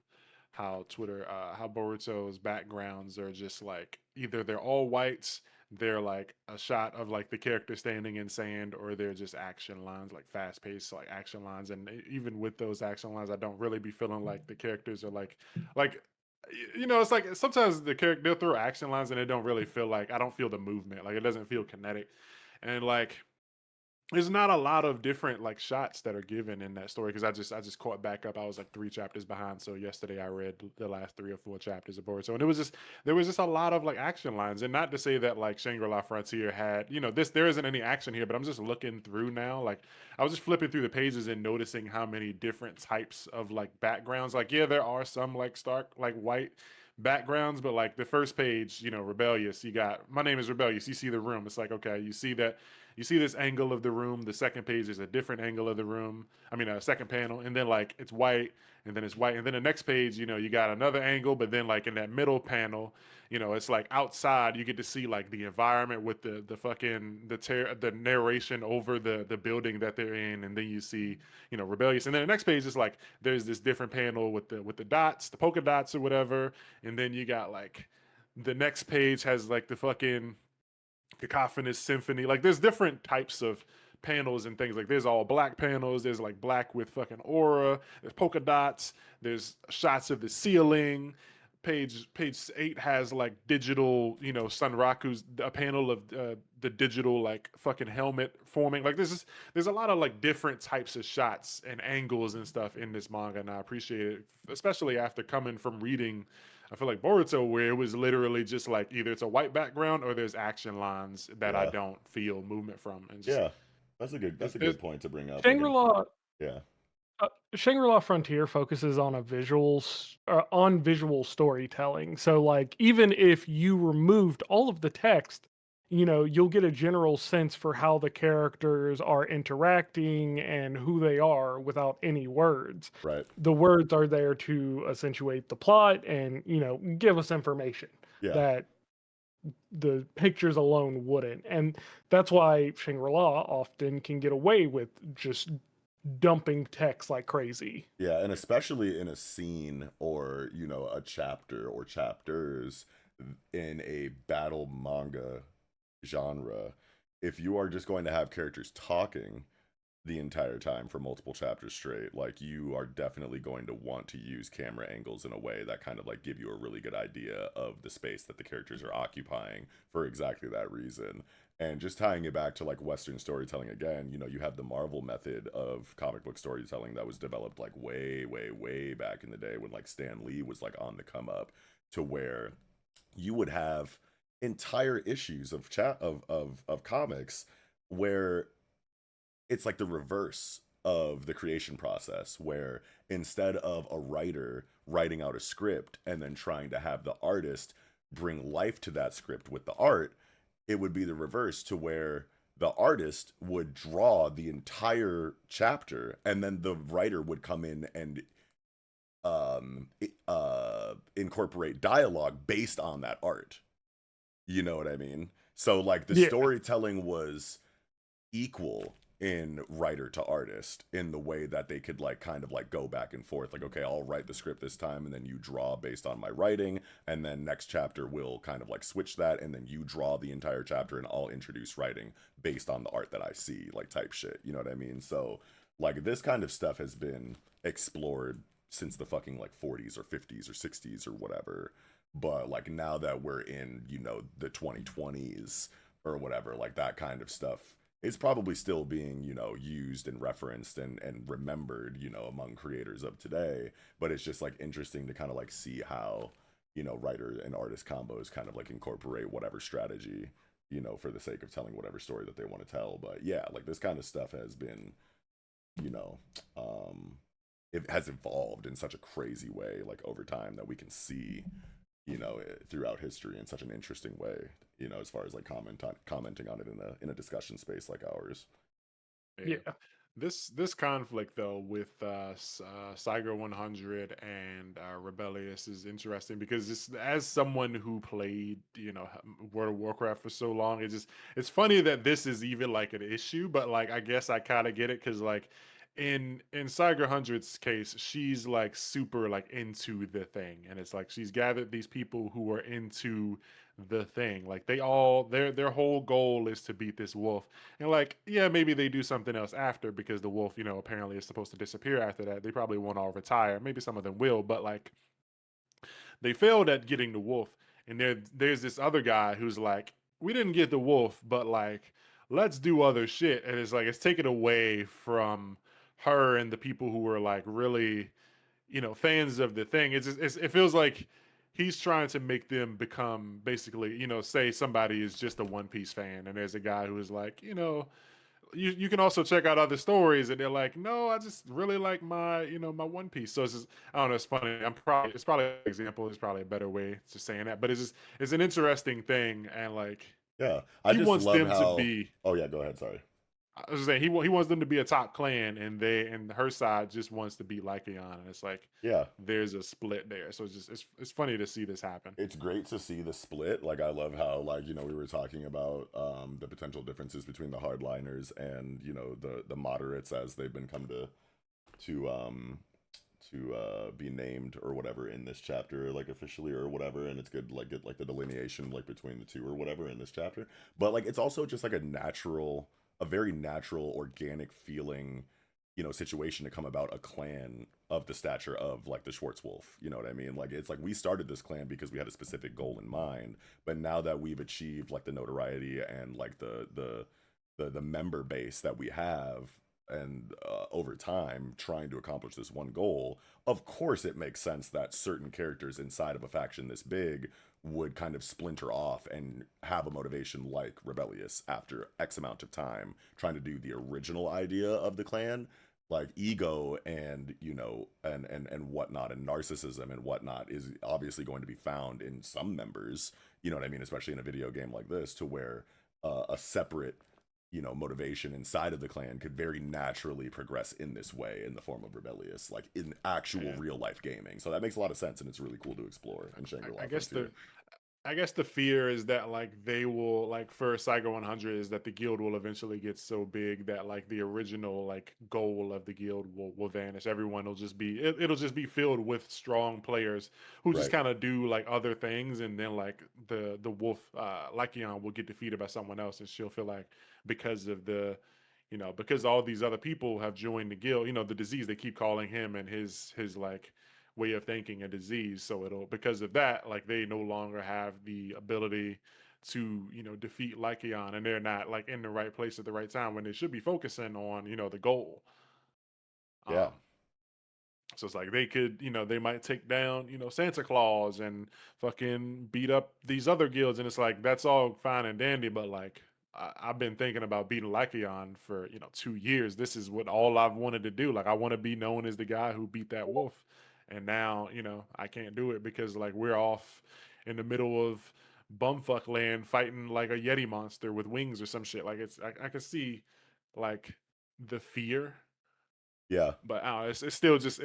Speaker 1: how Boruto's backgrounds are just like either they're all whites, they're like a shot of like the character standing in sand, or they're just action lines, like fast paced like action lines. And even with those action lines, I don't really be feeling like the characters are like it's like sometimes the character they'll throw action lines and it don't really feel like I don't feel the movement, like it doesn't feel kinetic, and like there's not a lot of different like shots that are given in that story because I just caught back up. I was like 3 chapters behind, so yesterday I read the last 3 or 4 chapters of Boruto, and it was just there was just a lot of like action lines. And not to say that like Shangri-La Frontier had this there isn't any action here, but I'm just looking through now. Like I was just flipping through the pages and noticing how many different types of like backgrounds. Like yeah, there are some like stark like white backgrounds, but like the first page, Rebellious, you got my name is Rebellious. You see the room. It's like okay, you see this angle of the room. The second page is a different angle of the room. I mean, a second panel, and then like it's white, and then it's white, and then the next page, you got another angle, but then like in that middle panel, it's like outside. You get to see like the environment with the fucking the narration over the building that they're in, and then you see rebellious, and then the next page is like there's this different panel with the dots, the polka dots or whatever, and then you got like the next page has like the fucking cacophonous symphony. Like there's different types of panels and things. Like there's all black panels. There's like black with fucking aura. There's polka dots. There's shots of the ceiling. Page 8 has like digital, Sunraku's a panel of the digital like fucking helmet forming. Like there's a lot of like different types of shots and angles and stuff in this manga, and I appreciate it, especially after coming from reading I feel like Boruto, where it was literally just like either it's a white background or there's action lines that I
Speaker 2: Yeah.
Speaker 1: don't feel movement from, and just
Speaker 2: Yeah. That's a
Speaker 1: there's
Speaker 2: good point to bring up. Like,
Speaker 3: Shangri-La
Speaker 2: yeah.
Speaker 3: Shangri-La Frontier focuses on on visual storytelling. So like even if you removed all of the text, you'll get a general sense for how the characters are interacting and who they are without any words.
Speaker 2: Right.
Speaker 3: The words are there to accentuate the plot and, give us information
Speaker 2: Yeah.
Speaker 3: that the pictures alone wouldn't. And that's why Shangri-La often can get away with just dumping text like crazy.
Speaker 2: Yeah, and especially in a scene or, a chapter or chapters in a battle manga genre, if you are just going to have characters talking the entire time for multiple chapters straight, like you are definitely going to want to use camera angles in a way that kind of like give you a really good idea of the space that the characters are occupying for exactly that reason. And just tying it back to like Western storytelling again, you have the Marvel method of comic book storytelling that was developed like way, way, way back in the day when like Stan Lee was like on the come up, to where you would have entire issues of of comics where it's like the reverse of the creation process, where instead of a writer writing out a script and then trying to have the artist bring life to that script with the art, it would be the reverse, to where the artist would draw the entire chapter and then the writer would come in and incorporate dialogue based on that art. You know what I mean? So like the
Speaker 3: Yeah.
Speaker 2: storytelling was equal in writer to artist in the way that they could like kind of like go back and forth, like okay, I'll write the script this time and then you draw based on my writing, and then next chapter we'll kind of like switch that and then you draw the entire chapter and I'll introduce writing based on the art that I see, like type shit, you know what I mean? So like this kind of stuff has been explored since the fucking like 40s or 50s or 60s or whatever, but like now that we're in the 2020s or whatever, like that kind of stuff is probably still being used and referenced and remembered among creators of today. But it's just like interesting to kind of like see how writer and artist combos kind of like incorporate whatever strategy for the sake of telling whatever story that they want to tell. But yeah, like this kind of stuff has been it has evolved in such a crazy way, like over time, that we can see throughout history in such an interesting way, as far as like commenting on it in a discussion space like ours.
Speaker 3: Yeah.
Speaker 1: This conflict though with Saigo 100 and Rebellious is interesting because as someone who played World of Warcraft for so long, it's funny that this is even like an issue, but like I guess I kind of get it because like in Cyger Hundred's case, she's like super like into the thing, and it's like she's gathered these people who are into the thing. Like they all their whole goal is to beat this wolf, and like yeah, maybe they do something else after because the wolf, you know, apparently is supposed to disappear after that. They probably won't all retire. Maybe some of them will, but like they failed at getting the wolf, and there's this other guy who's like, we didn't get the wolf, but like let's do other shit, and it's like it's taken away from her and the people who were like really, you know, fans of the thing. It feels like he's trying to make them become basically, you know, say somebody is just a One Piece fan, and there's a guy who is like, you know, you can also check out other stories, and they're like, no, I just really like my, you know, my One Piece. So it's just, I don't know, it's funny. It's probably an example. It's probably a better way to saying that, but it's just, it's an interesting thing, and like
Speaker 2: Yeah, I
Speaker 1: he
Speaker 2: just
Speaker 1: wants
Speaker 2: love
Speaker 1: them to
Speaker 2: how.
Speaker 1: be.
Speaker 2: Oh yeah, go ahead. Sorry.
Speaker 1: I was just saying he wants them to be a top clan, and they and her side just wants to be Lycaon, and it's like
Speaker 2: Yeah,
Speaker 1: there's a split there. So it's just it's funny to see this happen.
Speaker 2: it's great to see the split. Like I love how, like, you know, we were talking about the potential differences between the hardliners and, you know, the moderates as they've been come to be named or whatever in this chapter, like officially or whatever. And it's good like get like the delineation like between the two or whatever in this chapter. But like it's also just like a very natural, organic feeling, you know, situation to come about a clan of the stature of like the Schwarzwolf. You know what I mean? Like it's like we started this clan because we had a specific goal in mind, but now that we've achieved like the notoriety and like the member base that we have, and over time trying to accomplish this one goal, of course it makes sense that certain characters inside of a faction this big would kind of splinter off and have a motivation like Rebellious after X amount of time trying to do the original idea of the clan. Like ego and, you know, and whatnot, and narcissism and whatnot is obviously going to be found in some members, you know what I mean, especially in a video game like this, to where a separate, you know, motivation inside of the clan could very naturally progress in this way in the form of Rebellious, like in actual
Speaker 1: Yeah.
Speaker 2: real life gaming. So that makes a lot of sense, and it's really cool to explore in Shangri-La
Speaker 1: I guess
Speaker 2: Frontier.
Speaker 1: I guess the fear is that like they will like for Cyber 100 is that the guild will eventually get so big that like the original like goal of the guild will vanish. Everyone will just be it'll just be filled with strong players who just
Speaker 2: Right.
Speaker 1: kind of do like other things, and then like the wolf Lycaon will get defeated by someone else, and she'll feel like because of the, you know, because all these other people have joined the guild, you know, the disease, they keep calling him and his like way of thinking a disease. So it'll, because of that, like they no longer have the ability to, you know, defeat Lycaon, and they're not like in the right place at the right time when they should be focusing on, you know, the goal.
Speaker 2: Yeah.
Speaker 1: Um, so it's like they could, you know, they might take down, you know, Santa Claus and fucking beat up these other guilds, and it's like that's all fine and dandy, but like I've been thinking about beating Lycaon for, you know, 2 years. This is what all I've wanted to do. Like I want to be known as the guy who beat that wolf, and now, you know, I can't do it because like we're off in the middle of bumfuck land fighting like a Yeti monster with wings or some shit. Like I can see like the fear,
Speaker 2: Yeah.
Speaker 1: but I don't know, it's still just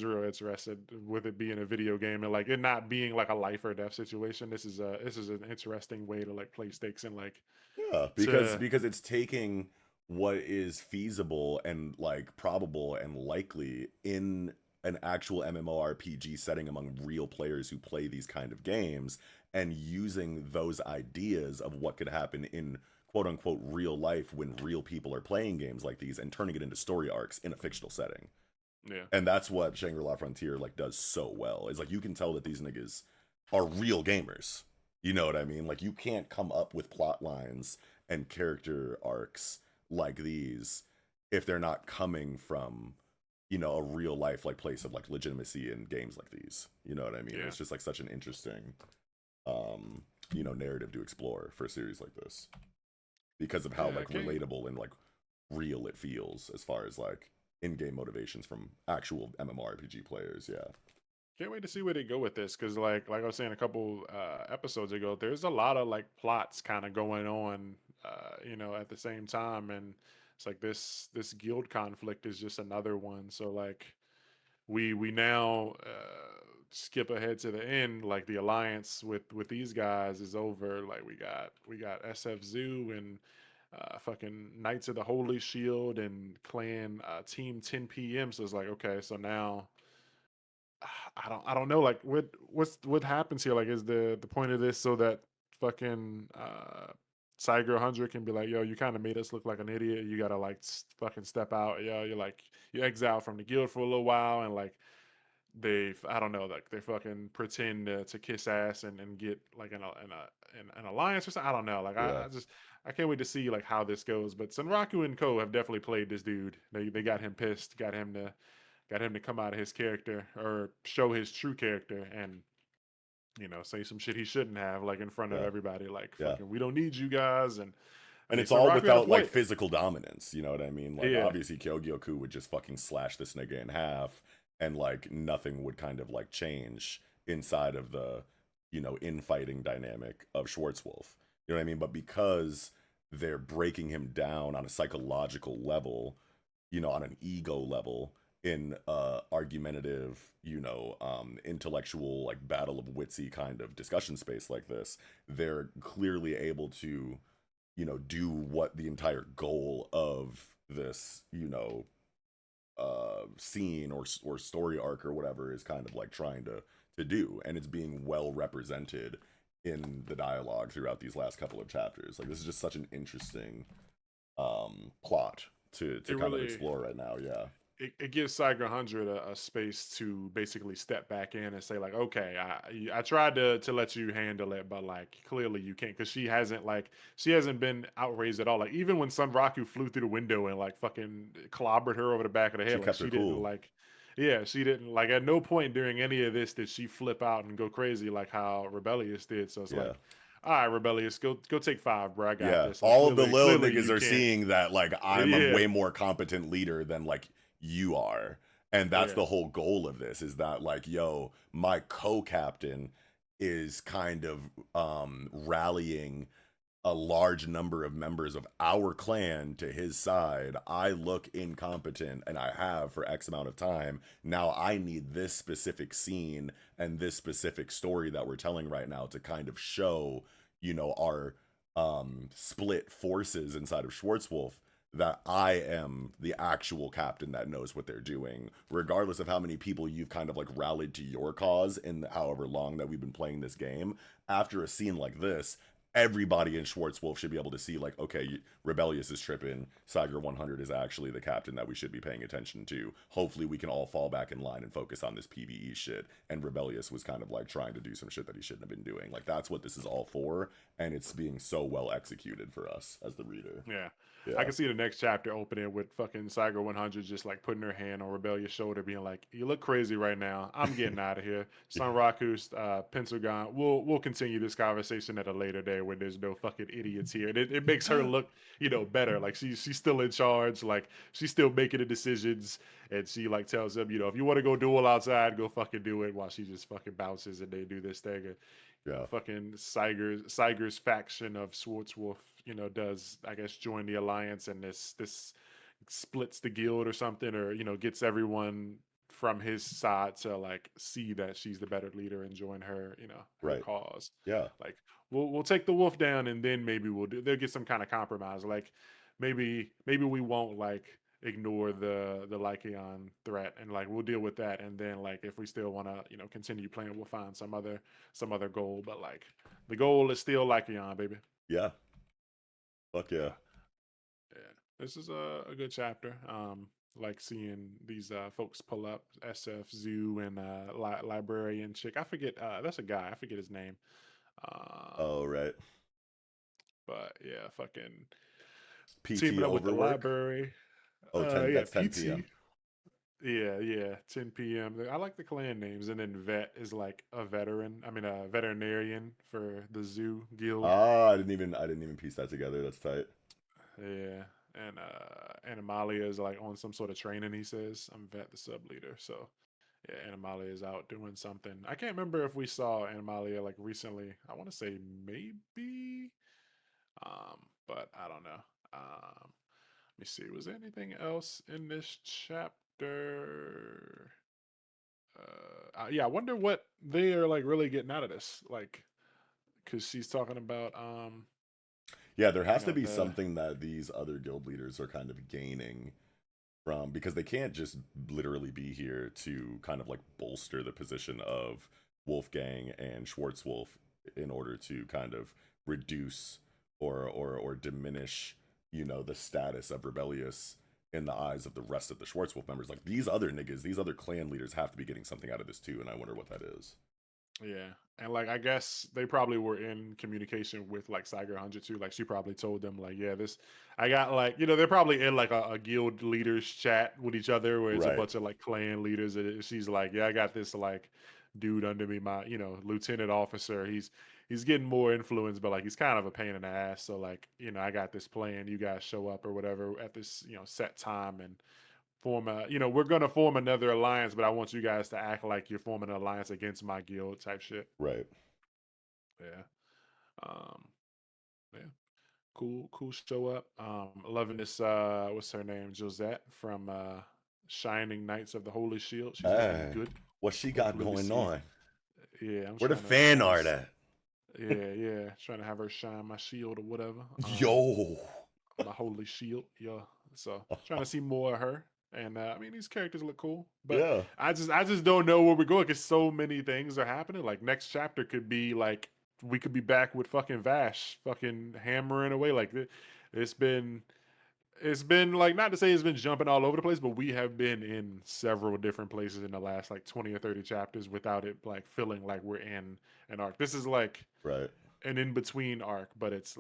Speaker 1: real interesting with it being a video game and like it not being like a life or death situation. This is an interesting way to like play stakes and like
Speaker 2: Yeah,
Speaker 1: to
Speaker 2: because it's taking what is feasible and like probable and likely in an actual MMORPG setting among real players who play these kind of games, and using those ideas of what could happen in quote unquote real life when real people are playing games like these, and turning it into story arcs in a fictional setting.
Speaker 1: yeah
Speaker 2: And that's what Shangri-La Frontier like does so well. Is like you can tell that these niggas are real gamers. You know what I mean? Like you can't come up with plot lines and character arcs like these if they're not coming from, you know, a real life like place of like legitimacy in games like these. You know what I mean?
Speaker 1: yeah
Speaker 2: It's just like such an interesting you know, narrative to explore for a series like this because of how
Speaker 1: yeah.
Speaker 2: like
Speaker 1: Okay.
Speaker 2: relatable and like real it feels as far as like in-game motivations from actual MMORPG players. Yeah.
Speaker 1: Can't wait to see where they go with this because, like I was saying a couple episodes ago, there's a lot of like plots kind of going on, you know, at the same time, and it's like this guild conflict is just another one. So like we now skip ahead to the end, like the alliance with these guys is over. Like we got SF Zoo and fucking Knights of the Holy Shield and Clan Team 10 PM. So it's like, okay, so now I don't know, like what happens here? Like, is the point of this so that fucking Tiger 100 can be like, yo, you kind of made us look like an idiot. You gotta like fucking step out. Yo, you're like you exiled from the guild for a little while, and like I don't know, like they fucking pretend to kiss ass and get like an alliance or something. I don't know. Like
Speaker 2: Yeah.
Speaker 1: I can't wait to see like how this goes. But Sunraku and Co have definitely played this dude. They got him pissed, got him to come out of his character or show his true character and say some shit he shouldn't have, like in front of
Speaker 2: Yeah.
Speaker 1: everybody, like
Speaker 2: Yeah.
Speaker 1: fucking we don't need you guys. And I
Speaker 2: And
Speaker 1: mean,
Speaker 2: it's all
Speaker 1: Sunraku had a
Speaker 2: without like
Speaker 1: point.
Speaker 2: physical dominance, you know what I mean? Like
Speaker 1: Yeah,
Speaker 2: obviously Kyogyoku would just fucking slash this nigga in half and like nothing would kind of like change inside of the, infighting dynamic of Schwartzwolf. You know what I mean? But because they're breaking him down on a psychological level, on an ego level, in argumentative, intellectual like battle of witsy kind of discussion space like this, they're clearly able to do what the entire goal of this, scene or story arc or whatever is kind of like trying to do, and it's being well represented in the dialogue throughout these last couple of chapters. Like this is just such an interesting plot to
Speaker 1: it
Speaker 2: kind of
Speaker 1: really
Speaker 2: explore right now. Yeah.
Speaker 1: it gives Cyger 100 a space to basically step back in and say like, okay, I tried to let you handle it, but like clearly you can't, because she hasn't been outraised at all. Like even when Sunraku flew through the window and like fucking clobbered her over the back of the
Speaker 2: She
Speaker 1: head, like
Speaker 2: kept her
Speaker 1: she didn't
Speaker 2: cool.
Speaker 1: like, yeah, she didn't like at no point during any of this did she flip out and go crazy like how Rebellious did. So it's
Speaker 2: Yeah.
Speaker 1: like, all right, Rebellious, go take 5, bro. I got
Speaker 2: Yeah,
Speaker 1: this. Like
Speaker 2: all of the little
Speaker 1: clearly
Speaker 2: niggas
Speaker 1: you
Speaker 2: are
Speaker 1: can't.
Speaker 2: seeing that like I'm a
Speaker 1: Yeah,
Speaker 2: way more competent leader than like you are. And that's
Speaker 1: yeah,
Speaker 2: the whole goal of this, is that like, yo, my co-captain is kind of rallying a large number of members of our clan to his side. I look incompetent and I have for X amount of time. Now I need this specific scene and this specific story that we're telling right now to kind of show, our split forces inside of Schwartzwolf, that I am the actual captain that knows what they're doing, regardless of how many people you've kind of like rallied to your cause in however long that we've been playing this game. After a scene like this, everybody in Schwartzwolf should be able to see like, okay, Rebellious is tripping. Siger 100 is actually the captain that we should be paying attention to. Hopefully we can all fall back in line and focus on this PvE shit. And Rebellious was kind of like trying to do some shit that he shouldn't have been doing. Like that's what this is all for, and it's being so well executed for us as the reader.
Speaker 1: yeah. I
Speaker 2: Yeah.
Speaker 1: can see the next chapter opening with fucking Cyger 100 just like putting her hand on Rebellious' shoulder, being like, "You look crazy right now. I'm getting out of here."
Speaker 2: Yeah.
Speaker 1: Sunraku's Pentagon. We'll continue this conversation at a later day when there's no fucking idiots here. And it makes her look better. Like she's still in charge. Like she's still making the decisions, and she like tells them, if you want to go duel outside, go fucking do it. While she just fucking bounces and they do this thing. And,
Speaker 2: Yeah.
Speaker 1: fucking Cyger's faction of Schwartzwolf, does I guess join the alliance, and this splits the guild or something, or gets everyone from his side to like see that she's the better leader and join her, her
Speaker 2: Right.
Speaker 1: cause.
Speaker 2: Yeah.
Speaker 1: Like we'll take the wolf down, and then maybe they'll get some kind of compromise. Like maybe we won't like ignore the Lycaon threat, and like we'll deal with that, and then like if we still want to continue playing, we'll find some other goal, but like the goal is still Lycaon, baby.
Speaker 2: Yeah. Fuck yeah.
Speaker 1: Yeah, yeah, this is a good chapter. Like seeing these folks pull up SF Zoo and librarian chick, I forget, that's a guy, I forget his name.
Speaker 2: Oh,
Speaker 1: um
Speaker 2: right.
Speaker 1: but yeah, fucking
Speaker 2: PT
Speaker 1: teaming up with the
Speaker 2: overwork.
Speaker 1: library.
Speaker 2: Oh, 10,
Speaker 1: Yeah,
Speaker 2: that's 10
Speaker 1: PT.
Speaker 2: p.m.
Speaker 1: Yeah, yeah, 10 p.m. I like the clan names, and then vet is like a veteran. I mean, a veterinarian for the zoo guild.
Speaker 2: Ah, I didn't even piece that together. That's tight.
Speaker 1: Yeah, and Animalia is like on some sort of training. He says, "I'm vet, the sub leader." So yeah, Animalia is out doing something. I can't remember if we saw Animalia like recently. I want to say maybe, but I don't know. Let me see. Was there anything else in this chapter? Yeah, I wonder what they are like really getting out of this. Like, because she's talking about
Speaker 2: Yeah, there
Speaker 1: I
Speaker 2: has to
Speaker 1: got
Speaker 2: be
Speaker 1: the
Speaker 2: something that these other guild leaders are kind of gaining from, because they can't just literally be here to kind of like bolster the position of Wolfgang and Schwarzwolf in order to kind of reduce or diminish, the status of Rebellious in the eyes of the rest of the Schwarzwolf members. Like these other niggas, these other clan leaders have to be getting something out of this too, and I wonder what that is.
Speaker 1: Yeah. And like I guess they probably were in communication with like Saiger 100 too. Like she probably told them like, yeah, this I got like, they're probably in like a guild leaders chat with each other where it's a
Speaker 2: Right.
Speaker 1: bunch of like clan leaders and she's like, yeah, I got this like dude under me, my, lieutenant officer. He's getting more influence, but like he's kind of a pain in the ass. So like, I got this plan. You guys show up or whatever at this, set time and we're gonna form another alliance, but I want you guys to act like you're forming an alliance against my guild type shit.
Speaker 2: Right.
Speaker 1: Yeah. Um, yeah. Cool show up. Loving this what's her name? Josette from Shining Knights of the Holy Shield. She's looking
Speaker 2: Hey,
Speaker 1: good.
Speaker 2: what she got
Speaker 1: Hopefully we
Speaker 2: going
Speaker 1: see.
Speaker 2: on?
Speaker 1: Yeah,
Speaker 2: Where the fan art at?
Speaker 1: yeah, trying to have her shine my shield or whatever.
Speaker 2: Yo.
Speaker 1: My holy shield. Yeah. So trying to see more of her. And I mean, these characters look cool, but
Speaker 2: Yeah.
Speaker 1: I just don't know where we're going because so many things are happening. Like next chapter could be like we could be back with fucking Vash, fucking hammering away. Like it's been it's been like not to say it's been jumping all over the place, but we have been in several different places in the last like 20 or 30 chapters without it like feeling like we're in an arc. This is like
Speaker 2: Right.
Speaker 1: an in between arc, but it's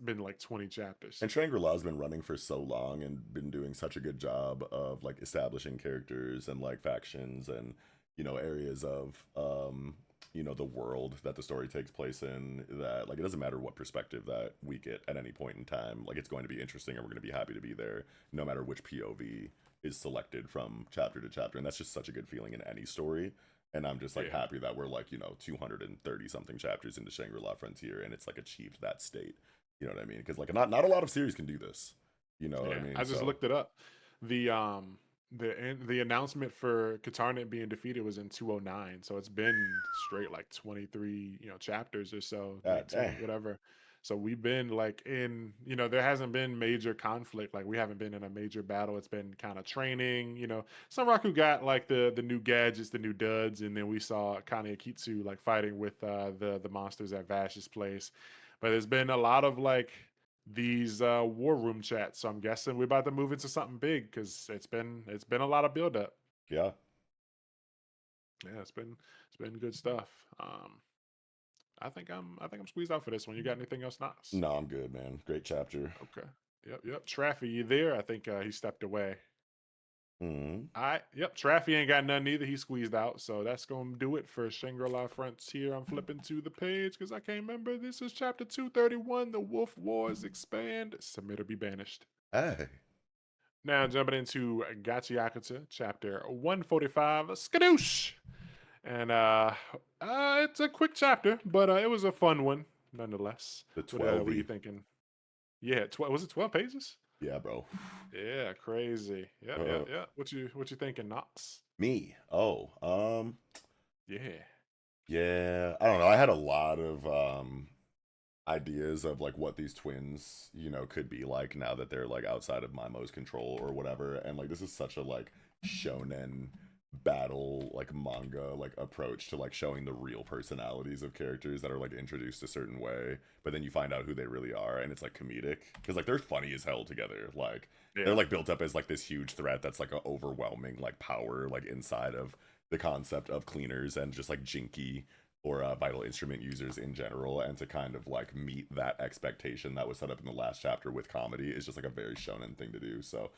Speaker 1: been like 20 chapters.
Speaker 2: And Shangri-La's been running for so long and been doing such a good job of like establishing characters and like factions and areas of the world that the story takes place in, that like it doesn't matter what perspective that we get at any point in time, like it's going to be interesting and we're going to be happy to be there no matter which POV is selected from chapter to chapter. And that's just such a good feeling in any story. And I'm just like
Speaker 1: Yeah.
Speaker 2: happy that we're like 230 something chapters into Shangri-La Frontier and it's like achieved that state. You know what I mean? Because like not a lot of series can do this. You know what I
Speaker 1: Yeah,
Speaker 2: mean?
Speaker 1: I just
Speaker 2: So
Speaker 1: looked it up. The announcement for Katarnet being defeated was in 209, so it's been straight like 23 chapters or so,
Speaker 2: God
Speaker 1: 19
Speaker 2: dang.
Speaker 1: whatever. So we've been like in there hasn't been major conflict, like we haven't been in a major battle. It's been kind of training. Sunraku got like the new gadgets, the new duds, and then we saw Kane Akitsu like fighting with the monsters at Vash's place. But there's been a lot of like these war room chats. So I'm guessing we're about to move into something big because it's been a lot of build up.
Speaker 2: Yeah.
Speaker 1: Yeah, it's been good stuff. I think I'm squeezed out for this one. You got anything else, Knox?
Speaker 2: No, I'm good, man. Great chapter.
Speaker 1: Okay. Yep. Traffy, you there? I think he stepped away.
Speaker 2: Hmm.
Speaker 1: All right. Yep. Traffy ain't got none either. He squeezed out. So that's gonna do it for Shangri-La Frontier. I'm flipping to the page because I can't remember. This is chapter 231. The Wolf Wars expand. Submit or be banished.
Speaker 2: Hey.
Speaker 1: Now jumping into Gachiakuta, chapter 145, Skadoosh. And it's a quick chapter, but it was a fun one nonetheless.
Speaker 2: The
Speaker 1: What are you
Speaker 2: 12.
Speaker 1: thinking? Yeah, was it 12 pages?
Speaker 2: Yeah, bro.
Speaker 1: Yeah, crazy. Yeah, yeah,
Speaker 2: Uh,
Speaker 1: yeah. What you thinking, Knox?
Speaker 2: Me. Oh,
Speaker 1: Yeah.
Speaker 2: yeah. I don't know. I had a lot of ideas of like what these twins, could be like now that they're like outside of Maimo's control or whatever. And like this is such a like shonen battle like manga like approach to like showing the real personalities of characters that are like introduced a certain way, but then you find out who they really are and it's like comedic because like they're funny as hell together. Like
Speaker 1: Yeah.
Speaker 2: they're like built up as like this huge threat that's like an overwhelming like power like inside of the concept of cleaners and just like jinky or vital instrument users in general, and to kind of like meet that expectation that was set up in the last chapter with comedy is just like a very shonen thing to do. So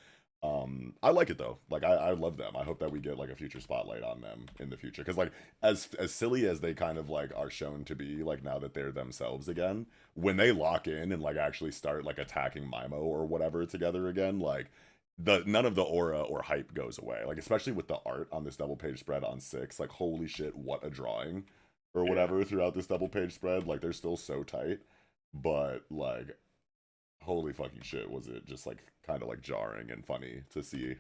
Speaker 2: I like it though. Like I love them. I hope that we get like a future spotlight on them in the future, because like as silly as they kind of like are shown to be, like now that they're themselves again, when they lock in and like actually start like attacking Maimo or whatever together again, like the none of the aura or hype goes away. Like especially with the art on this double page spread on 6, like holy shit, what a drawing or
Speaker 1: Yeah.
Speaker 2: whatever throughout this double page spread. Like they're still so tight, but like holy fucking shit, was it just like kind of like jarring and funny to see,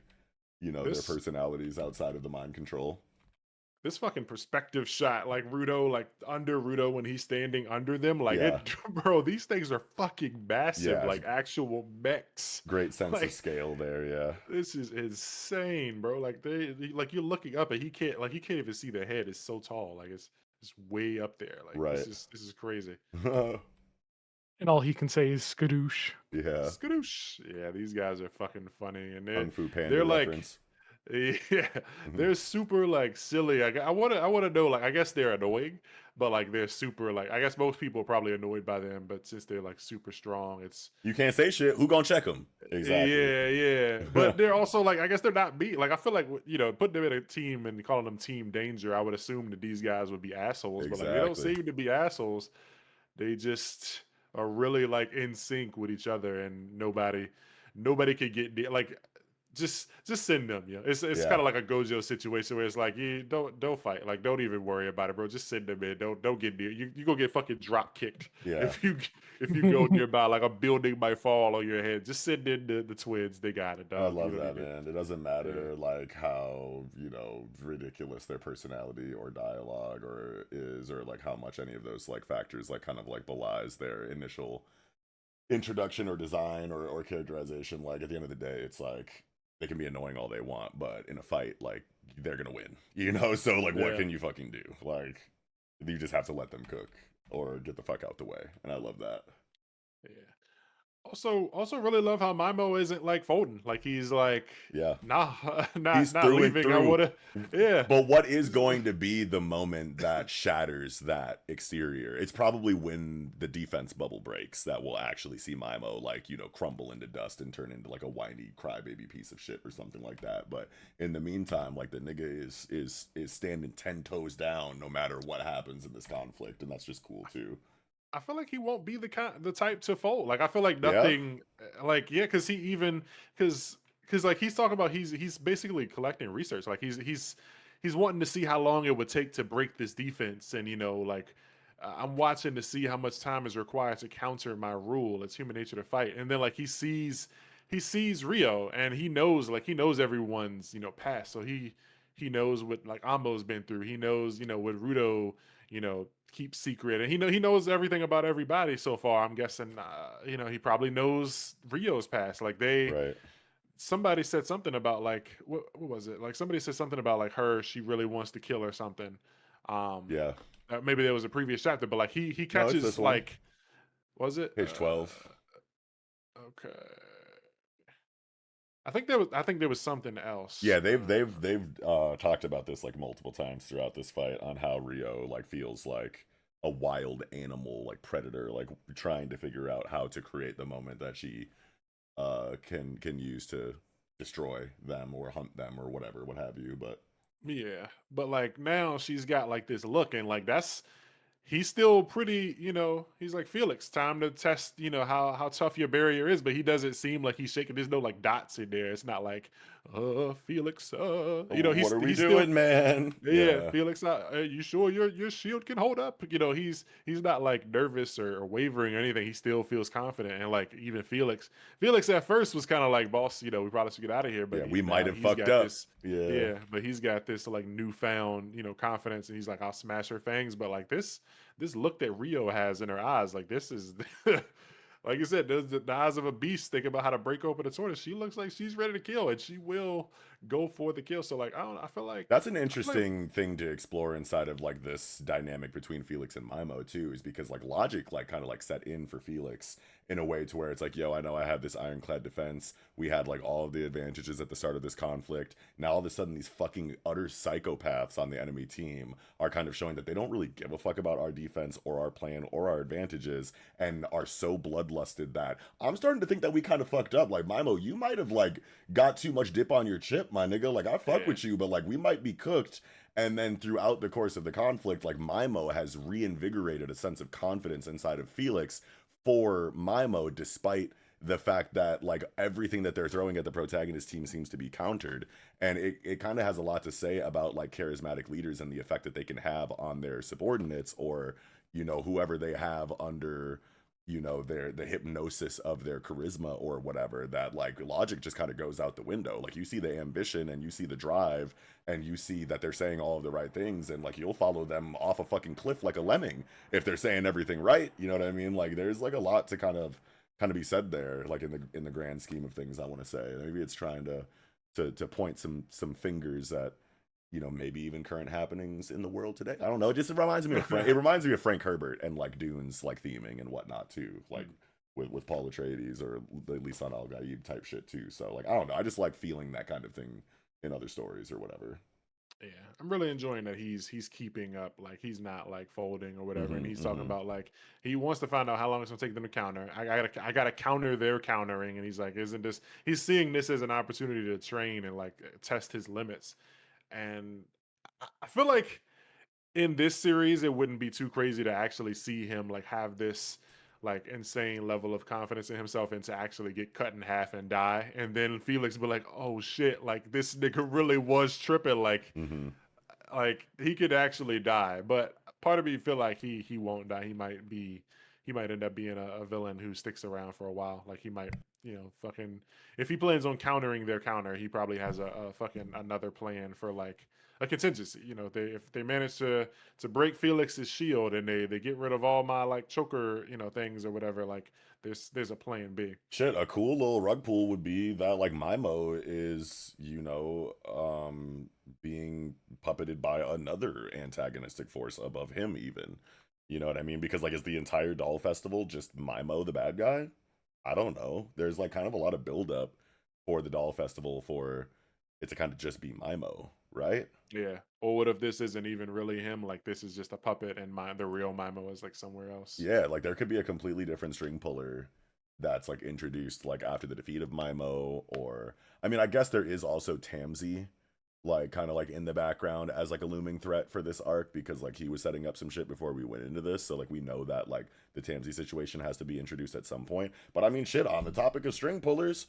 Speaker 2: their
Speaker 1: This
Speaker 2: personalities outside of the mind control.
Speaker 1: this fucking perspective shot, like Rudo, like under Rudo when he's standing under them, like
Speaker 2: Yeah.
Speaker 1: it, bro. These things are fucking massive,
Speaker 2: Yeah.
Speaker 1: like actual mechs.
Speaker 2: Great sense of
Speaker 1: Like
Speaker 2: scale there, yeah.
Speaker 1: this is insane, bro. Like like you're looking up and he can't even see the head. It's so tall, like it's way up there. Like
Speaker 2: Right.
Speaker 1: this is crazy.
Speaker 3: And all he can say is skadoosh.
Speaker 2: Yeah.
Speaker 1: Skadoosh. Yeah, these guys are fucking funny, and
Speaker 2: Kung Fu Panda
Speaker 1: they're like,
Speaker 2: reference.
Speaker 1: yeah,
Speaker 2: Mhm.
Speaker 1: they're super like silly. I want to know, like, I guess they're annoying, but like they're super like, I guess most people are probably annoyed by them, but since they're like super strong, it's
Speaker 2: You can't say shit. Who gonna check them? Exactly.
Speaker 1: yeah. But they're also like, I guess they're not beat. Like I feel like putting them in a team and calling them Team Danger, I would assume that these guys would be assholes, but like they don't
Speaker 2: Exactly.
Speaker 1: seem to be assholes. They just are really like in sync with each other, and nobody could get like just send them. Yeah, it's kind
Speaker 2: Yeah.
Speaker 1: of like a Gojo situation where it's like you don't fight, like don't even worry about it, bro. Just send them in. Don't get near. You gonna get fucking drop kicked
Speaker 2: Yeah.
Speaker 1: if you go nearby. Like a building might fall on your head. Just send in the twins. They got it,
Speaker 2: I
Speaker 1: dog.
Speaker 2: love
Speaker 1: You don't
Speaker 2: that,
Speaker 1: even.
Speaker 2: man. It doesn't matter like how, ridiculous their personality or dialogue or is, or like how much any of those like factors like kind of like belies their initial introduction or design or characterization. Like at the end of the day, it's like they can be annoying all they want, but in a fight, like they're gonna win. So like what
Speaker 1: Yeah.
Speaker 2: can you fucking do? Like you just have to let them cook or get the fuck out the way. And I love that.
Speaker 1: Yeah. Also really love how Mimo isn't like folding. Like he's like,
Speaker 2: Yeah.
Speaker 1: nah,
Speaker 2: He's
Speaker 1: not
Speaker 2: through and
Speaker 1: leaving. I
Speaker 2: through.
Speaker 1: woulda, yeah.
Speaker 2: But what is going to be the moment that shatters that exterior? It's probably when the defense bubble breaks that we'll actually see Mimo like, crumble into dust and turn into like a whiny crybaby piece of shit or something like that. But in the meantime, like the nigga is standing 10 toes down no matter what happens in this conflict, and that's just cool too.
Speaker 1: I feel like he won't be the type to fold. Like I feel like
Speaker 2: Yeah.
Speaker 1: nothing, like yeah, because he even because like he's talking about he's basically collecting research. Like he's wanting to see how long it would take to break this defense, and like I'm watching to see how much time is required to counter my rule. It's human nature to fight, and then like he sees Rio, and he knows everyone's past, so he knows what like Ambo's been through. He knows what Rudo keep secret, and he knows everything about everybody so far. I'm guessing he probably knows Rio's past. Like
Speaker 2: Right.
Speaker 1: somebody said something about like what was it, like somebody said something about like she really wants to kill or something.
Speaker 2: Yeah.
Speaker 1: Maybe there was a previous chapter, but like he
Speaker 2: No, it's
Speaker 1: catches
Speaker 2: this one.
Speaker 1: like, was it
Speaker 2: Page 12.
Speaker 1: okay, I think there was something else.
Speaker 2: Yeah, they've talked about this like multiple times throughout this fight on how Rio like feels like a wild animal, like predator, like trying to figure out how to create the moment that she can use to destroy them or hunt them or whatever, what have you. But
Speaker 1: yeah, but like now she's got like this look, and like he's still pretty, he's like, Felix, time to test, how tough your barrier is, but he doesn't seem like he's shaking. There's no like dots in there. It's not like, Felix,
Speaker 2: what are we
Speaker 1: he's
Speaker 2: doing,
Speaker 1: still,
Speaker 2: man?
Speaker 1: yeah, Felix, you sure your shield can hold up? He's not like nervous or wavering or anything. He still feels confident, and like even Felix at first was kind of like, boss, we probably should get out of here, but
Speaker 2: Yeah, we
Speaker 1: now
Speaker 2: might have
Speaker 1: he's
Speaker 2: fucked
Speaker 1: got
Speaker 2: up.
Speaker 1: this,
Speaker 2: Yeah.
Speaker 1: yeah, but he's got this like newfound, confidence, and he's like, I'll smash her fangs. But like this look that Rio has in her eyes, like this is like you said, the eyes of a beast. Think about how to break open a tortoise. She looks like she's ready to kill, and she will go for the kill. So like I feel like
Speaker 2: That's an interesting thing to explore inside of like this dynamic between Felix and Mimo too, is because like logic like kind of like set in for Felix in a way to where it's like, yo, I know I have this ironclad defense. We had like all of the advantages at the start of this conflict. Now all of a sudden these fucking utter psychopaths on the enemy team are kind of showing that they don't really give a fuck about our defense or our plan or our advantages, and are so bloodlusted that I'm starting to think that we kind of fucked up. Like, Mimo, you might have like got too much dip on your chip, my nigga. Like, I fuck
Speaker 1: Yeah.
Speaker 2: with you, but like we might be cooked. And then throughout the course of the conflict, like Mimo has reinvigorated a sense of confidence inside of Felix for Mimo, despite the fact that like everything that they're throwing at the protagonist team seems to be countered. And it kind of has a lot to say about like charismatic leaders and the effect that they can have on their subordinates, or whoever they have under you know, the hypnosis of their charisma or whatever, that like logic just kind of goes out the window. Like you see the ambition and you see the drive and you see that they're saying all of the right things, and like you'll follow them off a fucking cliff like a lemming if they're saying everything right. You know what I mean? Like there's like a lot to kind of be said there, like in the grand scheme of things. I want to say maybe it's trying to point some fingers at, you know, maybe even current happenings in the world today. I don't know. It just reminds me of it reminds me of Frank Herbert and like Dune's like theming and whatnot too, like with Paul Atreides or the Lisan Al Gaib type shit too. So like I don't know. I just like feeling that kind of thing in other stories or whatever.
Speaker 1: Yeah, I'm really enjoying that he's keeping up, like he's not like folding or whatever, and he's talking about like he wants to find out how long it's gonna take them to counter. I gotta counter their countering, and he's like, isn't this? He's seeing this as an opportunity to train and like test his limits, and I feel like in this series it wouldn't be too crazy to actually see him like have this like insane level of confidence in himself and to actually get cut in half and die, and then Felix be like, oh shit, like this nigga really was tripping,
Speaker 2: Mm-hmm.
Speaker 1: like he could actually die. But part of me feel like he won't die. He might end up being a villain who sticks around for a while. Like he might, you know, fucking if he plans on countering their counter, he probably has a fucking another plan for like a contingency. You know, if they manage to break Felix's shield and they get rid of all my like choker, you know, things or whatever, like there's a plan B.
Speaker 2: Shit, a cool little rug pull would be that like Mimo is, you know, being puppeted by another antagonistic force above him even. You know what I mean? Because like is the entire doll festival just Mimo the bad guy? I don't know. There's like kind of a lot of buildup for the doll festival for it to kind of just be Mimo, right?
Speaker 1: Yeah. Or what if this isn't even really him? Like this is just a puppet, and the real Mimo is like somewhere else.
Speaker 2: Yeah, like there could be a completely different string puller that's like introduced like after the defeat of Mimo, or I mean, I guess there is also Tamsi, like kind of like in the background as like a looming threat for this arc because like he was setting up some shit before we went into this, so like we know that like the Tamsi situation has to be introduced at some point. But I mean, shit, on the topic of string pullers,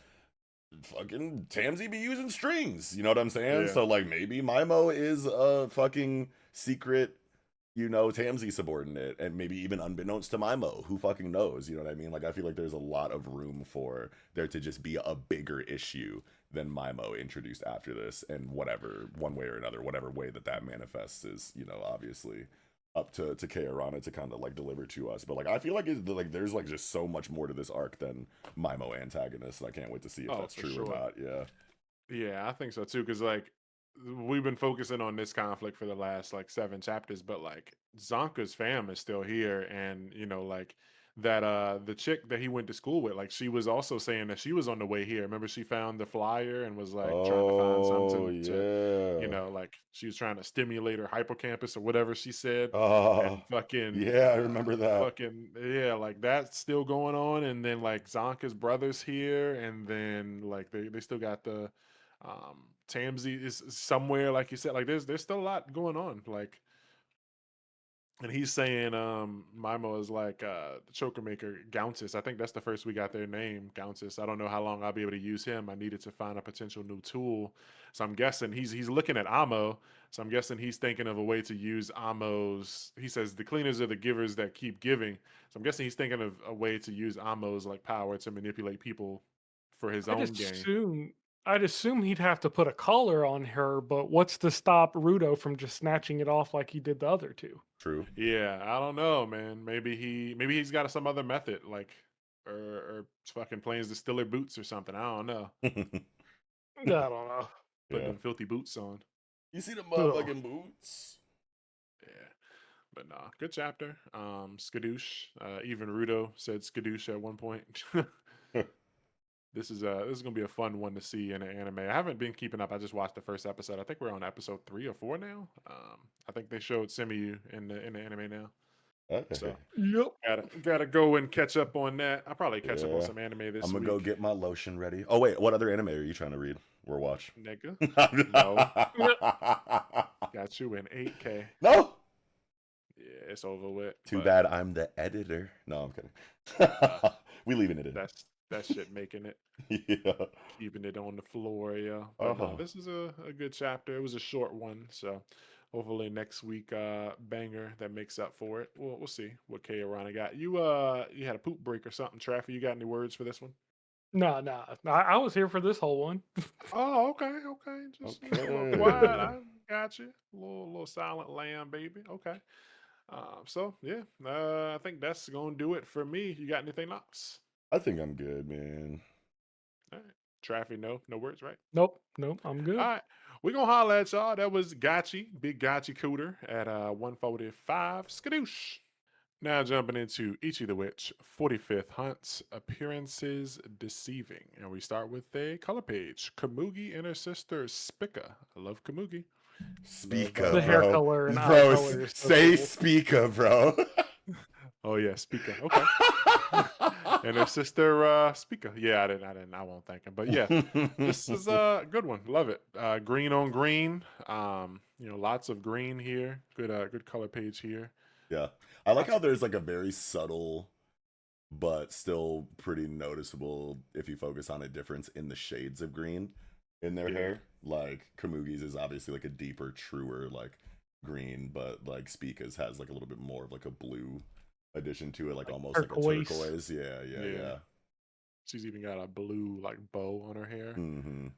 Speaker 2: fucking Tamsi be using strings, you know what I'm saying?
Speaker 1: Yeah.
Speaker 2: So like maybe Mimo is a fucking secret, you know, Tamsi subordinate, and maybe even unbeknownst to Mimo, who fucking knows, you know what I mean? Like I feel like there's a lot of room for there to just be a bigger issue than Mimo introduced after this, and whatever, one way or another, whatever way that manifests is, you know, obviously up to Keirana to kind of like deliver to us. But like I feel like like there's like just so much more to this arc than Mimo antagonist. I can't wait to see if
Speaker 1: Oh,
Speaker 2: that's
Speaker 1: for
Speaker 2: true
Speaker 1: sure.
Speaker 2: or not. Yeah.
Speaker 1: Yeah, I think so too. Because like we've been focusing on this conflict for the last like 7 chapters, but like Zonka's fam is still here, and you know, like that the chick that he went to school with, like she was also saying that she was on the way here. Remember, she found the flyer and was like trying to find
Speaker 2: Oh
Speaker 1: something to, you
Speaker 2: yeah.
Speaker 1: know, like she was trying to stimulate her hippocampus or whatever she said,
Speaker 2: Oh
Speaker 1: and fucking
Speaker 2: yeah, I remember that.
Speaker 1: fucking yeah, like that's still going on. And then like Zonka's brother's here, and then like they still got the Tamsi is somewhere, like you said. Like there's still a lot going on. Like, and he's saying Mimo is like the choker maker Gountis. I think that's the first we got their name, Gountis. I don't know how long I'll be able to use him. I needed to find a potential new tool. So I'm guessing he's looking at Amo. So I'm guessing he's thinking of a way to use Amo's. He says the cleaners are the givers that keep giving. So I'm guessing he's thinking of a way to use Amo's like power to manipulate people for his
Speaker 3: I'd
Speaker 1: own gain.
Speaker 3: assume I'd assume he'd have to put a collar on her, but what's to stop Rudo from just snatching it off like he did the other two?
Speaker 2: True.
Speaker 1: Yeah, I don't know, man. Maybe he's got some other method, like or fucking plans the Stiller boots or something. I don't know.
Speaker 3: I don't know.
Speaker 1: Putting
Speaker 2: Yeah.
Speaker 1: them filthy boots on.
Speaker 2: You see the
Speaker 3: Ugh.
Speaker 2: motherfucking boots?
Speaker 1: Yeah. But nah, good chapter. Skadoosh. Even Rudo said Skadoosh at one point. This is gonna be a fun one to see in an anime. I haven't been keeping up. I just watched the first episode. I think we're on episode 3 or 4 now. I think they showed Semiyu in the anime now.
Speaker 2: Okay.
Speaker 1: So
Speaker 3: Yep.
Speaker 1: gotta go and catch up on that. I'll probably catch up on
Speaker 2: Yeah.
Speaker 1: some anime
Speaker 2: I'm
Speaker 1: this
Speaker 2: gonna go
Speaker 1: week.
Speaker 2: get my lotion ready. Oh wait, what other anime are you trying to read or watch?
Speaker 1: Nigga. No. Got you in 8K.
Speaker 2: No.
Speaker 1: Yeah, it's over with.
Speaker 2: Too
Speaker 1: But
Speaker 2: bad I'm the editor. No, I'm kidding. We leaving it in.
Speaker 1: that's that shit making it.
Speaker 2: Yeah.
Speaker 1: Keeping it on the floor, yeah. But no,
Speaker 2: Oh.
Speaker 1: this is a good chapter. It was a short one, so Hopefully next week, banger that makes up for it. We'll see what K Rana got. You had a poop break or something, Traffy. You got any words for this one?
Speaker 3: No, no, I was here for this whole one.
Speaker 1: Oh, okay, okay. Just a little quiet.
Speaker 2: Okay.
Speaker 1: I got you. Little silent lamb, baby. Okay. So yeah, I think that's gonna do it for me. You got anything else?
Speaker 2: I think I'm good, man.
Speaker 1: All right. Traffy, no words, right?
Speaker 3: Nope, nope, I'm
Speaker 1: All
Speaker 3: good.
Speaker 1: right. We're gonna holler at y'all. That was Big Gachiakuta at 145. Skadoosh. Now jumping into Ichi the Witch, 45th Hunt's appearances deceiving. And we start with a color page. Kamugi and her sister Spica. I love Kamugi. Love
Speaker 2: Speaker,
Speaker 3: The hair
Speaker 2: bro.
Speaker 3: color and eye
Speaker 2: Bro,
Speaker 3: color is so
Speaker 2: say
Speaker 3: cool.
Speaker 2: speaker, bro.
Speaker 1: oh yeah, Spica. Okay. And her sister Spica. Yeah, I won't thank him. But yeah, this is a good one. Love it. Green on green. Lots of green here. Good color page here.
Speaker 2: Yeah. I like
Speaker 1: Lots
Speaker 2: how
Speaker 1: of
Speaker 2: there's like a very subtle but still pretty noticeable if you focus on a difference in the shades of green in their
Speaker 1: Yeah.
Speaker 2: hair. Like Kamugi's is obviously like a deeper, truer like green, but like Spica's has like a little bit more of like a blue addition to it, like almost
Speaker 3: turquoise.
Speaker 2: like a turquoise. Yeah.
Speaker 1: She's even got a blue like bow on her hair.
Speaker 2: Mm-hmm.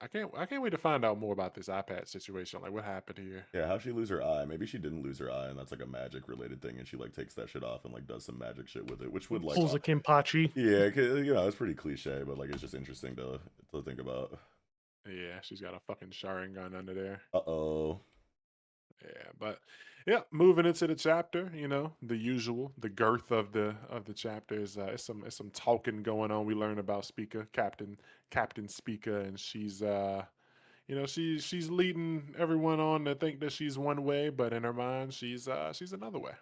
Speaker 1: I can't wait to find out more about this iPad situation. Like what happened here.
Speaker 2: Yeah, how'd she lose her eye? Maybe she didn't lose her eye, and that's like a magic related thing, and she like takes that shit off and like does some magic shit with it, which would like,
Speaker 3: Pulls a Kimpachi.
Speaker 2: yeah, it's pretty cliche, but like it's just interesting to think about.
Speaker 1: Yeah, she's got a fucking Sharingan under there.
Speaker 2: Uh-oh.
Speaker 1: Yeah, but yeah, moving into the chapter, the usual, the girth of the chapter is it's some talking going on. We learn about Speaker, Captain Speaker, and she's leading everyone on to think that she's one way, but in her mind she's another way.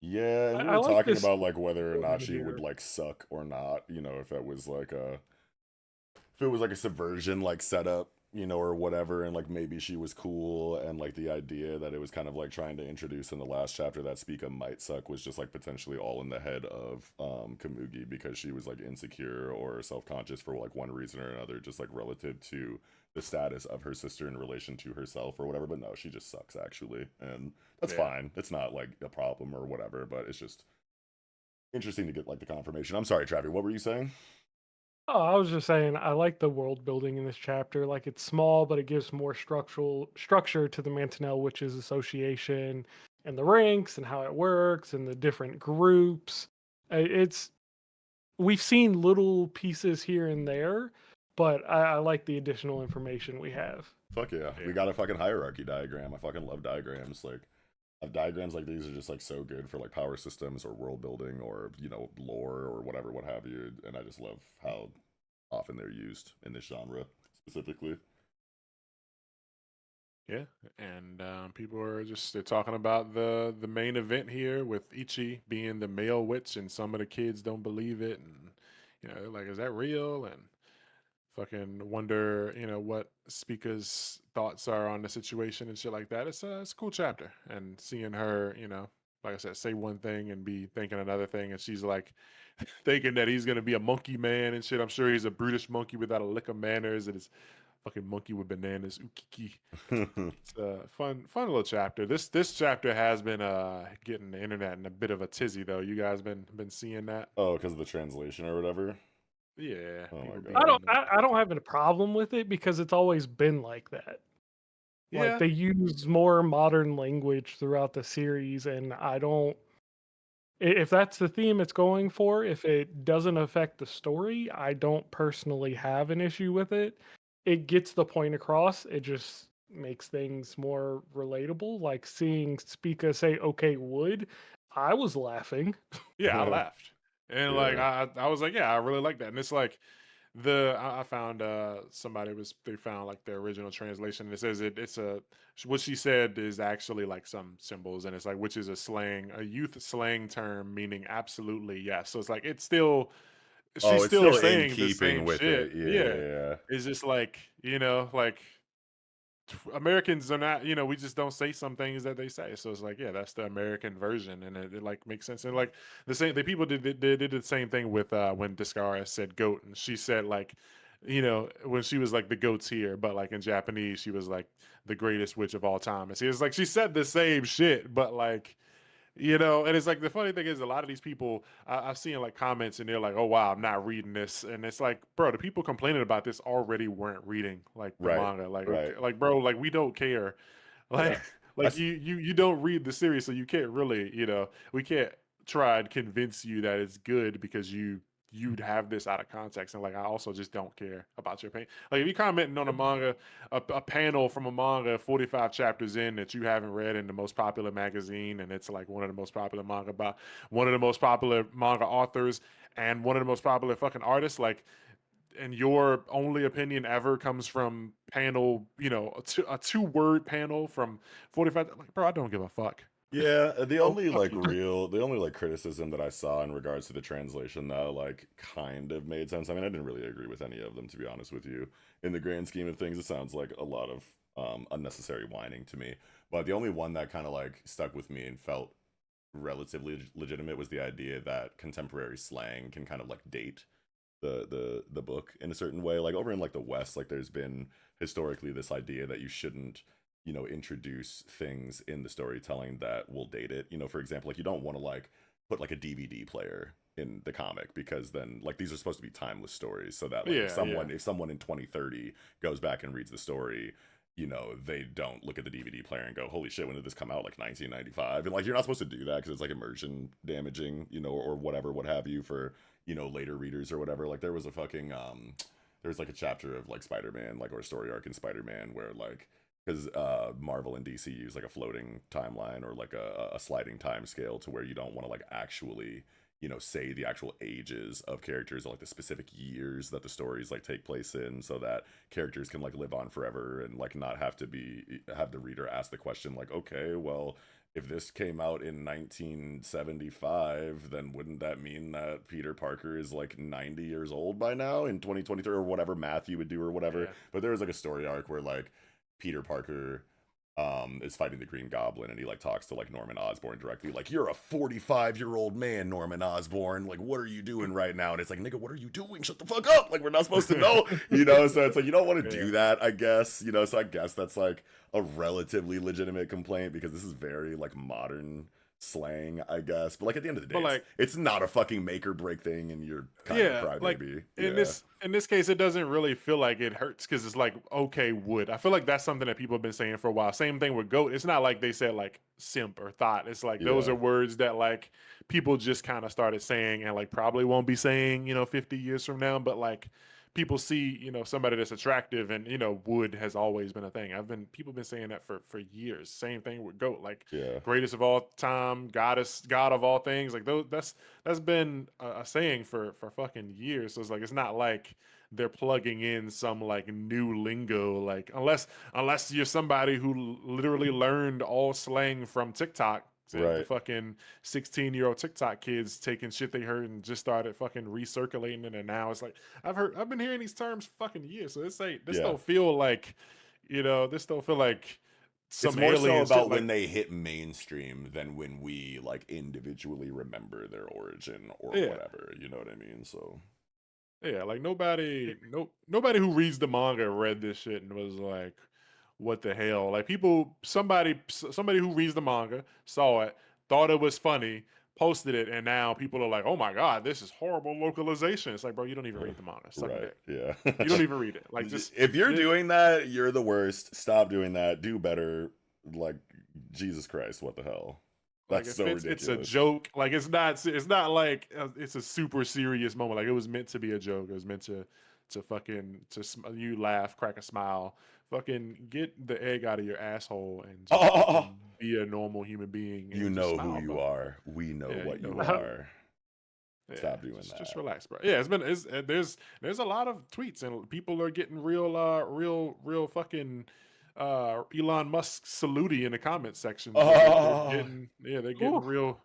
Speaker 2: Yeah, and we
Speaker 3: I
Speaker 2: were
Speaker 3: like
Speaker 2: talking
Speaker 3: this
Speaker 2: about like whether or not
Speaker 3: moment
Speaker 2: she would
Speaker 3: here.
Speaker 2: like suck or not, if that was like if it was like a subversion like setup, or whatever, and like maybe she was cool, and like the idea that it was kind of like trying to introduce in the last chapter that Spica might suck was just like potentially all in the head of Kamugi, because she was like insecure or self-conscious for like one reason or another, just like relative to the status of her sister in relation to herself or whatever. But no, she just sucks actually, and that's
Speaker 1: Yeah.
Speaker 2: fine. It's not like a problem or whatever, but it's just interesting to get like the confirmation. I'm sorry, Travi, what were you saying?
Speaker 3: Oh, I was just saying I like the world building in this chapter. Like it's small, but it gives more structure to the Mantinell Witches Association and the ranks and how it works and the different groups. It's we've seen little pieces here and there, but I like the additional information we have.
Speaker 2: Fuck yeah. We
Speaker 1: Yeah.
Speaker 2: got a fucking hierarchy diagram. I fucking love diagrams. Like, diagrams like these are just like so good for like power systems or world building or lore or whatever, what have you. And I just love how often they're used in this genre specifically.
Speaker 1: Yeah, and people are they're talking about the main event here with Ichi being the male witch, and some of the kids don't believe it, and they're like, is that real? And fucking wonder, what Speaker's thoughts are on the situation and shit like that. It's a cool chapter, and seeing her, like I said, say one thing and be thinking another thing, and she's like thinking that he's gonna be a monkey man and shit. I'm sure he's a brutish monkey without a lick of manners, and it's fucking monkey with bananas. Ukiki. It's a fun little chapter. This chapter has been getting the internet in a bit of a tizzy though. You guys been seeing that?
Speaker 2: Oh, because of the translation or whatever.
Speaker 1: Yeah.
Speaker 2: Oh my
Speaker 1: People
Speaker 2: God.
Speaker 3: I don't
Speaker 1: being
Speaker 3: I don't have a problem with it because it's always been like that. Like
Speaker 1: yeah.
Speaker 3: they use more modern language throughout the series, and I don't. If that's the theme it's going for, if it doesn't affect the story, I don't personally have an issue with it. It gets the point across. It just makes things more relatable. Like seeing Spica say "Okay, would," I was laughing.
Speaker 1: Yeah, I laughed. And like
Speaker 2: Yeah.
Speaker 1: I was like, yeah, I really like that. And it's like I found they found like the original translation, and it says it's what she said is actually like some symbols, and it's like, which is a youth slang term meaning absolutely yes. So it's like
Speaker 2: Oh,
Speaker 1: she's
Speaker 2: it's
Speaker 1: still
Speaker 2: still in
Speaker 1: saying the
Speaker 2: keeping
Speaker 1: same
Speaker 2: with
Speaker 1: shit.
Speaker 2: it.
Speaker 1: Yeah.
Speaker 2: Yeah.
Speaker 1: It's just like, like Americans are not, we just don't say some things that they say. So it's like, yeah, that's the American version, and it like makes sense. And like the people did the same thing with when Discara said goat, and she said like when she was like the goat's here, but like in Japanese, she was like the greatest witch of all time. And it's like she said the same shit, but like, and it's like the funny thing is a lot of these people I've seen like comments and they're like, oh wow, I'm not reading this. And it's like, bro, the people complaining about this already weren't reading like the
Speaker 2: Right,
Speaker 1: manga. Like,
Speaker 2: right.
Speaker 1: okay, like bro, like we don't care.
Speaker 2: Yeah.
Speaker 1: Like, like you don't read the series, so you can't really, we can't try and convince you that it's good because you'd have this out of context. And like, I also just don't care about your opinion. Like, if you're commenting on a manga, a panel from a manga 45 chapters in that you haven't read in the most popular magazine, and it's like one of the most popular manga by one of the most popular manga authors and one of the most popular fucking artists, like, and your only opinion ever comes from panel, a two-word panel from 45, like, bro, I don't give a fuck.
Speaker 2: Yeah,
Speaker 1: Oh, fuck you.
Speaker 2: the only like criticism that I saw in regards to the translation that like kind of made sense. I mean, I didn't really agree with any of them, to be honest with you. In the grand scheme of things, it sounds like a lot of unnecessary whining to me. But the only one that kind of like stuck with me and felt relatively legitimate was the idea that contemporary slang can kind of like date the book in a certain way. Like over in like the West, like there's been historically this idea that you shouldn't introduce things in the storytelling that will date it. For example, like you don't want to like put like a DVD player in the comic because then like these are supposed to be timeless stories, so that like
Speaker 1: Yeah, yeah.
Speaker 2: if someone in 2030 goes back and reads the story, they don't look at the DVD player and go, holy shit, when did this come out? Like 1995? And like you're not supposed to do that because it's like immersion damaging, or whatever, what have you, for later readers or whatever. Like there was a fucking there's like a chapter of like Spider-Man, like, or a story arc in Spider-Man where like, because Marvel and DC use like a floating timeline or like a sliding time scale to where you don't want to like actually say the actual ages of characters or like the specific years that the stories like take place in, so that characters can like live on forever and like not have the reader ask the question like, okay, well, if this came out in 1975, then wouldn't that mean that Peter Parker is like 90 years old by now in 2023, or whatever math you would do or whatever.
Speaker 1: Yeah.
Speaker 2: But there was like a story arc where like Peter Parker is fighting the Green Goblin, and he like talks to like Norman Osborn directly, like, you're a 45-year-old man, Norman Osborn, like, what are you doing right now? And it's like, nigga, what are you doing? Shut the fuck up, like, we're not supposed to know. So it's like you don't want to do that, I guess. So I guess that's like a relatively legitimate complaint because this is very like modern slang, I guess. But like at the end of the day,
Speaker 1: But like,
Speaker 2: it's not a fucking make or break thing, and you're kind of a
Speaker 1: like
Speaker 2: crybaby.
Speaker 1: in this case, it doesn't really feel like it hurts because it's like, okay, would. I feel like that's something that people have been saying for a while. Same thing with goat. It's not like they said like simp or thought. It's like those
Speaker 2: Yeah.
Speaker 1: are words that like people just kind of started saying and like probably won't be saying 50 years from now. But like people see somebody that's attractive, and wood has always been a thing. People been saying that for years. Same thing with goat, like
Speaker 2: Yeah.
Speaker 1: greatest of all time, god of all things, like those. That's been a saying for fucking years. So it's like, it's not like they're plugging in some like new lingo, like unless you're somebody who literally learned all slang from TikTok. The
Speaker 2: Right.
Speaker 1: fucking 16-year-old TikTok kids taking shit they heard and just started fucking recirculating it, and now it's like, I've been hearing these terms for fucking years. So this
Speaker 2: Yeah.
Speaker 1: don't feel like, this don't feel like
Speaker 2: It's
Speaker 1: some
Speaker 2: more so
Speaker 1: alien shit.
Speaker 2: about
Speaker 1: Like,
Speaker 2: when they hit mainstream than when we like individually remember their origin or
Speaker 1: yeah,
Speaker 2: whatever. You know what I mean? So
Speaker 1: yeah, like nobody who reads the manga read this shit and was like, what the hell? Like somebody who reads the manga saw it, thought it was funny, posted it, and now people are like, oh my god, this is horrible localization. It's like, bro, you don't even read the manga. Suck a
Speaker 2: right,
Speaker 1: dick.
Speaker 2: yeah.
Speaker 1: You don't even read it. Like, just
Speaker 2: If you're doing that, you're the worst. Stop doing that. Do better. Like, Jesus Christ, what the hell?
Speaker 1: like,
Speaker 2: That's
Speaker 1: if
Speaker 2: so
Speaker 1: it's a
Speaker 2: ridiculous.
Speaker 1: joke, like it's not like it's a super serious moment. Like, it was meant to be a joke. It was meant to fucking you laugh, crack a smile, fucking get the egg out of your asshole and just fucking be a normal human being.
Speaker 2: You
Speaker 1: And
Speaker 2: know
Speaker 1: just smile,
Speaker 2: who you
Speaker 1: bro.
Speaker 2: are. We know
Speaker 1: Yeah,
Speaker 2: what
Speaker 1: you
Speaker 2: you
Speaker 1: know.
Speaker 2: are.
Speaker 1: Yeah,
Speaker 2: Stop doing
Speaker 1: just
Speaker 2: that.
Speaker 1: relax, bro. Yeah, there's a lot of tweets, and people are getting real fucking Elon Musk saluty in the comment sections.
Speaker 2: Oh,
Speaker 1: They're
Speaker 3: Ooh.
Speaker 1: getting real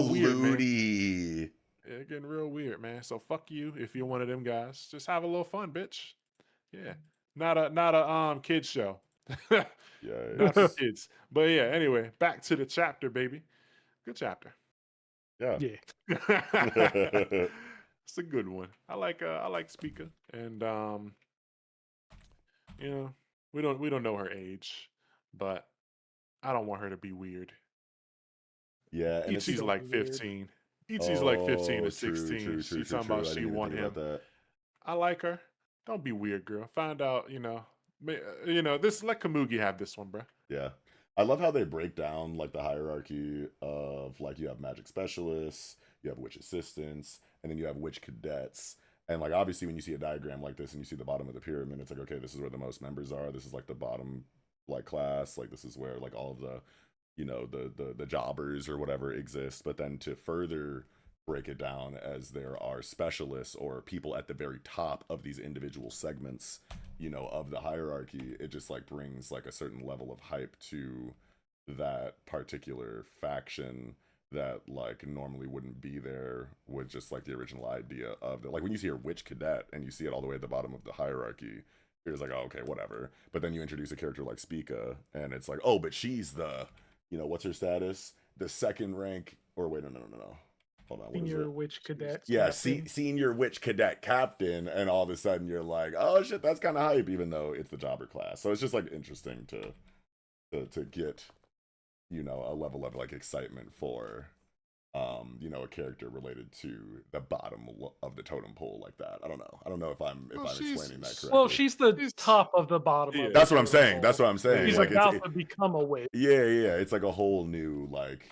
Speaker 1: weird, man.
Speaker 2: Saluti.
Speaker 1: Yeah, they're getting real weird, man. So fuck you if you're one of them guys. Just have a little fun, bitch. Yeah. Not a kids show. Not for
Speaker 2: Yikes.
Speaker 1: kids. But yeah, anyway, back to the chapter, baby. Good chapter.
Speaker 2: Yeah.
Speaker 3: Yeah.
Speaker 1: It's a good one. I like Speaker, and you know, we don't know her age, but I don't want her to be weird.
Speaker 2: Yeah, and
Speaker 3: She
Speaker 1: Ichi's
Speaker 2: it's
Speaker 3: don't
Speaker 1: like
Speaker 3: be weird.
Speaker 1: 15. Ichi's like 15 to
Speaker 2: oh, true,
Speaker 1: 16.
Speaker 2: true, true,
Speaker 1: She
Speaker 2: true,
Speaker 1: talking about
Speaker 2: true. I
Speaker 1: she
Speaker 2: didn't even
Speaker 1: want
Speaker 2: think about
Speaker 1: him.
Speaker 2: that.
Speaker 1: I like her. Don't be weird, girl. Find out, this let Kamugi have this one, bro.
Speaker 2: Yeah. I love how they break down like the hierarchy of like you have magic specialists, you have witch assistants, and then you have witch cadets. And like obviously when you see a diagram like this and you see the bottom of the pyramid, it's like, okay, this is where the most members are. This is like the bottom like class. Like this is where like all of the the jobbers or whatever exist. But then to further break it down as there are specialists or people at the very top of these individual segments, of the hierarchy, it just like brings like a certain level of hype to that particular faction that like normally wouldn't be there with just like the original idea of it. Like when you see a witch cadet and you see it all the way at the bottom of the hierarchy, you're just like, oh, okay, whatever. But then you introduce a character like Spica and it's like, oh, but she's the, what's her status? The second rank, or wait, no. Hold on, what is it?
Speaker 3: Senior witch cadet.
Speaker 2: Yeah,
Speaker 3: captain.
Speaker 2: senior witch cadet captain, and all of a sudden you're like, oh shit, that's kind of hype, even though it's the jobber class. So it's just like interesting to get, a level of like excitement for, a character related to the bottom of the totem pole like that. I don't know. I don't know if I'm
Speaker 1: Well,
Speaker 2: explaining that correctly.
Speaker 3: Well, she's the
Speaker 1: She's-
Speaker 3: top of the bottom
Speaker 1: Yeah.
Speaker 3: of
Speaker 2: That's
Speaker 3: the
Speaker 2: what I'm
Speaker 3: totem
Speaker 2: saying.
Speaker 3: pole.
Speaker 2: That's what I'm saying.
Speaker 3: She's
Speaker 2: Like
Speaker 3: about
Speaker 2: it's
Speaker 3: to become a witch.
Speaker 2: yeah. It's like a whole new like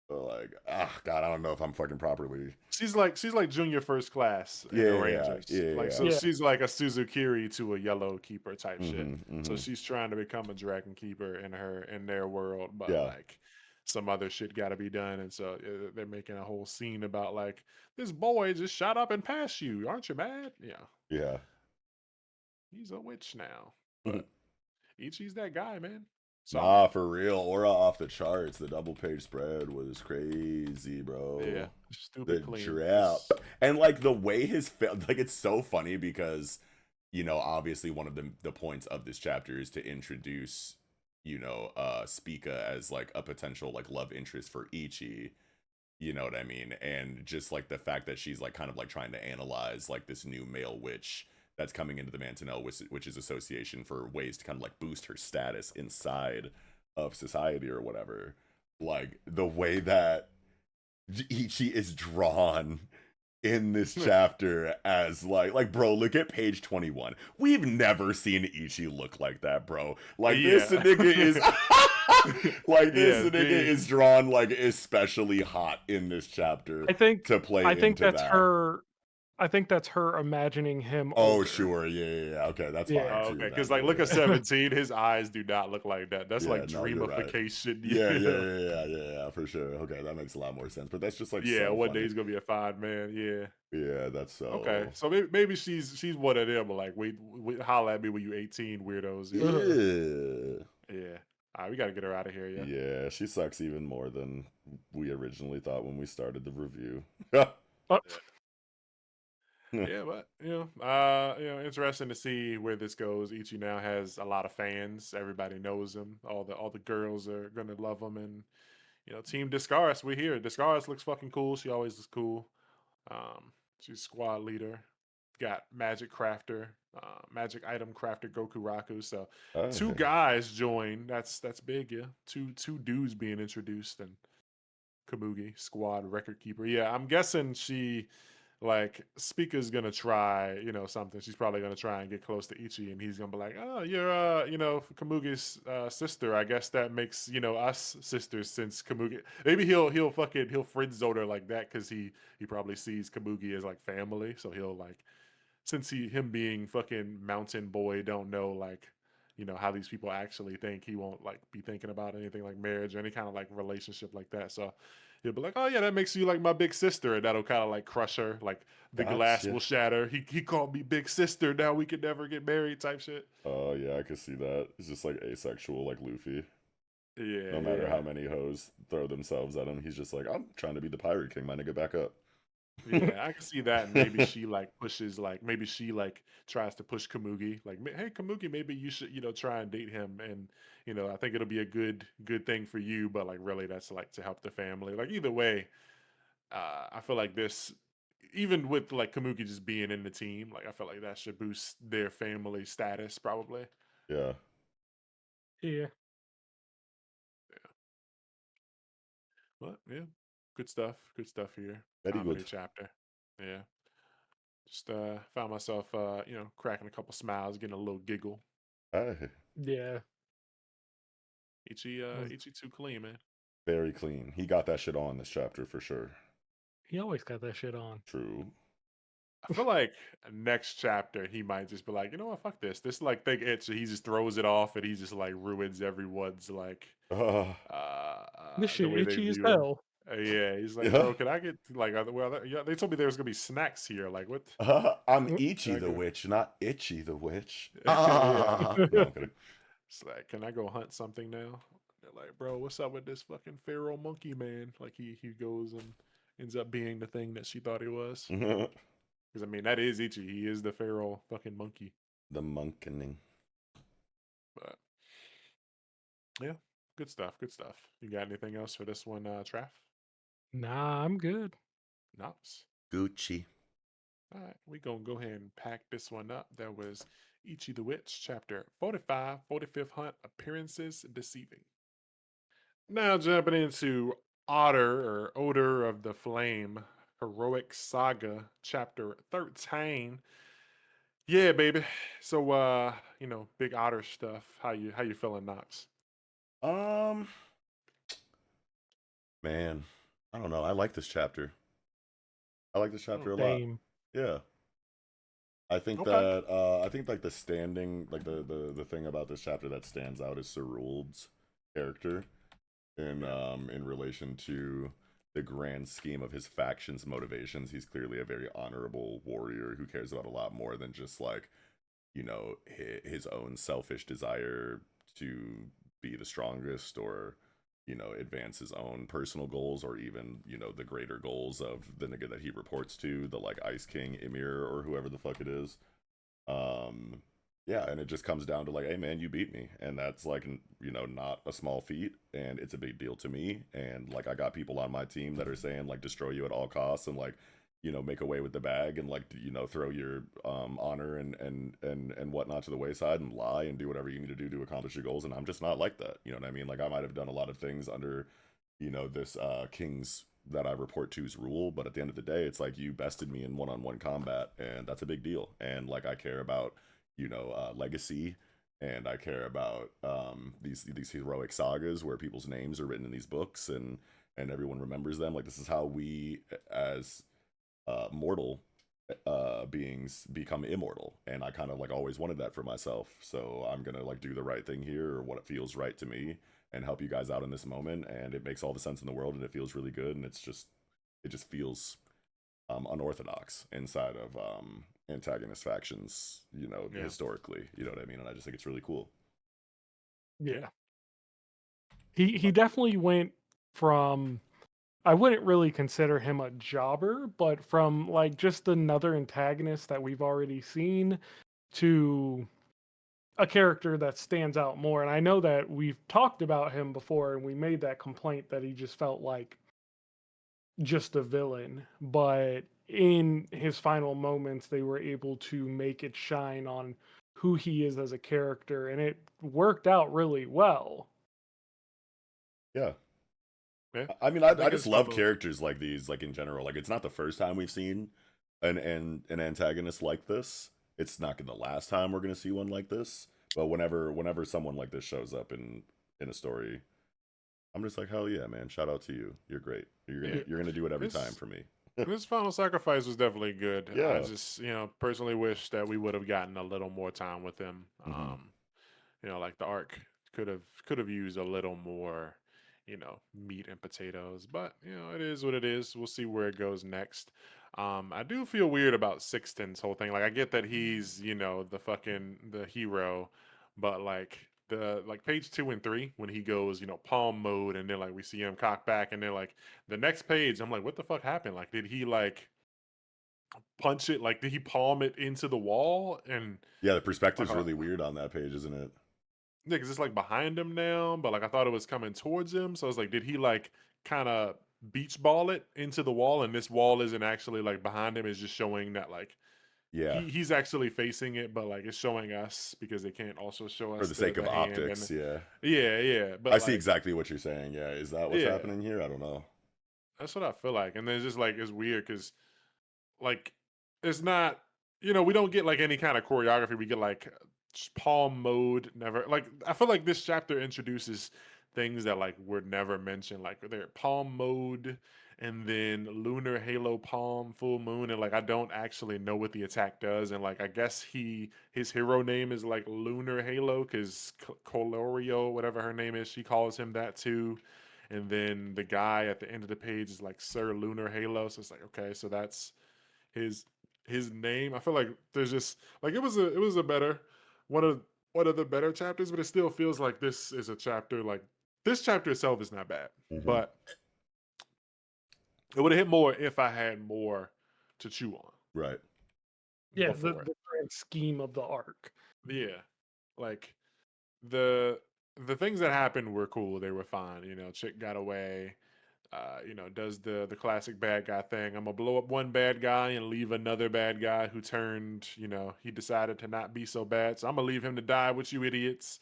Speaker 2: God, I don't know if I'm fucking properly.
Speaker 1: She's like junior first class in the
Speaker 2: Yeah,
Speaker 1: Rangers.
Speaker 2: yeah.
Speaker 1: So
Speaker 3: Yeah.
Speaker 1: she's like a Suzukiri to a yellow keeper type shit. So
Speaker 2: Mhm.
Speaker 1: she's trying to become a dragon keeper in their world, but
Speaker 2: Yeah.
Speaker 1: like some other shit got to be done, and so they're making a whole scene about like this boy just shot up and passed you. Aren't you mad? Yeah,
Speaker 2: Yeah.
Speaker 1: he's a witch now,
Speaker 2: Mhm.
Speaker 1: but Ichi's that guy, man.
Speaker 2: Nah, for real. Aura off the charts. The double page spread was crazy, bro.
Speaker 1: Yeah,
Speaker 2: The
Speaker 1: stupid clean.
Speaker 2: drip. And like the way like it's so funny because obviously one of the points of this chapter is to introduce Spica as like a potential like love interest for Ichi. You know what I mean? And just like the fact that she's like kind of like trying to analyze like this new male witch that's coming into the Mantonel Witches Association for ways to kind of like boost her status inside of society or whatever. Like the way that Ichi is drawn in this chapter as like bro, look at page 21. We've never seen Ichi look like that, bro. Like this nigga is like this nigga is drawn like especially hot in this chapter.
Speaker 3: I think
Speaker 2: to play
Speaker 3: I think
Speaker 2: into
Speaker 3: that's
Speaker 2: that.
Speaker 3: her. I think that's her imagining him.
Speaker 2: Oh,
Speaker 3: older.
Speaker 2: sure, yeah. Okay, that's
Speaker 3: Yeah.
Speaker 2: fine
Speaker 1: Oh,
Speaker 2: too.
Speaker 1: okay,
Speaker 2: then,
Speaker 1: because like
Speaker 2: yeah,
Speaker 1: look
Speaker 2: yeah.
Speaker 1: at 17, his eyes do not look like that. That's
Speaker 2: Yeah,
Speaker 1: like
Speaker 2: no, you're right.
Speaker 1: dreamification.
Speaker 2: Yeah, for sure. Okay, that makes a lot more sense. But that's just like
Speaker 1: Yeah,
Speaker 2: so
Speaker 1: one
Speaker 2: funny.
Speaker 1: day he's gonna be a fine man. Yeah.
Speaker 2: Yeah, that's so
Speaker 1: Okay, so maybe she's one of them. Like, wait, holla at me when you 18, weirdos. Yeah. All right, we gotta get her out of here. Yeah.
Speaker 2: Yeah, she sucks even more than we originally thought when we started the review.
Speaker 1: Yeah, but interesting to see where this goes. Ichi now has a lot of fans. Everybody knows him. All the girls are gonna love him, and Team Discaris, we here. Discaris looks fucking cool. She always looks cool. She's squad leader. Got magic crafter, magic item crafter Gokuraku. So two guys join. That's big, yeah. Two dudes being introduced, and Kamugi squad record keeper. Yeah, I'm guessing she like Speaker's gonna try, something. She's probably gonna try and get close to Ichi, and he's gonna be like, "Oh, you're, Kamugi's sister. I guess that makes us sisters since Kamugi. Maybe he'll friend zone her like that because he probably sees Kamugi as like family. So he'll like, since him being fucking mountain boy don't know like." How these people actually think, he won't like be thinking about anything like marriage or any kind of like relationship like that. So he'll be like, "Oh yeah, that makes you like my big sister," and that'll kind of like crush her. Like the glass will shatter. He called me big sister. Now we could never get married, type shit.
Speaker 2: Oh yeah, I could see that. It's just like asexual, like Luffy.
Speaker 1: Yeah.
Speaker 2: No matter how many hoes throw themselves at him, he's just like, I'm trying to be the pirate king. My nigga, back up.
Speaker 1: Yeah, I can see that. And maybe she like pushes, like maybe she like tries to push Kamugi. Like, hey Kamugi, maybe you should try and date him. And I think it'll be a good thing for you. But like really, that's like to help the family. Like either way, I feel like this even with like Kamuki just being in the team, like I feel like that should boost their family status probably.
Speaker 2: Yeah.
Speaker 3: Yeah.
Speaker 1: But yeah, good stuff. Good stuff here.
Speaker 2: Very
Speaker 1: Comedy
Speaker 2: good.
Speaker 1: chapter. Yeah. Just found myself cracking a couple smiles, getting a little giggle.
Speaker 2: Hey,
Speaker 3: Yeah. Was-
Speaker 1: Ichi too clean, man.
Speaker 2: very clean. He got that shit on this chapter for sure.
Speaker 3: He always got that shit on.
Speaker 2: True.
Speaker 1: I feel like next chapter he might just be like, you know what, fuck this. This like thing itch. He just throws it off and he just like ruins everyone's like
Speaker 2: Uh,
Speaker 3: This
Speaker 1: the
Speaker 3: shit
Speaker 1: way they
Speaker 3: itchy as
Speaker 1: view him.
Speaker 3: hell.
Speaker 1: Yeah, he's like,
Speaker 2: yeah.
Speaker 1: bro, can I get like, yeah, they told me there was gonna be snacks here. Like, what?
Speaker 2: I'm
Speaker 3: Mm.
Speaker 2: Ichi
Speaker 1: Can I
Speaker 2: the
Speaker 1: go?
Speaker 2: Witch, not Itchy the Witch.
Speaker 1: Yeah,
Speaker 2: No, I'm kidding.
Speaker 1: it's like, can I go hunt something now? They're like, bro, what's up with this fucking feral monkey man? Like, he goes and ends up being the thing that she thought he was. Because I mean, that is Ichi. He is the feral fucking monkey.
Speaker 2: The monkening.
Speaker 1: But yeah, good stuff. Good stuff. You got anything else for this one, Traff?
Speaker 3: Nah, I'm good.
Speaker 1: Nice.
Speaker 2: Gucci.
Speaker 1: All right, we gonna go ahead and pack this one up. That was Ichi the Witch, chapter 45, 45th Hunt, Appearances Deceiving. Now jumping into Otter or Odor of the Flame, Heroic Saga, chapter 13. Yeah, baby. So big otter stuff. How you feeling, Knox?
Speaker 2: Um, man, I don't know. I like this chapter. I like this chapter a lot.
Speaker 3: Same.
Speaker 2: Yeah.
Speaker 1: Okay.
Speaker 2: I think like the standing like the thing about this chapter that stands out is Cerul's character in relation to the grand scheme of his faction's motivations. He's clearly a very honorable warrior who cares about a lot more than just like, his own selfish desire to be the strongest or, advance his own personal goals or even, the greater goals of the nigga that he reports to, the like Ice King, Emir, or whoever the fuck it is. Um, yeah, and it just comes down to like, hey man, you beat me, and that's like, not a small feat, and it's a big deal to me. And like, I got people on my team that are saying like, destroy you at all costs, and like, make away with the bag, and like, throw your honor and whatnot to the wayside, and lie and do whatever you need to do to accomplish your goals. And I'm just not like that. You know what I mean? Like, I might have done a lot of things under, this king's that I report to's rule, but at the end of the day, it's like you bested me in one-on-one combat, and that's a big deal. And like, I care about legacy, and I care about these heroic sagas where people's names are written in these books, and everyone remembers them. Like, this is how we as mortal beings become immortal, and I kind of like always wanted that for myself. So I'm gonna like do the right thing here, or what it feels right to me, and help you guys out in this moment. And it makes all the sense in the world, and it feels really good, and it just feels unorthodox inside of antagonist factions,
Speaker 1: Yeah.
Speaker 2: historically. You know what I mean? And I just think it's really cool.
Speaker 3: Yeah. He definitely went from, I wouldn't really consider him a jobber, but from like just another antagonist that we've already seen to a character that stands out more. And I know that we've talked about him before and we made that complaint that he just felt like just a villain, but in his final moments they were able to make it shine on who he is as a character, and it worked out really well.
Speaker 2: Yeah.
Speaker 1: Yeah.
Speaker 2: I mean,
Speaker 1: I
Speaker 2: I
Speaker 1: think
Speaker 2: just
Speaker 1: it's
Speaker 2: love
Speaker 1: both.
Speaker 2: characters like these, like in general. Like, it's not the first time we've seen an antagonist like this. It's not gonna the last time we're gonna see one like this. But whenever someone like this shows up in a story, I'm just like, hell yeah, man! Shout out to you. You're great.
Speaker 1: Yeah.
Speaker 2: You're gonna do it every time
Speaker 1: This
Speaker 2: for me.
Speaker 1: this final sacrifice was definitely good. I
Speaker 2: Yeah.
Speaker 1: just, personally wish that we would have gotten a little more time with him.
Speaker 2: Hmm.
Speaker 1: Like the arc could have used a little more, meat and potatoes. But it is what it is. We'll see where it goes next. I do feel weird about Sixton's whole thing. Like I get that he's, the hero, but like the like page 2 and 3 when he goes, palm mode, and then like we see him cock back, and then like the next page, I'm like, what the fuck happened? Like, did he like punch it? Like, did he palm it into the wall? And
Speaker 2: Yeah, the
Speaker 1: like,
Speaker 2: perspective's really weird on that page, isn't it?
Speaker 1: yeah, 'cause it's like behind him now, but like I thought it was coming towards him. So I was like, did he like kind of beach ball it into the wall, and this wall isn't actually like behind him. It's just showing that like
Speaker 2: Yeah,
Speaker 1: he's actually facing it, but like it's showing us because they can't also show
Speaker 2: for
Speaker 1: us
Speaker 2: the sake of
Speaker 1: the hand and
Speaker 2: optics. Yeah,
Speaker 1: yeah.
Speaker 2: I
Speaker 1: But
Speaker 2: see
Speaker 1: like
Speaker 2: exactly what you're saying. Yeah, is that what's
Speaker 1: yeah,
Speaker 2: happening here? I don't know.
Speaker 1: that's what I feel like. And then it's just like it's weird because like it's not we don't get like any kind of choreography. We get like palm mode never like I feel like this chapter introduces things that like were never mentioned like they're palm mode and then lunar halo palm full moon and like I don't actually know what the attack does and like I guess his hero name is like lunar halo because Colorio whatever her name is she calls him that too and then the guy at the end of the page is like Sir Lunar Halo so it's like okay so that's his his name. I feel like there's just like it was a better one of one of the better chapters, but it still feels like this is a chapter like this chapter itself is not bad,
Speaker 2: Hmm.
Speaker 1: but it would have hit more if I had more to chew on
Speaker 2: Right.
Speaker 3: Yeah,
Speaker 1: before it.
Speaker 3: the grand scheme of the arc.
Speaker 1: Yeah, like the the things that happened were cool. They were fine. Chick got away. Does the classic bad guy thing. I'm gonna blow up one bad guy and leave another bad guy who turned, he decided to not be so bad. So I'm gonna leave him to die with you idiots.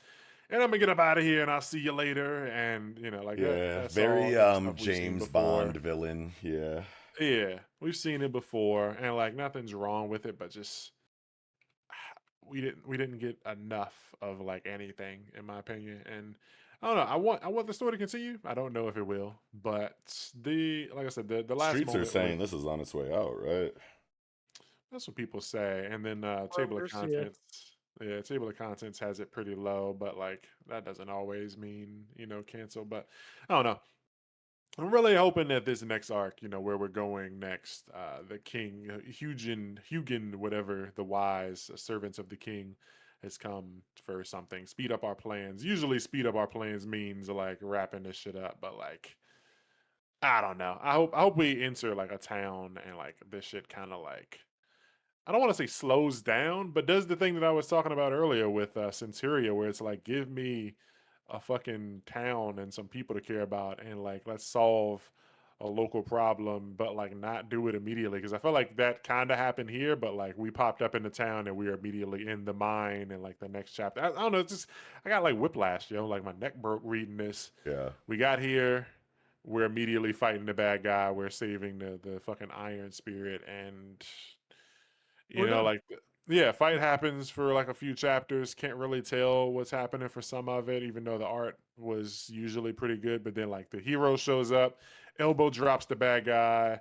Speaker 1: And I'm gonna get up out of here and I'll see you later. And like
Speaker 2: Yeah,
Speaker 1: that's all
Speaker 2: very
Speaker 1: stuff we've seen
Speaker 2: James
Speaker 1: before.
Speaker 2: Bond villain. Yeah.
Speaker 1: Yeah, we've seen it before, and like nothing's wrong with it, but just we didn't get enough of like anything in my opinion. And I don't know. I want the story to continue. I don't know if it will, but the like I said, the last
Speaker 2: Streets are
Speaker 1: moment with
Speaker 2: saying this is on its way out, right?
Speaker 1: that's what people say. And then table of
Speaker 3: Spoilers, yeah.
Speaker 1: contents. Yeah, table of contents has it pretty low, but like that doesn't always mean, cancel. But I don't know. I'm really hoping that this next arc, where we're going next, the king, Hugin, whatever, the wise servants of the king, has come for something. Speed up our plans. Usually, speed up our plans means like wrapping this shit up, but like, I don't know. I hope we enter like a town and like this shit kind of like I don't want to say slows down, but does the thing that I was talking about earlier with Centuria, where it's like, give me a fucking town and some people to care about, and like, let's solve a local problem, but like, not do it immediately. Because I felt like that kind of happened here, but like, we popped up in the town and we were immediately in the mine, and like, the next chapter, I don't know, it's just, I got like whiplash, like, my neck broke reading this.
Speaker 2: Yeah.
Speaker 1: We got here. We're immediately fighting the bad guy. We're saving the fucking Iron Spirit, and
Speaker 3: We're done.
Speaker 1: like yeah, fight happens for like a few chapters. Can't really tell what's happening for some of it, even though the art was usually pretty good. But then like the hero shows up, elbow drops the bad guy,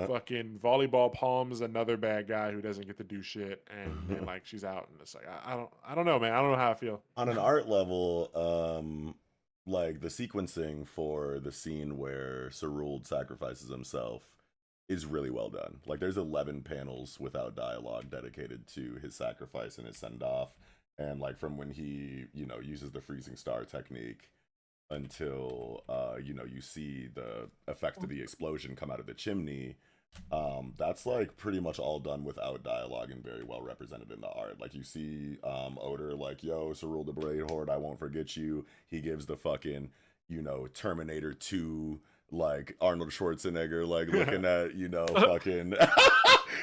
Speaker 1: fucking volleyball palms another bad guy who doesn't get to do shit, and then like she's out, and it's like I don't know, man. I don't know how I feel.
Speaker 2: On an art level, like the sequencing for the scene where Cerulde sacrifices himself is really well done. Like there's 11 panels without dialogue dedicated to his sacrifice and his send off. And like from when he, uses the freezing star technique until you see the effect of the explosion come out of the chimney. That's like pretty much all done without dialogue and very well represented in the art. Like you see Oder like, yo, Cerule the Blade Horde, I won't forget you. He gives the fucking, Terminator 2 like Arnold Schwarzenegger like looking at, fucking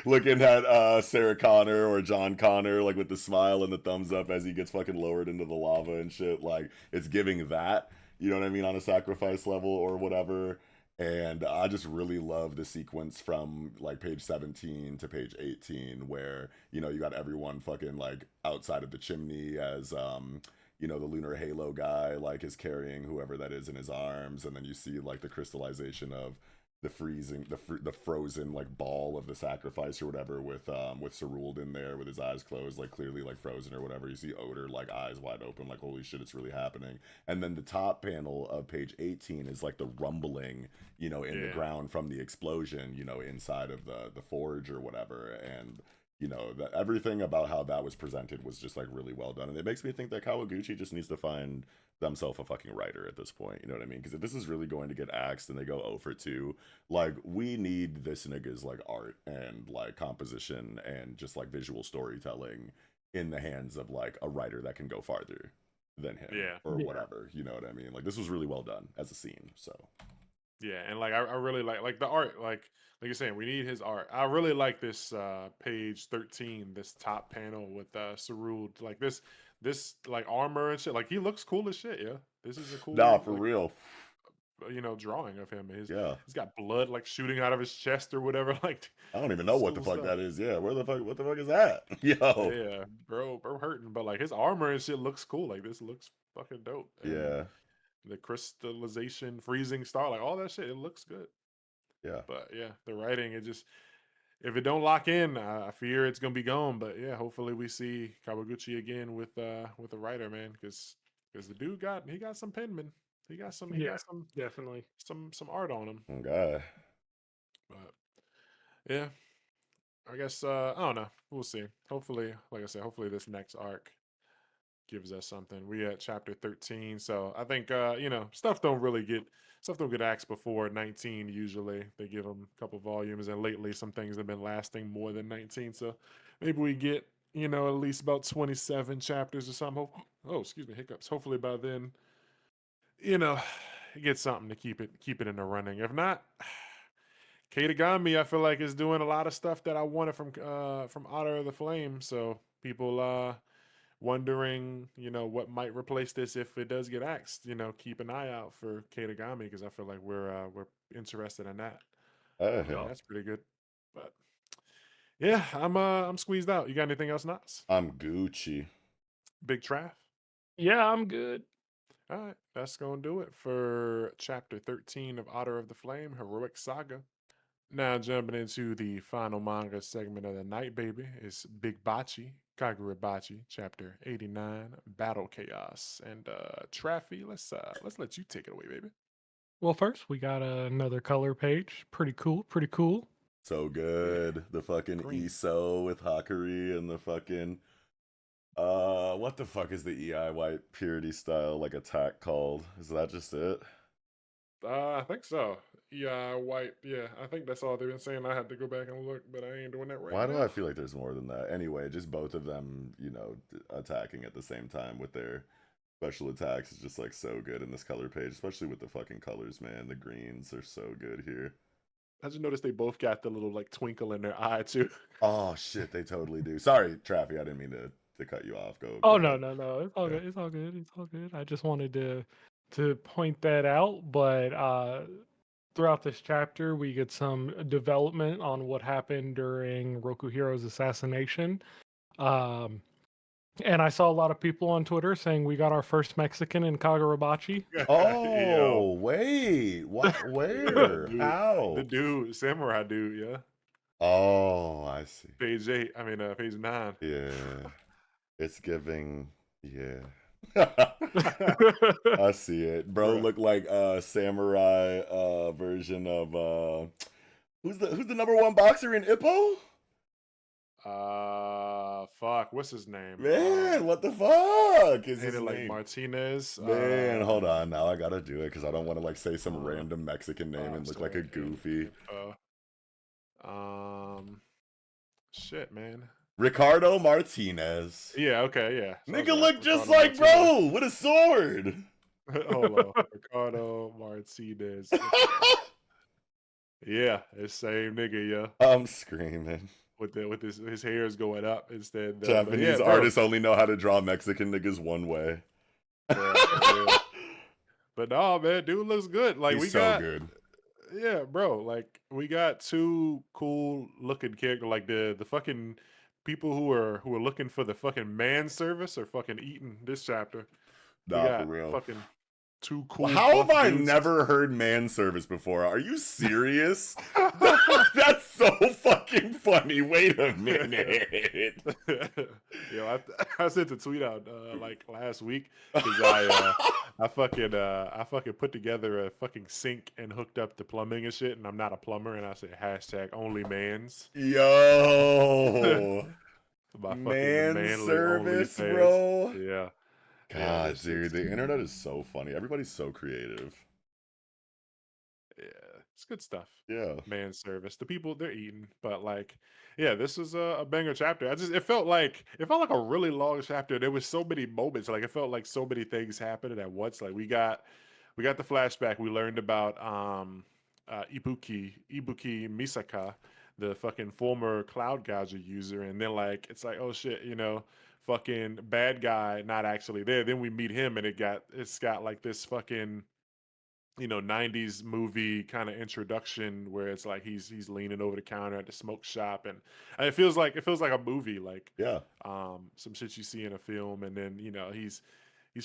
Speaker 2: looking at Sarah Connor or John Connor like with the smile and the thumbs up as he gets fucking lowered into the lava and shit. Like it's giving that, you know what I mean, on a sacrifice level or whatever. And I just really love the sequence from like page 17 to page 18 where, you got everyone fucking like outside of the chimney as the lunar halo guy like is carrying whoever that is in his arms, and then you see like the crystallization of the freezing the frozen like ball of the sacrifice or whatever with Cerulde in there with his eyes closed, like clearly like frozen or whatever. You see Oder like eyes wide open, like holy shit, it's really happening. And then the top panel of page 18 is like the rumbling, in the ground from the explosion, inside of the forge or whatever. And that everything about how that was presented was just like really well done. And it makes me think that Kawaguchi just needs to find themselves a fucking writer at this point. You know what I mean? Because if this is really going to get axed and they go 0 for 2, like we need this nigga's like art and like composition and just like visual storytelling in the hands of like a writer that can go farther than him
Speaker 1: Yeah.
Speaker 2: or whatever. You know what I mean? Like this was really well done as a scene. So
Speaker 1: Yeah, and like I really like the art, like you're saying, we need his art. I really like this page 13, this top panel with Sarul, like this like armor and shit. Like he looks cool as shit, yeah. This is a
Speaker 2: Nah,
Speaker 1: cool
Speaker 2: for
Speaker 1: like
Speaker 2: real.
Speaker 1: drawing of him.
Speaker 2: Yeah.
Speaker 1: He's got blood like shooting out of his chest or whatever. Like
Speaker 2: I don't even know
Speaker 1: it's
Speaker 2: what the
Speaker 1: cool
Speaker 2: fuck
Speaker 1: stuff.
Speaker 2: that is. Yeah, what the fuck is that? Yo.
Speaker 1: Yeah, bro hurting, but like his armor and shit looks cool. Like this looks fucking dope. And
Speaker 2: Yeah.
Speaker 1: the crystallization, freezing star, like all that shit, it looks good.
Speaker 2: Yeah.
Speaker 1: But yeah, the writing, it just if it don't lock in, I fear it's gonna be gone. But yeah, hopefully we see Kawaguchi again with a writer, man, because the dude got some penman. He
Speaker 3: Yeah,
Speaker 1: got
Speaker 3: definitely.
Speaker 1: some art on him.
Speaker 2: Okay.
Speaker 1: But yeah, I guess I don't know. We'll see. Hopefully, like I said, hopefully this next arc gives us something. We at chapter 13, so I think stuff don't get axed before 19. Usually they give them a couple volumes, and lately some things have been lasting more than 19. So maybe we get at least about 27 chapters or something. Oh, excuse me, hiccups. Hopefully by then, you know, get something to keep it in the running. If not, Katagami, I feel like is doing a lot of stuff that I wanted from Otter of the Flame. So people wondering, what might replace this if it does get axed. Keep an eye out for Katagami because I feel like we're interested in that.
Speaker 2: Hey,
Speaker 3: Yeah.
Speaker 1: That's pretty good. But yeah, I'm squeezed out. You got anything else, Knots?
Speaker 2: I'm Gucci.
Speaker 1: Big Traff?
Speaker 3: Yeah, I'm good.
Speaker 1: All right, that's gonna do it for chapter 13 of Otter of the Flame, Heroic Saga. Now jumping into the final manga segment of the night, baby, is Big Bachi, Kagurabachi, chapter 89, Battle Chaos. And Traffy, let's let you take it away, baby.
Speaker 3: Well, first we got another color page. Pretty cool. Pretty cool.
Speaker 2: So
Speaker 1: Yeah,
Speaker 2: good. The fucking
Speaker 1: green.
Speaker 2: ESO with Hakari and the fucking what the fuck is the EI white purity style like attack called? Is that just it?
Speaker 1: I think so. Yeah, white. Yeah, I think that's all they've been saying. I had to go back and look, but I ain't doing that right
Speaker 2: Why do
Speaker 1: now.
Speaker 2: I feel like there's more than that? Anyway, just both of them, attacking at the same time with their special attacks is just like so good in this color page, especially with the fucking colors, man. The greens are so good here.
Speaker 1: I just noticed they both got the little like twinkle in their eye too.
Speaker 2: Oh shit, they totally do. Sorry, Traffy, I didn't mean to cut you off. Go
Speaker 3: Oh no,
Speaker 2: ahead.
Speaker 3: no, no. It's all
Speaker 2: Yeah.
Speaker 3: good. It's all good. It's all good. I just wanted to point that out, but throughout this chapter we get some development on what happened during Rokuhiro's assassination. Um and I saw a lot of people on Twitter saying we got our first Mexican in Kagurabachi.
Speaker 1: Yo,
Speaker 2: Oh, wait. What?
Speaker 1: the
Speaker 2: Where?
Speaker 1: dude, the
Speaker 2: How?
Speaker 1: dude, samurai dude, yeah.
Speaker 2: Oh, I see.
Speaker 1: Page 8. I mean, page 9.
Speaker 2: Yeah. It's giving. Yeah. I see it. Bro
Speaker 1: Bruh.
Speaker 2: look like a samurai version of who's the number one boxer in Ippo?
Speaker 1: Fuck. What's his name?
Speaker 2: Man, what the fuck is
Speaker 1: Ain't
Speaker 2: his
Speaker 1: it like
Speaker 2: name?
Speaker 1: Martinez?
Speaker 2: Man, hold on. Now I gotta do it because I don't want to like say some
Speaker 1: uh,
Speaker 2: random Mexican name and look like
Speaker 1: boxer
Speaker 2: a goofy.
Speaker 1: shit, man.
Speaker 2: Ricardo Martinez.
Speaker 1: Yeah. Okay. Yeah. So I was
Speaker 2: Nigga
Speaker 1: right.
Speaker 2: look just
Speaker 1: Ricardo
Speaker 2: like
Speaker 1: Martinez.
Speaker 2: bro with a sword.
Speaker 1: Hold on. Ricardo Martinez. Yeah, it's same nigga. Yeah.
Speaker 2: I'm screaming.
Speaker 1: With his hair is going up instead. But
Speaker 2: Japanese
Speaker 1: yeah, bro.
Speaker 2: artists only know how to draw Mexican niggas one way.
Speaker 1: Bruh, for real. But no, man, dude looks good. Like
Speaker 2: He's
Speaker 1: we
Speaker 2: so
Speaker 1: got,
Speaker 2: good.
Speaker 1: yeah, bro. Like we got two cool looking characters. Like the fucking people who are looking for the fucking man service are fucking eating this chapter. We
Speaker 2: Nah, for
Speaker 1: got
Speaker 2: real.
Speaker 1: fucking two cool.
Speaker 2: How have
Speaker 1: buff
Speaker 2: I
Speaker 1: dudes.
Speaker 2: never heard man service before? Are you serious? That's so fucking funny. Wait a minute.
Speaker 1: Yo, I sent a tweet out like last week because I fucking put together a fucking sink and hooked up the plumbing and shit, and I'm not a plumber, and I said hashtag only mans.
Speaker 2: Yo.
Speaker 1: My fucking
Speaker 2: Man
Speaker 1: manly
Speaker 2: service,
Speaker 1: OnlyFans.
Speaker 2: bro.
Speaker 1: Yeah.
Speaker 2: God,
Speaker 1: this
Speaker 2: dude,
Speaker 1: shit's-
Speaker 2: the internet is so funny. Everybody's so creative.
Speaker 1: Yeah, it's good stuff.
Speaker 2: Yeah.
Speaker 1: Man service. The people they're eating, but like, yeah, this was a banger chapter. It felt like a really long chapter. There was so many moments. Like it felt like so many things happening at once. Like we got we got the flashback. We learned about Ibuki Misaka, the fucking former Cloud Gouger user, and then like it's like, oh shit, fucking bad guy not actually there. Then we meet him, and it's got like this fucking 90s movie kind of introduction where it's like he's leaning over the counter at the smoke shop, and it feels like a movie, like
Speaker 2: Yeah.
Speaker 1: some shit you see in a film. And then he's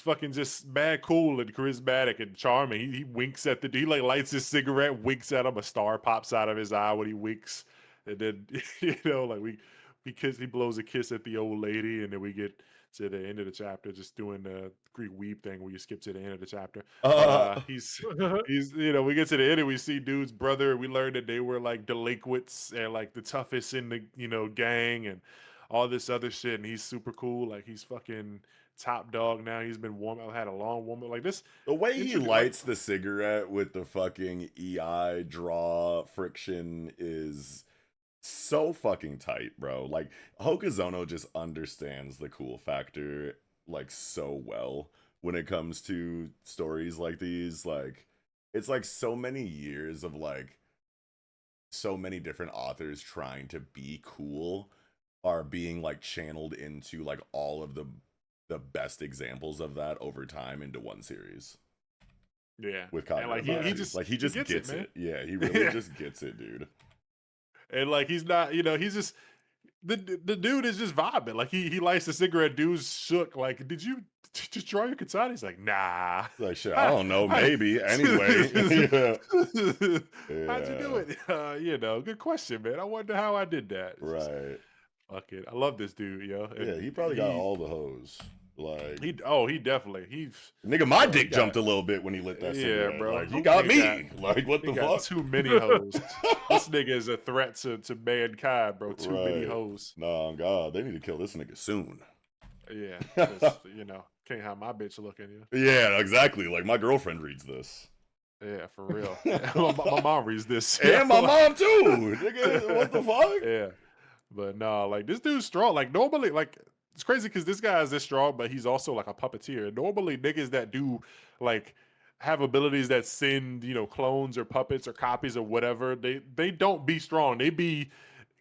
Speaker 1: fucking just mad cool and charismatic and charming. He winks at he like lights his cigarette, winks at him, a star pops out of his eye when he winks. And then like he blows a kiss at the old lady, and then we get to the end of the chapter, just doing the Greek weeb thing where you skip to the end of the chapter. He's we get to the end and we see dude's brother. We learned that they were like delinquents and like the toughest in the gang and all this other shit. And he's super cool. Like he's fucking top dog now. He's been had a long warm like this.
Speaker 2: The way he lights the cigarette with the fucking EI draw friction is so fucking tight, bro. Like Hokuzono just understands the cool factor like so well when it comes to stories like these. Like it's like so many years of like so many different authors trying to be cool are being like channeled into like all of the best examples of that over time into one series.
Speaker 1: Yeah,
Speaker 2: with Kagurabachi. He just gets it. Yeah, he really just gets it, dude.
Speaker 1: And like he's not, he's just the dude is just vibing. Like he lights the cigarette. Dude's shook. Like, did you just draw your katana? He's like, nah.
Speaker 2: Like shit, I don't know. Maybe anyway.
Speaker 1: Yeah. How'd you do it? Good question, man. I wonder how I did that.
Speaker 2: Right.
Speaker 1: Fuck it. I love this dude, yo.
Speaker 2: Yeah, he probably got all the hoes. Like
Speaker 1: he definitely
Speaker 2: nigga, my dick jumped a little bit when he lit that cigarette.
Speaker 1: Yeah, bro.
Speaker 2: Like he got me. Like what the fuck?
Speaker 1: Too many hoes. This nigga is a threat to mankind, bro. Too many hoes.
Speaker 2: Nah, God, they need to kill this nigga soon.
Speaker 1: Yeah, can't have my bitch looking.
Speaker 2: Yeah, exactly. Like my girlfriend reads this.
Speaker 1: Yeah, for real. My mom reads this,
Speaker 2: and my mom too. Nigga, what the fuck?
Speaker 1: Yeah, but no, like this dude's strong. Like normally, like. It's crazy because this guy is this strong, but he's also like a puppeteer. Normally, niggas that do like have abilities that send, clones or puppets or copies or whatever, they don't be strong. They be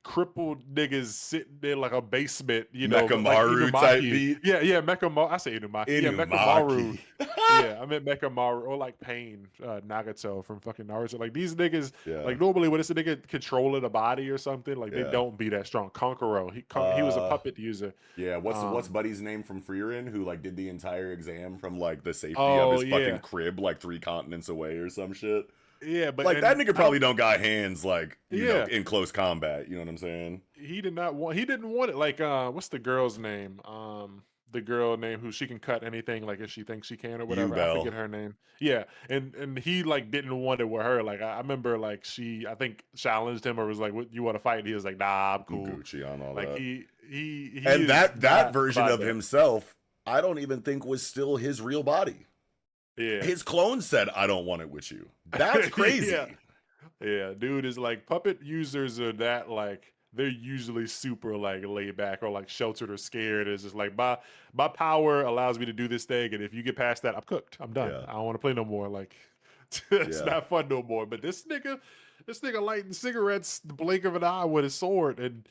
Speaker 1: crippled niggas sitting in like a basement,
Speaker 2: Mechamaru
Speaker 1: like
Speaker 2: type beat.
Speaker 1: Yeah, Mechamaru. I say Inumaki. Yeah, Mechamaru. Yeah, I meant Mechamaru or like Pain, Nagato from fucking Naruto. Like these niggas, like normally when it's a nigga controlling a body or something, like they don't be that strong. Konkoro, he was a puppet user.
Speaker 2: Yeah, what's Buddy's name from Frieren who like did the entire exam from like the safety of his fucking crib like 3 continents away or some shit.
Speaker 1: Yeah, but
Speaker 2: like that nigga probably don't got hands like you know in close combat. You know what I'm saying?
Speaker 1: He didn't want it. Like what's the girl's name? The girl name who she can cut anything like if she thinks she can or whatever. I forget her name. Yeah, and he like didn't want it with her. Like I remember like she I think challenged him or was like, "What you want to fight?" And he was like, "Nah, I'm cool."
Speaker 2: Gucci on all
Speaker 1: like
Speaker 2: that.
Speaker 1: He
Speaker 2: and that version of himself, I don't even think was still his real body.
Speaker 1: Yeah,
Speaker 2: his clone said, "I don't want it with you." That's crazy.
Speaker 1: Yeah, dude is like puppet users are that like they're usually super like laid back or like sheltered or scared. It's just like my power allows me to do this thing, and if you get past that, I'm cooked. I'm done. I don't want to play no more. Like it's not fun no more. But this nigga lighting cigarettes the blink of an eye with his sword, and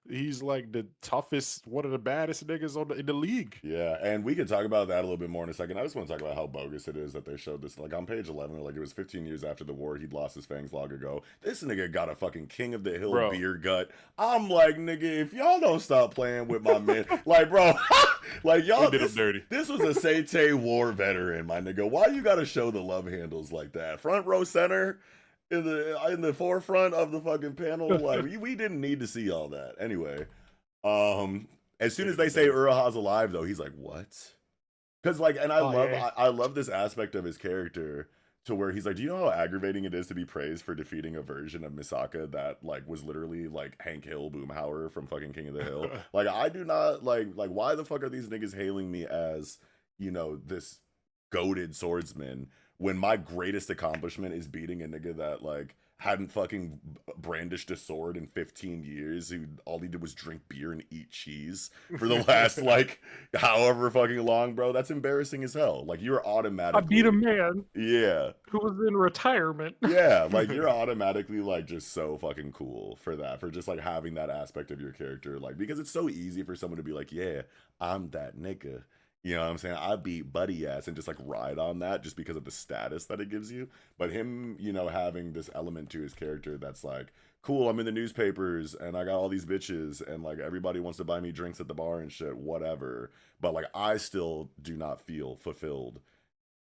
Speaker 1: he's like the toughest, one of the baddest niggas in the league.
Speaker 2: Yeah, and we can talk about that a little bit more in a second. I just want to talk about how bogus it is that they showed this. Like on page 11, like it was 15 years after the war. He'd lost his fangs long ago. This nigga got a fucking King of the Hill beer gut. I'm like, nigga, if y'all don't stop playing with my man, like, bro, like y'all
Speaker 1: did him dirty.
Speaker 2: This was a Seitei war veteran, my nigga. Why you gotta show the love handles like that? Front row center. In the forefront of the fucking panel, like we didn't need to see all that. Anyway, as soon as they say Uraha's alive, though, he's like, "What?" Because like, and I love this aspect of his character to where he's like, "Do you know how aggravating it is to be praised for defeating a version of Misaka that like was literally like Hank Hill Boomhauer from fucking King of the Hill?" Like, I do not like why the fuck are these niggas hailing me as this goated swordsman? When my greatest accomplishment is beating a nigga that like hadn't fucking brandished a sword in 15 years, who all he did was drink beer and eat cheese for the last like however fucking long, bro. That's embarrassing as hell. Like you're
Speaker 3: I beat a
Speaker 2: automatically,
Speaker 3: man
Speaker 2: yeah,
Speaker 3: who was in retirement.
Speaker 2: yeah, like you're automatically like just so fucking cool for that, for just like having that aspect of your character, like because it's so easy for someone to be like, yeah, I'm that nigga. You know what I'm saying? I beat buddy ass and just like ride on that just because of the status that it gives you. But him, you know, having this element to his character that's like, cool, I'm in the newspapers and I got all these bitches and like everybody wants to buy me drinks at the bar and shit, whatever. But like I still do not feel fulfilled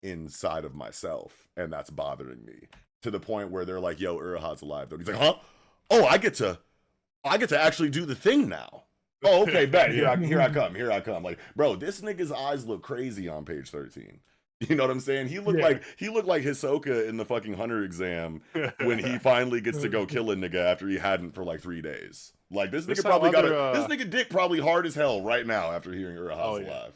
Speaker 2: inside of myself, and that's bothering me to the point where they're like, "Yo, Uraha's alive." Though he's like, "Huh? Oh, I get to actually do the thing now." Oh, okay, bet. Here I come. Here I come. Like, bro, this nigga's eyes look crazy on page 13. You know what I'm saying? He looked like Hisoka in the fucking Hunter exam when he finally gets to go kill a nigga after he hadn't for like 3 days. Like this nigga probably got this nigga dick probably hard as hell right now after hearing Uraha's alive.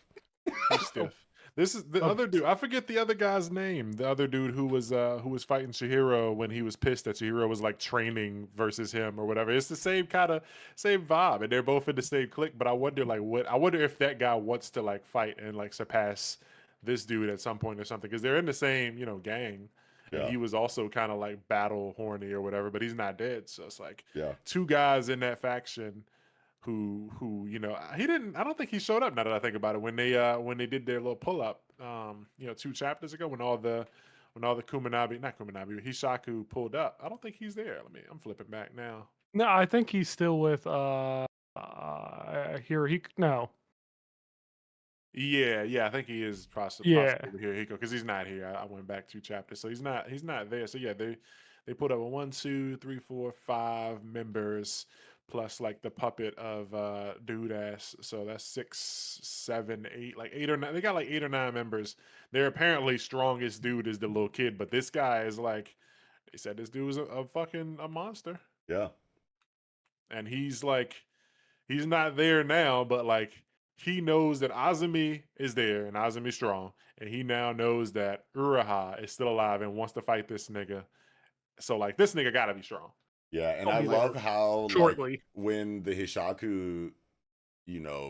Speaker 1: He's stiff. This is the other dude. I forget the other guy's name. The other dude who was fighting Chihiro when he was pissed that Chihiro was like training versus him or whatever. It's the same vibe, and they're both in the same clique. But I wonder I wonder if that guy wants to like fight and like surpass this dude at some point or something, because they're in the same gang. And
Speaker 2: Yeah.
Speaker 1: he was also kind of like battle horny or whatever, but he's not dead. So it's like
Speaker 2: Yeah.
Speaker 1: two guys in that faction who he didn't, I don't think he showed up, now that I think about it, when they did their little pull up 2 chapters ago, when all the Kuminabi, not Kuminabi, Hishaku pulled up. I don't think he's there. I'm flipping back now.
Speaker 3: No, I think he's still with Hirohiko. No.
Speaker 1: Yeah, I think he is possibly
Speaker 3: Yeah.
Speaker 1: here, because he's not here. I went back 2 chapters, so he's not there. So yeah, they put up a 1, 2, 3, 4, 5 members plus like the puppet of dude ass. So that's 6, 7, 8, like 8 or 9. They got like 8 or 9 members. Their apparently strongest dude is the little kid, but this guy is like, they said this dude was a fucking a monster.
Speaker 2: Yeah.
Speaker 1: And he's not there now, but like he knows that Azumi is there and Azumi's strong, and he now knows that Uraha is still alive and wants to fight this nigga. So like this nigga gotta be strong.
Speaker 2: Yeah, and I love how
Speaker 3: shortly,
Speaker 2: like, when the Hishaku,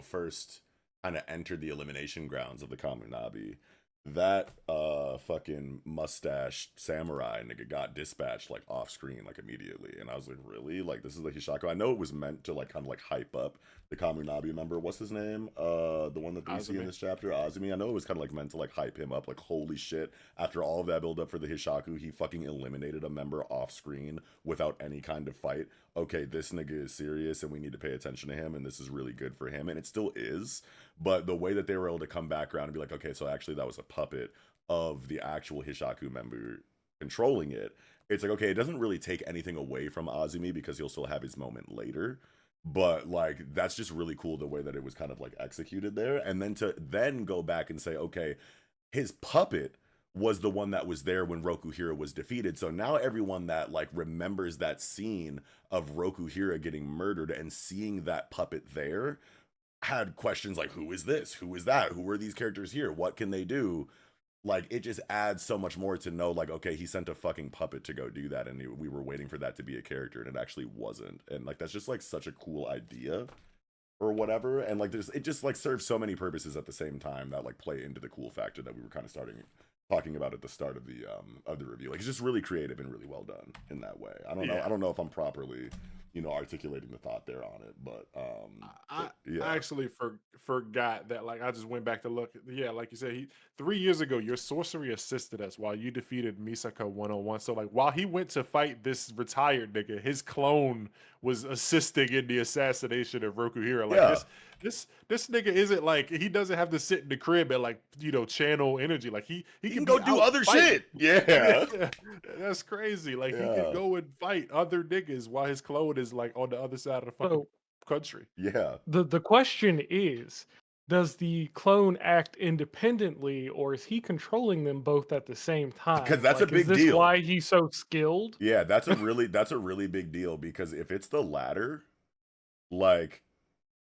Speaker 2: first kind of entered the elimination grounds of the Kamunabi, that fucking mustached samurai nigga got dispatched like off screen like immediately, and I was like, really? Like this is the Hishaku? I know it was meant to like kind of like hype up the Kamunabi member. What's his name? The one that we see in this chapter, Azumi. I know it was kind of like meant to like hype him up. Like holy shit! After all of that build up for the Hishaku, he fucking eliminated a member off screen without any kind of fight. Okay, this nigga is serious, and we need to pay attention to him, and this is really good for him, and it still is. But the way that they were able to come back around and be like, okay, so actually that was a puppet of the actual Hishaku member controlling it. It's like, okay, it doesn't really take anything away from Azumi because he'll still have his moment later. But like, that's just really cool the way that it was kind of like executed there. And then to then go back and say, okay, his puppet was the one that was there when Rokuhira was defeated. So now everyone that like remembers that scene of Rokuhira getting murdered and seeing that puppet there had questions like, who is this? Who is that? Who are these characters here? What can they do? Like, it just adds so much more to know, like, okay, he sent a fucking puppet to go do that, and we were waiting for that to be a character, and it actually wasn't. And, like, that's just, like, such a cool idea or whatever. And, like, it just, like, serves so many purposes at the same time that, like, play into the cool factor that we were kind of talking about at the start of the review. Like, it's just really creative and really well done in that way. I don't know if I'm properly articulating the thought there on it, but
Speaker 1: I actually forgot that. Like, I just went back to look. Yeah, like you said, 3 years ago, your sorcery assisted us while you defeated Misaka 101. So like, while he went to fight this retired nigga, his clone was assisting in the assassination of Rokuhira. Like this nigga isn't like, he doesn't have to sit in the crib and like channel energy. Like he can
Speaker 2: go do other shit. Yeah.
Speaker 1: That's crazy. Like he can go and fight other niggas while his clone is like on the other side of the fucking country.
Speaker 2: Yeah.
Speaker 3: The question is, does the clone act independently, or is he controlling them both at the same time?
Speaker 2: Because that's
Speaker 3: like,
Speaker 2: a big
Speaker 3: is this
Speaker 2: deal.
Speaker 3: why he's so skilled?
Speaker 2: Yeah, that's a really big deal, because if it's the latter, like,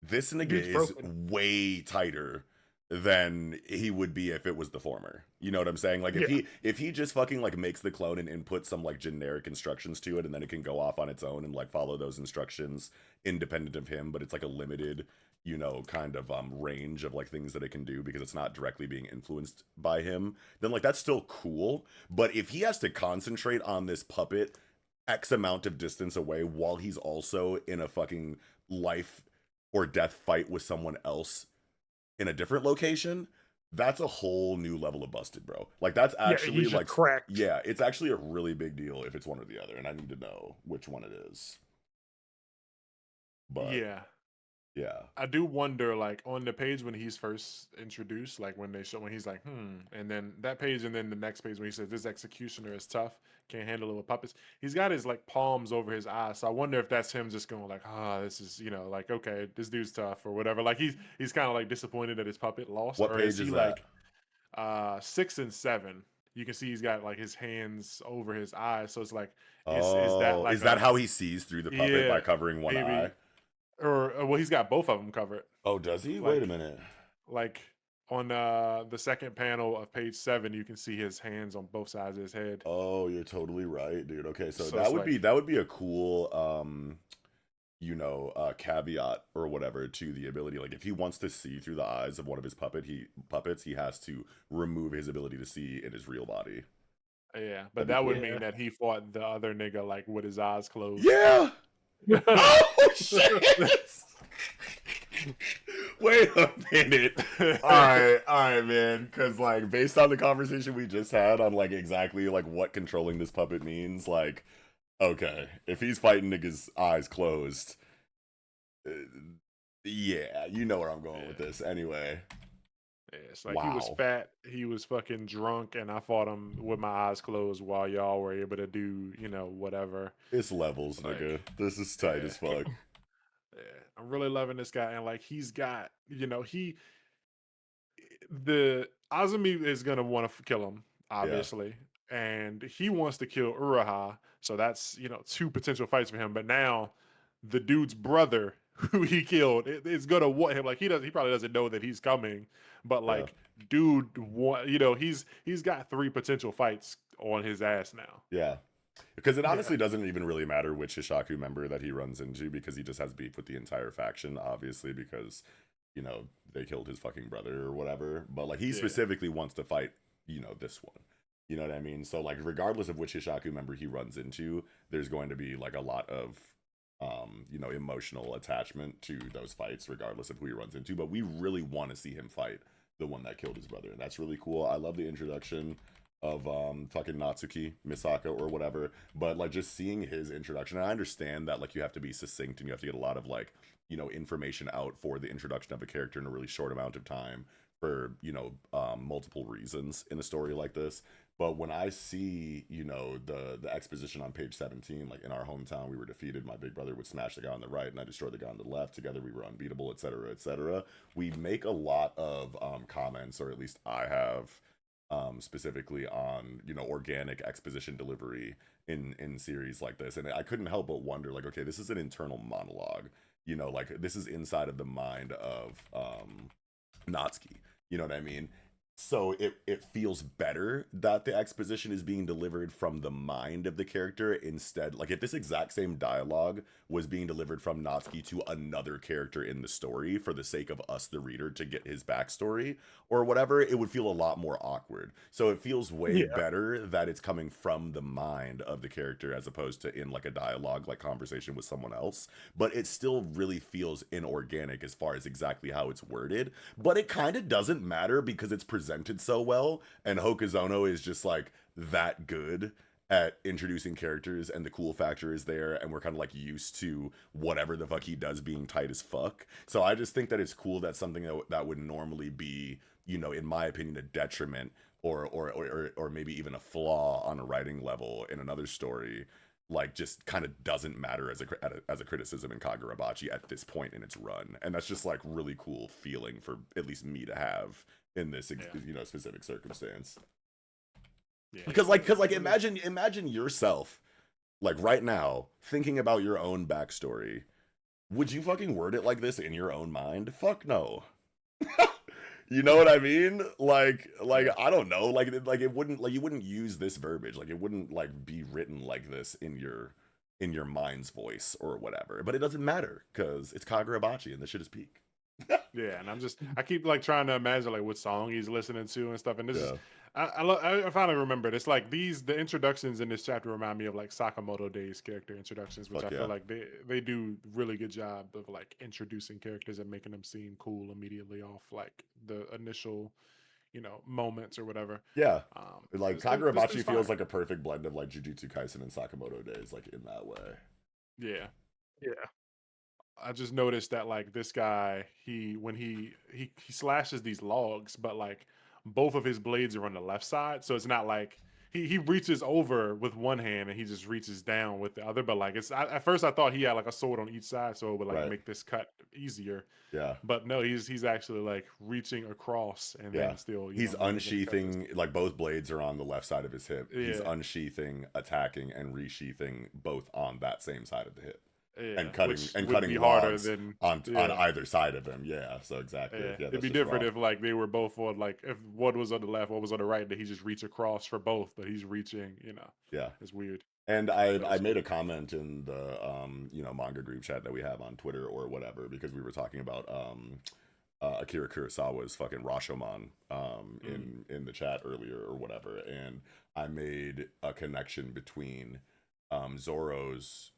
Speaker 2: this nigga is way tighter than he would be if it was the former. You know what I'm saying? Like if he just fucking like makes the clone and inputs some like generic instructions to it, and then it can go off on its own and like follow those instructions independent of him, but it's like a limited, you know, kind of range of like things that it can do because it's not directly being influenced by him, then like that's still cool. But if he has to concentrate on this puppet X amount of distance away while he's also in a fucking life or death fight with someone else in a different location, that's a whole new level of busted, bro. Like that's actually
Speaker 3: he's
Speaker 2: like
Speaker 3: cracked.
Speaker 2: yeah, it's actually a really big deal if it's one or the other, and I need to know which one it is. But yeah,
Speaker 1: I do wonder, like on the page when he's first introduced, like when they show when he's like, and then that page, and then the next page when he says this executioner is tough, can't handle it with puppets. He's got his like palms over his eyes, so I wonder if that's him just going like, this is like okay, this dude's tough or whatever. Like he's kind of like disappointed that his puppet lost.
Speaker 2: What
Speaker 1: or
Speaker 2: page
Speaker 1: he
Speaker 2: is that?
Speaker 1: Like 6 and 7? You can see he's got like his hands over his eyes, so it's like,
Speaker 2: is that how he sees through the puppet by covering one
Speaker 1: maybe.
Speaker 2: eye?
Speaker 1: Or well, he's got both of them covered.
Speaker 2: Oh, does he?
Speaker 1: Like,
Speaker 2: wait a minute.
Speaker 1: Like on the second panel of page 7, you can see his hands on both sides of his head.
Speaker 2: Oh, you're totally right, dude. Okay, so,
Speaker 1: So
Speaker 2: that
Speaker 1: it's
Speaker 2: would
Speaker 1: like-
Speaker 2: be that would be a cool caveat or whatever to the ability. Like if he wants to see through the eyes of one of his puppets, he has to remove his ability to see in his real body.
Speaker 1: Yeah, but
Speaker 2: That'd be
Speaker 1: that would
Speaker 2: cool.
Speaker 1: mean that he fought the other nigga like with his eyes closed.
Speaker 2: Yeah. Oh shit! Wait a minute. All right, man. Because like based on the conversation we just had on like exactly like what controlling this puppet means, like okay, if he's fighting niggas' eyes closed, yeah, you know where I'm going with this. Anyway,
Speaker 1: Yeah, it's like he was
Speaker 2: Wow.
Speaker 1: fat, he was fucking drunk, and I fought him with my eyes closed while y'all were able to do whatever.
Speaker 2: it's levels,
Speaker 1: Like,
Speaker 2: nigga. This is tight as fuck.
Speaker 1: Yeah, I'm really loving this guy, and like he's got, the Azumi is gonna want to kill him, obviously, and he wants to kill Uraha, so that's 2 potential fights for him. But now, the dude's brother, who he killed, is gonna want him. Like he probably doesn't know that he's coming, but
Speaker 2: Yeah.
Speaker 1: like, dude, he's got 3 potential fights on his ass now.
Speaker 2: Yeah. Because it honestly doesn't even really matter which Hishaku member that he runs into because he just has beef with the entire faction, obviously, because, they killed his fucking brother or whatever. But, like, he specifically wants to fight, this one. You know what I mean? So, like, regardless of which Hishaku member he runs into, there's going to be, like, a lot of, emotional attachment to those fights, regardless of who he runs into. But we really want to see him fight the one that killed his brother. And that's really cool. I love the introduction of fucking Natsuki, Misaka, or whatever, but like just seeing his introduction, and I understand that like you have to be succinct and you have to get a lot of like information out for the introduction of a character in a really short amount of time for multiple reasons in a story like this. But when I see the exposition on page 17, like in our hometown we were defeated, my big brother would smash the guy on the right and I destroyed the guy on the left, together we were unbeatable, etc., etc., we make a lot of comments, or at least I have, specifically on organic exposition delivery in series like this, and I couldn't help but wonder, like, okay, this is an internal monologue, like this is inside of the mind of Natsuki, you know what I mean? So it feels better that the exposition is being delivered from the mind of the character instead. Like if this exact same dialogue was being delivered from Natsuki to another character in the story for the sake of us, the reader, to get his backstory or whatever, it would feel a lot more awkward. So it feels way better that it's coming from the mind of the character as opposed to in like a dialogue, like conversation with someone else. But it still really feels inorganic as far as exactly how it's worded. But it kind of doesn't matter because it's presented so well, and Hokuzono is just like that good at introducing characters, and the cool factor is there, and we're kind of like used to whatever the fuck he does being tight as fuck. So I just think that it's cool that something that would normally be, in my opinion, a detriment or maybe even a flaw on a writing level in another story, like just kind of doesn't matter as a criticism in Kagurabachi at this point in its run. And that's just like really cool feeling for at least me to have in this specific circumstance. Because imagine yourself like right now thinking about your own backstory. Would you fucking word it like this in your own mind? Fuck no. You know what I mean? Like
Speaker 1: Yeah.
Speaker 2: I don't know. Like it wouldn't like you wouldn't use this verbiage. Like it wouldn't like be written like this in your mind's voice or whatever. But it doesn't matter because it's Kagurabachi and the shit is peak.
Speaker 1: Yeah, and I keep like trying to imagine like what song he's listening to and stuff. And this is,
Speaker 2: Yeah.
Speaker 1: I finally remembered. It's like the introductions in this chapter remind me of like Sakamoto Days character introductions, which
Speaker 2: Fuck
Speaker 1: I
Speaker 2: yeah.
Speaker 1: feel like they do really good job of like introducing characters and making them seem cool immediately off like the initial, moments or whatever.
Speaker 2: Yeah.
Speaker 1: Um,
Speaker 2: Like
Speaker 1: this dude's
Speaker 2: Kagurabachi feels
Speaker 1: fire.
Speaker 2: like a perfect blend of like Jujutsu Kaisen and Sakamoto Days, like in that way.
Speaker 1: Yeah.
Speaker 3: Yeah.
Speaker 1: I just noticed that like this guy, when he slashes these logs, but like both of his blades are on the left side, so it's not like he reaches over with one hand and he just reaches down with the other. But like at first I thought he had like a sword on each side, so it would like
Speaker 2: Right.
Speaker 1: make this cut easier.
Speaker 2: Yeah.
Speaker 1: But no, he's actually like reaching across and
Speaker 2: Yeah.
Speaker 1: then still
Speaker 2: He's
Speaker 1: managing to cut this.
Speaker 2: unsheathing, like both blades are on the left side of his hip. He's
Speaker 1: Yeah,
Speaker 2: unsheathing, attacking, and resheathing both on that same side of the hip.
Speaker 1: yeah,
Speaker 2: Cutting
Speaker 1: which
Speaker 2: and
Speaker 1: would
Speaker 2: cutting
Speaker 1: be harder
Speaker 2: logs
Speaker 1: than
Speaker 2: on either side of him. Yeah, so exactly.
Speaker 1: yeah,
Speaker 2: Yeah,
Speaker 1: it'd
Speaker 2: that's
Speaker 1: be
Speaker 2: just
Speaker 1: different
Speaker 2: raw.
Speaker 1: if like they were both on like if one was on the left, one was on the right, that he just reach across for both, but he's reaching,
Speaker 2: Yeah.
Speaker 1: it's weird.
Speaker 2: And
Speaker 1: But
Speaker 2: I
Speaker 1: it's
Speaker 2: made
Speaker 1: cool.
Speaker 2: a comment in the manga group chat that we have on Twitter or whatever because we were talking about Akira Kurosawa's fucking Rashomon
Speaker 1: Mm,
Speaker 2: in the chat earlier or whatever, and I made a connection between Zoro's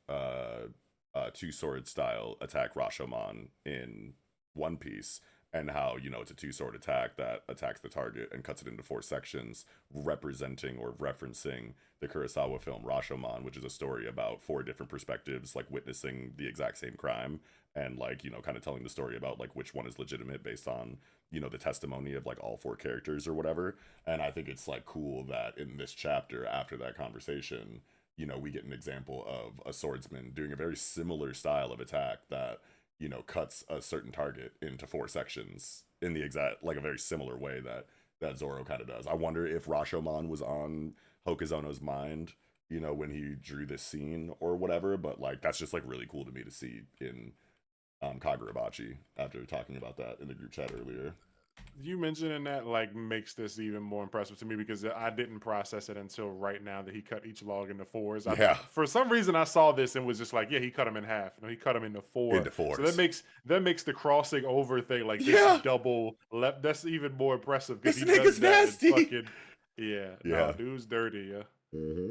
Speaker 2: two sword style attack Rashomon in One Piece and how it's a two sword attack that attacks the target and cuts it into 4 sections, representing or referencing the Kurosawa film Rashomon, which is a story about 4 different perspectives, like witnessing the exact same crime and like kind of telling the story about like which one is legitimate based on the testimony of like all 4 characters or whatever. And I think it's like cool that in this chapter after that conversation we get an example of a swordsman doing a very similar style of attack that cuts a certain target into 4 sections in the exact like a very similar way that Zoro kind of does. I wonder if Rashomon was on Hokuzono's mind when he drew this scene or whatever, but like that's just like really cool to me to see in Kagurabachi after talking about that in the group chat earlier.
Speaker 1: you mentioning that like makes this even more impressive to me because I didn't process it until right now that he cut each log into fours.
Speaker 2: Yeah,
Speaker 1: For some reason I saw this and was just like, yeah, he cut them in half. He cut them into four.
Speaker 2: into
Speaker 1: So that
Speaker 2: fours.
Speaker 1: makes the crossing over thing like this
Speaker 2: Yeah,
Speaker 1: double left. That's even more impressive because
Speaker 2: this
Speaker 1: he
Speaker 2: nigga's
Speaker 1: does that in
Speaker 2: nasty.
Speaker 1: fucking yeah. No,
Speaker 2: Yeah.
Speaker 1: dude's dirty. Yeah,
Speaker 2: Hmm.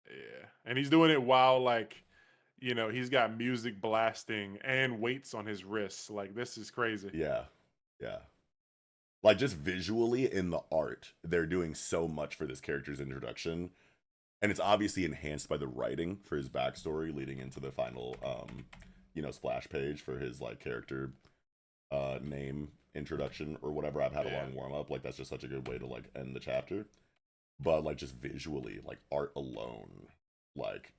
Speaker 1: yeah, and he's doing it while like. He's got music blasting and weights on his wrists. Like this is crazy.
Speaker 2: Yeah. Yeah. Like just visually in the art, they're doing so much for this character's introduction, and it's obviously enhanced by the writing for his backstory leading into the final splash page for his like character name introduction or whatever. I've had a
Speaker 1: Yeah.
Speaker 2: long warm up, like that's just such a good way to like end the chapter. But like just visually, like art alone like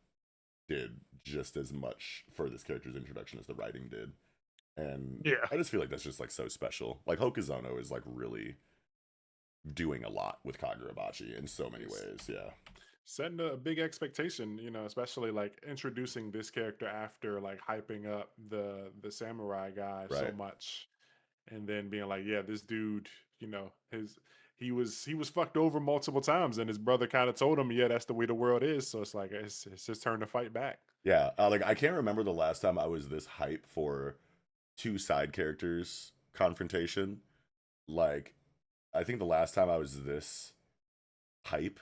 Speaker 2: did just as much for this character's introduction as the writing did. And
Speaker 3: Yeah.
Speaker 2: I just feel like that's just like so special. Like Hokuzono is like really doing a lot with Kagurabachi in so many ways. Yeah.
Speaker 1: Setting a big expectation, especially like introducing this character after like hyping up the samurai guy so
Speaker 2: Right.
Speaker 1: much, and then being like, yeah, this dude, his he was fucked over multiple times, and his brother kind of told him, yeah, that's the way the world is. So it's like it's his turn to fight back.
Speaker 2: Yeah. Like I can't remember the last time I was this hype for 2 side characters confrontation. Like I think the last time I was this hype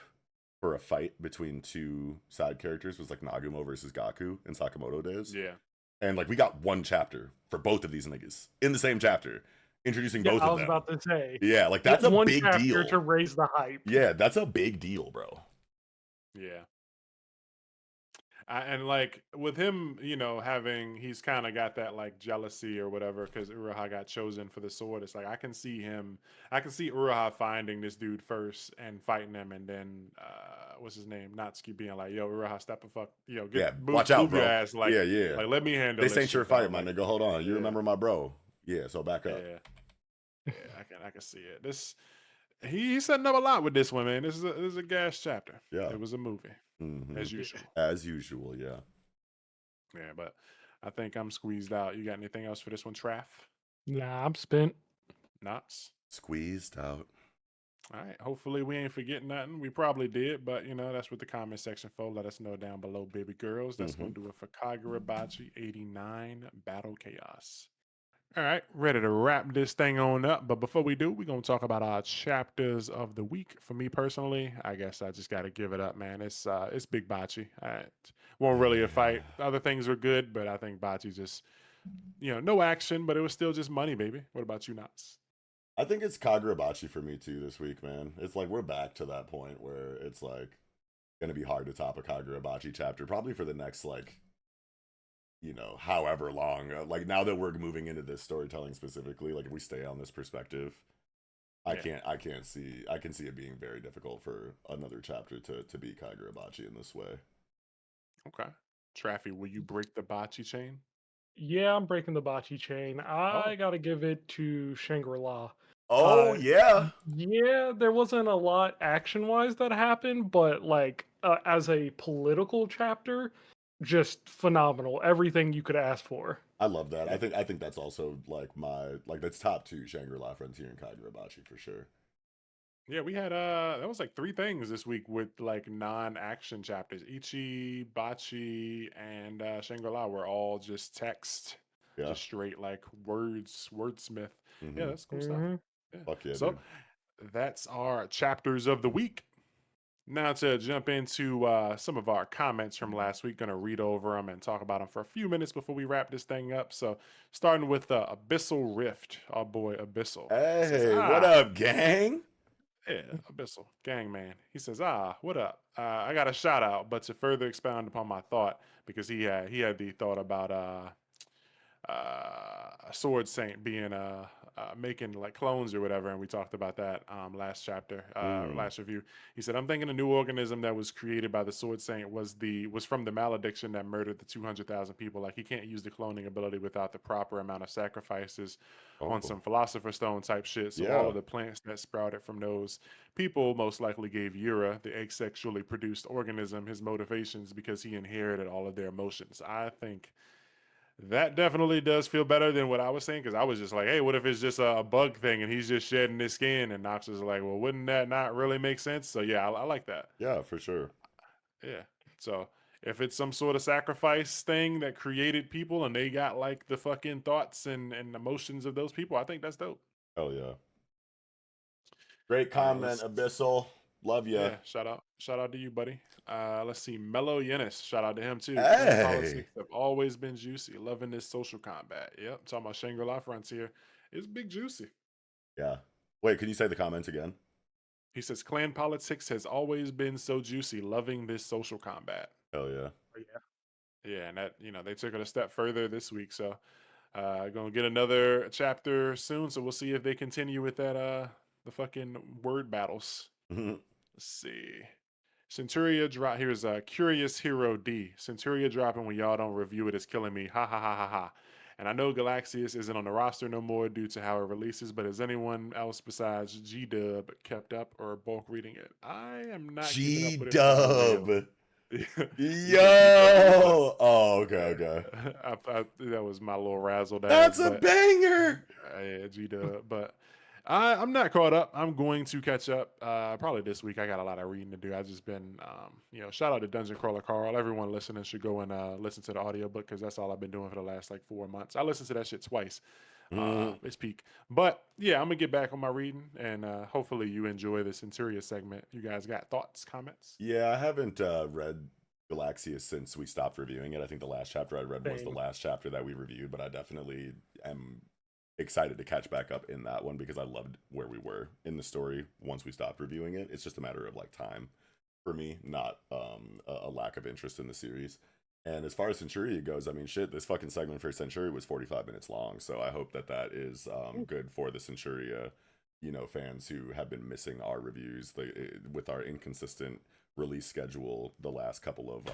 Speaker 2: for a fight between 2 side characters was like Nagumo versus Gaku in Sakamoto Days.
Speaker 1: Yeah,
Speaker 2: And like we got 1 chapter for both of these niggas in the same chapter, introducing
Speaker 3: Yeah,
Speaker 2: both
Speaker 3: I
Speaker 2: of
Speaker 3: was
Speaker 2: them.
Speaker 3: about to say.
Speaker 2: Yeah, like that's a
Speaker 3: One
Speaker 2: big
Speaker 3: chapter
Speaker 2: deal.
Speaker 3: to raise the hype.
Speaker 2: Yeah, that's a big deal, bro.
Speaker 1: yeah. And like with him, he's kind of got that like jealousy or whatever because Uruha got chosen for the sword. It's like I can see Uruha finding this dude first and fighting him, and then what's his name, Natsuki being like, "Yo, Uruha, step the fuck,
Speaker 2: Yeah,
Speaker 1: get
Speaker 2: watch out,
Speaker 1: move your
Speaker 2: bro.
Speaker 1: ass, like,
Speaker 2: Yeah.
Speaker 1: like let me handle
Speaker 2: This
Speaker 1: this
Speaker 2: ain't your
Speaker 1: shit,
Speaker 2: fight,
Speaker 1: dog."
Speaker 2: my
Speaker 1: Like,
Speaker 2: nigga. Hold on. You
Speaker 1: yeah,
Speaker 2: remember my bro. Yeah, so back up.
Speaker 1: yeah, yeah. I can see it. He's setting up a lot with this one, man. This is a gas chapter.
Speaker 2: Yeah.
Speaker 1: It was a movie as usual.
Speaker 2: As usual, yeah.
Speaker 1: Yeah, but I think I'm squeezed out. You got anything else for this one, Traff?
Speaker 3: Nah, I'm spent.
Speaker 1: Knots?
Speaker 2: Squeezed out.
Speaker 1: All right. Hopefully we ain't forgetting nothing. We probably did, but that's what the comment section for. Let us know down below, baby girls. That's
Speaker 2: Mm-hmm.
Speaker 1: gonna do it for Kagurabachi 89 Battle Chaos. All right, ready to wrap this thing on up. But before we do, we're gonna talk about our chapters of the week. For me personally, I guess I just gotta give it up, man. It's Big Bachi. It won't really a
Speaker 2: Yeah.
Speaker 1: fight. Other things were good, but I think Bachi just no action, but it was still just money, baby. What about you, Knots?
Speaker 2: I think it's Kagurabachi for me too this week, man. It's like we're back to that point where it's like gonna be hard to top a Kagurabachi chapter, probably for the next like however long. Like now that we're moving into this storytelling specifically, like if we stay on this perspective,
Speaker 1: Yeah.
Speaker 2: I can see it being very difficult for another chapter to beat Kagurabachi in this way.
Speaker 1: Okay. Traffy, will you break the Bachi chain?
Speaker 3: Yeah, I'm breaking the bocce chain. I
Speaker 1: Oh,
Speaker 3: gotta give it to Shangri-La.
Speaker 2: Oh
Speaker 3: Uh,
Speaker 2: yeah.
Speaker 3: yeah, there wasn't a lot action-wise that happened, but like as a political chapter, just phenomenal. Everything you could ask for.
Speaker 2: I love that.
Speaker 1: yeah.
Speaker 2: I think that's also like that's top two Shangri-La Frontier and Kagurabachi for sure.
Speaker 1: Yeah, we had that was like three things this week with like non-action chapters. Ichi, Bachi, and Shangri-La were all just text,
Speaker 2: Yeah.
Speaker 1: just straight like wordsmith. Yeah,
Speaker 2: Mm-hmm.
Speaker 1: that's cool stuff.
Speaker 3: Hmm.
Speaker 1: Yeah.
Speaker 2: Fuck yeah,
Speaker 1: So
Speaker 2: dude.
Speaker 1: that's our chapters of the week. Now to jump into some of our comments from last week, gonna read over them and talk about them for a few minutes before we wrap this thing up. So starting with Abyssal Rift, our boy Abyssal says,
Speaker 2: Hey, what up, gang?
Speaker 1: yeah, Abyssal, gang man. He says, what up? I got a shout out, but to further expound upon my thought, because he had the thought about a sword saint being making like clones or whatever, and we talked about that last chapter,
Speaker 2: Mm.
Speaker 1: last review. He said, I'm thinking a new organism that was created by the sword saint was from the malediction that murdered the 200,000 people. Like he can't use the cloning ability without the proper amount of sacrifices on
Speaker 2: Oh,
Speaker 1: some philosopher stone type shit. So all
Speaker 2: yeah.
Speaker 1: of the plants that sprouted from those people most likely gave Yura, the asexually produced organism, his motivations because he inherited all of their emotions. I think that definitely does feel better than what I was saying, because I was just like, hey, what if it's just a bug thing and he's just shedding his skin? And Knox is like, well, wouldn't that not really make sense? So yeah, I like that.
Speaker 2: Yeah, for sure.
Speaker 1: Yeah. So if it's some sort of sacrifice thing that created people and they got like the fucking thoughts and emotions of those people, I think that's dope.
Speaker 2: Hell yeah. Great
Speaker 1: All right,
Speaker 2: comment,
Speaker 1: let's
Speaker 2: Abyssal. Love ya.
Speaker 1: yeah, shout out to you, buddy. Let's see, Mellow Yenis, shout out to him too. Clan
Speaker 2: Hey.
Speaker 1: politics have always been juicy. Loving this social combat. Yep, talking about Shangri-La Frontier. It's big juicy.
Speaker 2: Yeah. Wait, can you say the comments again?
Speaker 1: He says clan politics has always been so juicy. Loving this social combat.
Speaker 2: Hell yeah.
Speaker 3: Oh, yeah.
Speaker 1: Yeah, and that they took it a step further this week. So gonna get another chapter soon. So we'll see if they continue with that the fucking word battles. Let's see. Centuria drop. Here's a Curious Hero D. Centuria dropping when y'all don't review it is killing me. Ha ha ha ha ha. And I know Galaxius isn't on the roster no more due to how it releases, but has anyone else besides G Dub kept up or bulk reading it? I am not keeping up
Speaker 2: G
Speaker 1: with it for real.
Speaker 2: Dub.
Speaker 1: You said G Dub.
Speaker 2: Yo. Oh, okay, okay.
Speaker 1: That was my little razzle
Speaker 2: That's
Speaker 1: dazzle,
Speaker 2: a
Speaker 1: but
Speaker 2: banger.
Speaker 1: yeah, G Dub. But I'm not caught up. I'm going to catch up probably this week. I got a lot of reading to do. I've just been, shout out to Dungeon Crawler Carl. Everyone listening should go and listen to the audiobook because that's all I've been doing for the last like 4 months. I listened to that shit twice.
Speaker 2: Mm.
Speaker 1: It's peak. But yeah, I'm gonna get back on my reading and hopefully you enjoy the Centuria segment. You guys got thoughts, comments?
Speaker 2: Yeah, I haven't read Galaxias since we stopped reviewing it. I think the last chapter I read was the
Speaker 3: Same.
Speaker 2: last chapter that we reviewed, but I definitely am excited to catch back up in that one because I loved where we were in the story once we stopped reviewing it. It's just a matter of like time for me, not a lack of interest in the series. And as far as Centuria goes, I mean, shit, this fucking segment for Centuria was 45 minutes long. So I hope that that is good for the Centuria, fans who have been missing our reviews with our inconsistent release schedule the last couple of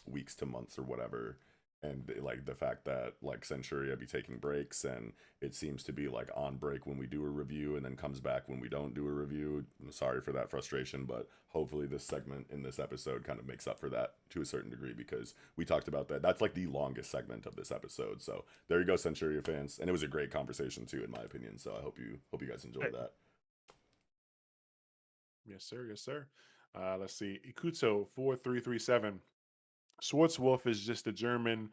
Speaker 2: weeks to months or whatever. and like the fact that like Centuria be taking breaks, and it seems to be like on break when we do a review and then comes back when we don't do a review. I'm sorry for that frustration, but hopefully this segment in this episode kind of makes up for that to a certain degree, because we talked about that. That's like the longest segment of this episode. So there you go, Centuria fans, and it was a great conversation too, in my opinion. So I hope you guys enjoyed that.
Speaker 1: Yes, sir. Yes, sir. Let's see. Ikuto 4337. Schwarzwolf is just a German.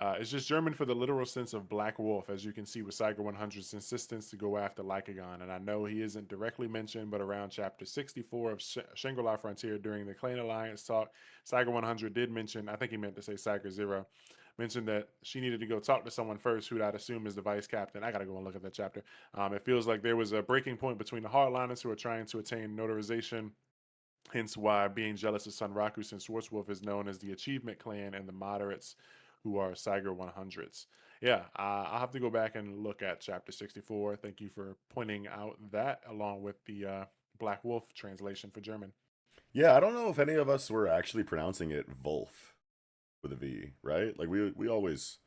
Speaker 1: It's just German for the literal sense of black wolf, as you can see with Saiga 100's insistence to go after Lycagon. And I know he isn't directly mentioned, but around chapter 64 of Shangri-La Frontier during the Clan Alliance talk, Saiga 100 did mention, I think he meant to say Saiga 0, mentioned that she needed to go talk to someone first, who I'd assume is the vice captain. I got to go and look at that chapter. It feels like there was a breaking point between the hardliners who are trying to attain notarization. Hence why being jealous of Sunraku, since Schwarzwolf is known as the Achievement Clan, and the moderates who are Saiga 100s. Yeah, I'll have to go back and look at chapter 64. Thank you for pointing out that, along with the Black Wolf translation for German.
Speaker 2: Yeah, I don't know if any of us were actually pronouncing it Wolf with a V, right? Like we always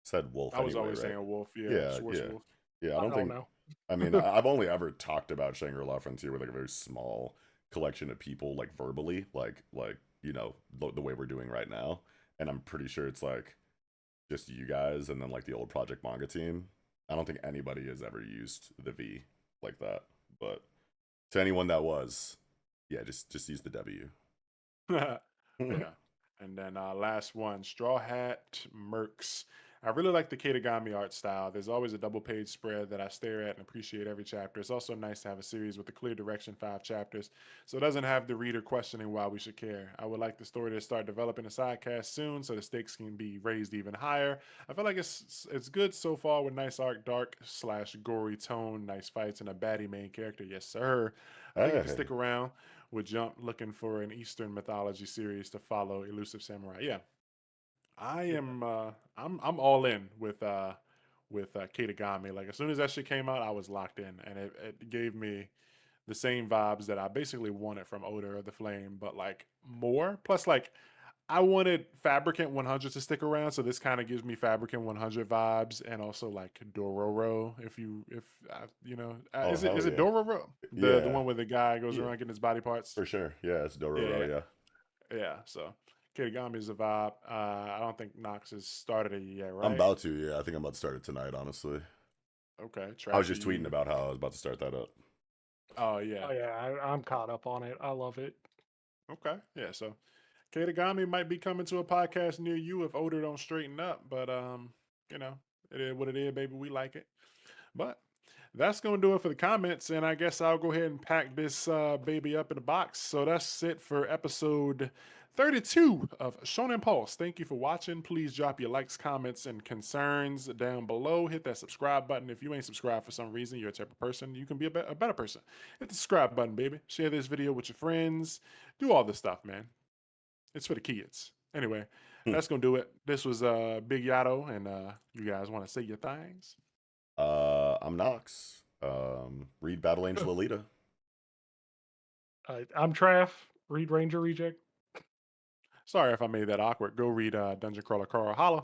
Speaker 2: said wolf.
Speaker 1: I was
Speaker 2: anyway,
Speaker 1: always
Speaker 2: right?
Speaker 1: saying wolf. Yeah,
Speaker 2: Yeah,
Speaker 1: Schwarzwolf.
Speaker 2: yeah. I
Speaker 3: I
Speaker 2: don't
Speaker 3: don't
Speaker 2: think.
Speaker 3: know.
Speaker 2: I mean, I've only ever talked about Shangri-La Frontier with like a very small collection of people, like verbally, like the way we're doing right now. And I'm pretty sure it's like just you guys and then like the old Project Manga team. I don't think anybody has ever used the V like that. But to anyone that was, yeah, just use the W.
Speaker 1: Yeah. And then last one, Straw Hat Mercs. I really like the Katagami art style. There's always a double page spread that I stare at and appreciate every chapter. It's also nice to have a series with a clear direction, 5 chapters, so it doesn't have the reader questioning why we should care. I would like the story to start developing a sidecast soon, so the stakes can be raised even higher. I feel like it's good so far, with nice arc, dark / gory tone, nice fights, and a baddie main character. Yes, sir. I think it can
Speaker 2: Hey,
Speaker 1: stick around. With Jump looking for an Eastern mythology series to follow Elusive Samurai. Yeah, I
Speaker 3: Yeah.
Speaker 1: am. I'm all in with Katagami. Like, as soon as that shit came out, I was locked in, and it gave me the same vibes that I basically wanted from Odor of the Flame, but like more. Plus, like, I wanted Fabricant 100 to stick around, so this kind of gives me Fabricant 100 vibes, and also like Dororo.
Speaker 2: oh
Speaker 1: Is it
Speaker 2: hell yeah,
Speaker 1: Dororo, the
Speaker 2: yeah,
Speaker 1: one where the guy goes
Speaker 2: yeah,
Speaker 1: around getting his body parts?
Speaker 2: for sure. Yeah, it's
Speaker 1: Yeah,
Speaker 2: Dororo. Yeah,
Speaker 1: yeah. So Kirigami is a vibe. I don't think Nox has started it yet,
Speaker 2: I'm
Speaker 1: right?
Speaker 2: about to. Yeah, I think I'm about to start it tonight. Honestly,
Speaker 1: Okay,
Speaker 2: I was
Speaker 1: Trash, are
Speaker 2: just tweeting
Speaker 1: you?
Speaker 2: about how I was about to start that up.
Speaker 1: Oh yeah.
Speaker 3: Oh yeah, I'm caught up on it. I love it.
Speaker 1: Okay, yeah. So Kirigami might be coming to a podcast near you if Odor don't straighten up, but you know, it is what it is, baby. We like it. But that's going to do it for the comments. And I guess I'll go ahead and pack this baby up in a box. So that's it for episode 32 of Shonen Pulse. Thank you for watching. Please drop your likes, comments, and concerns down below. Hit that subscribe button. If you ain't subscribed for some reason, you're a type of person, you can be a better person. Hit the subscribe button, baby. Share this video with your friends. Do all this stuff, man. It's for the kids. Anyway, that's going to do it. This was Big Yato, and you guys want to say your things?
Speaker 2: I'm Nox. Read Battle Angel Alita.
Speaker 3: I'm Traff. Read Ranger Reject.
Speaker 1: Sorry if I made that awkward. Go read Dungeon Crawler Carl. Holla.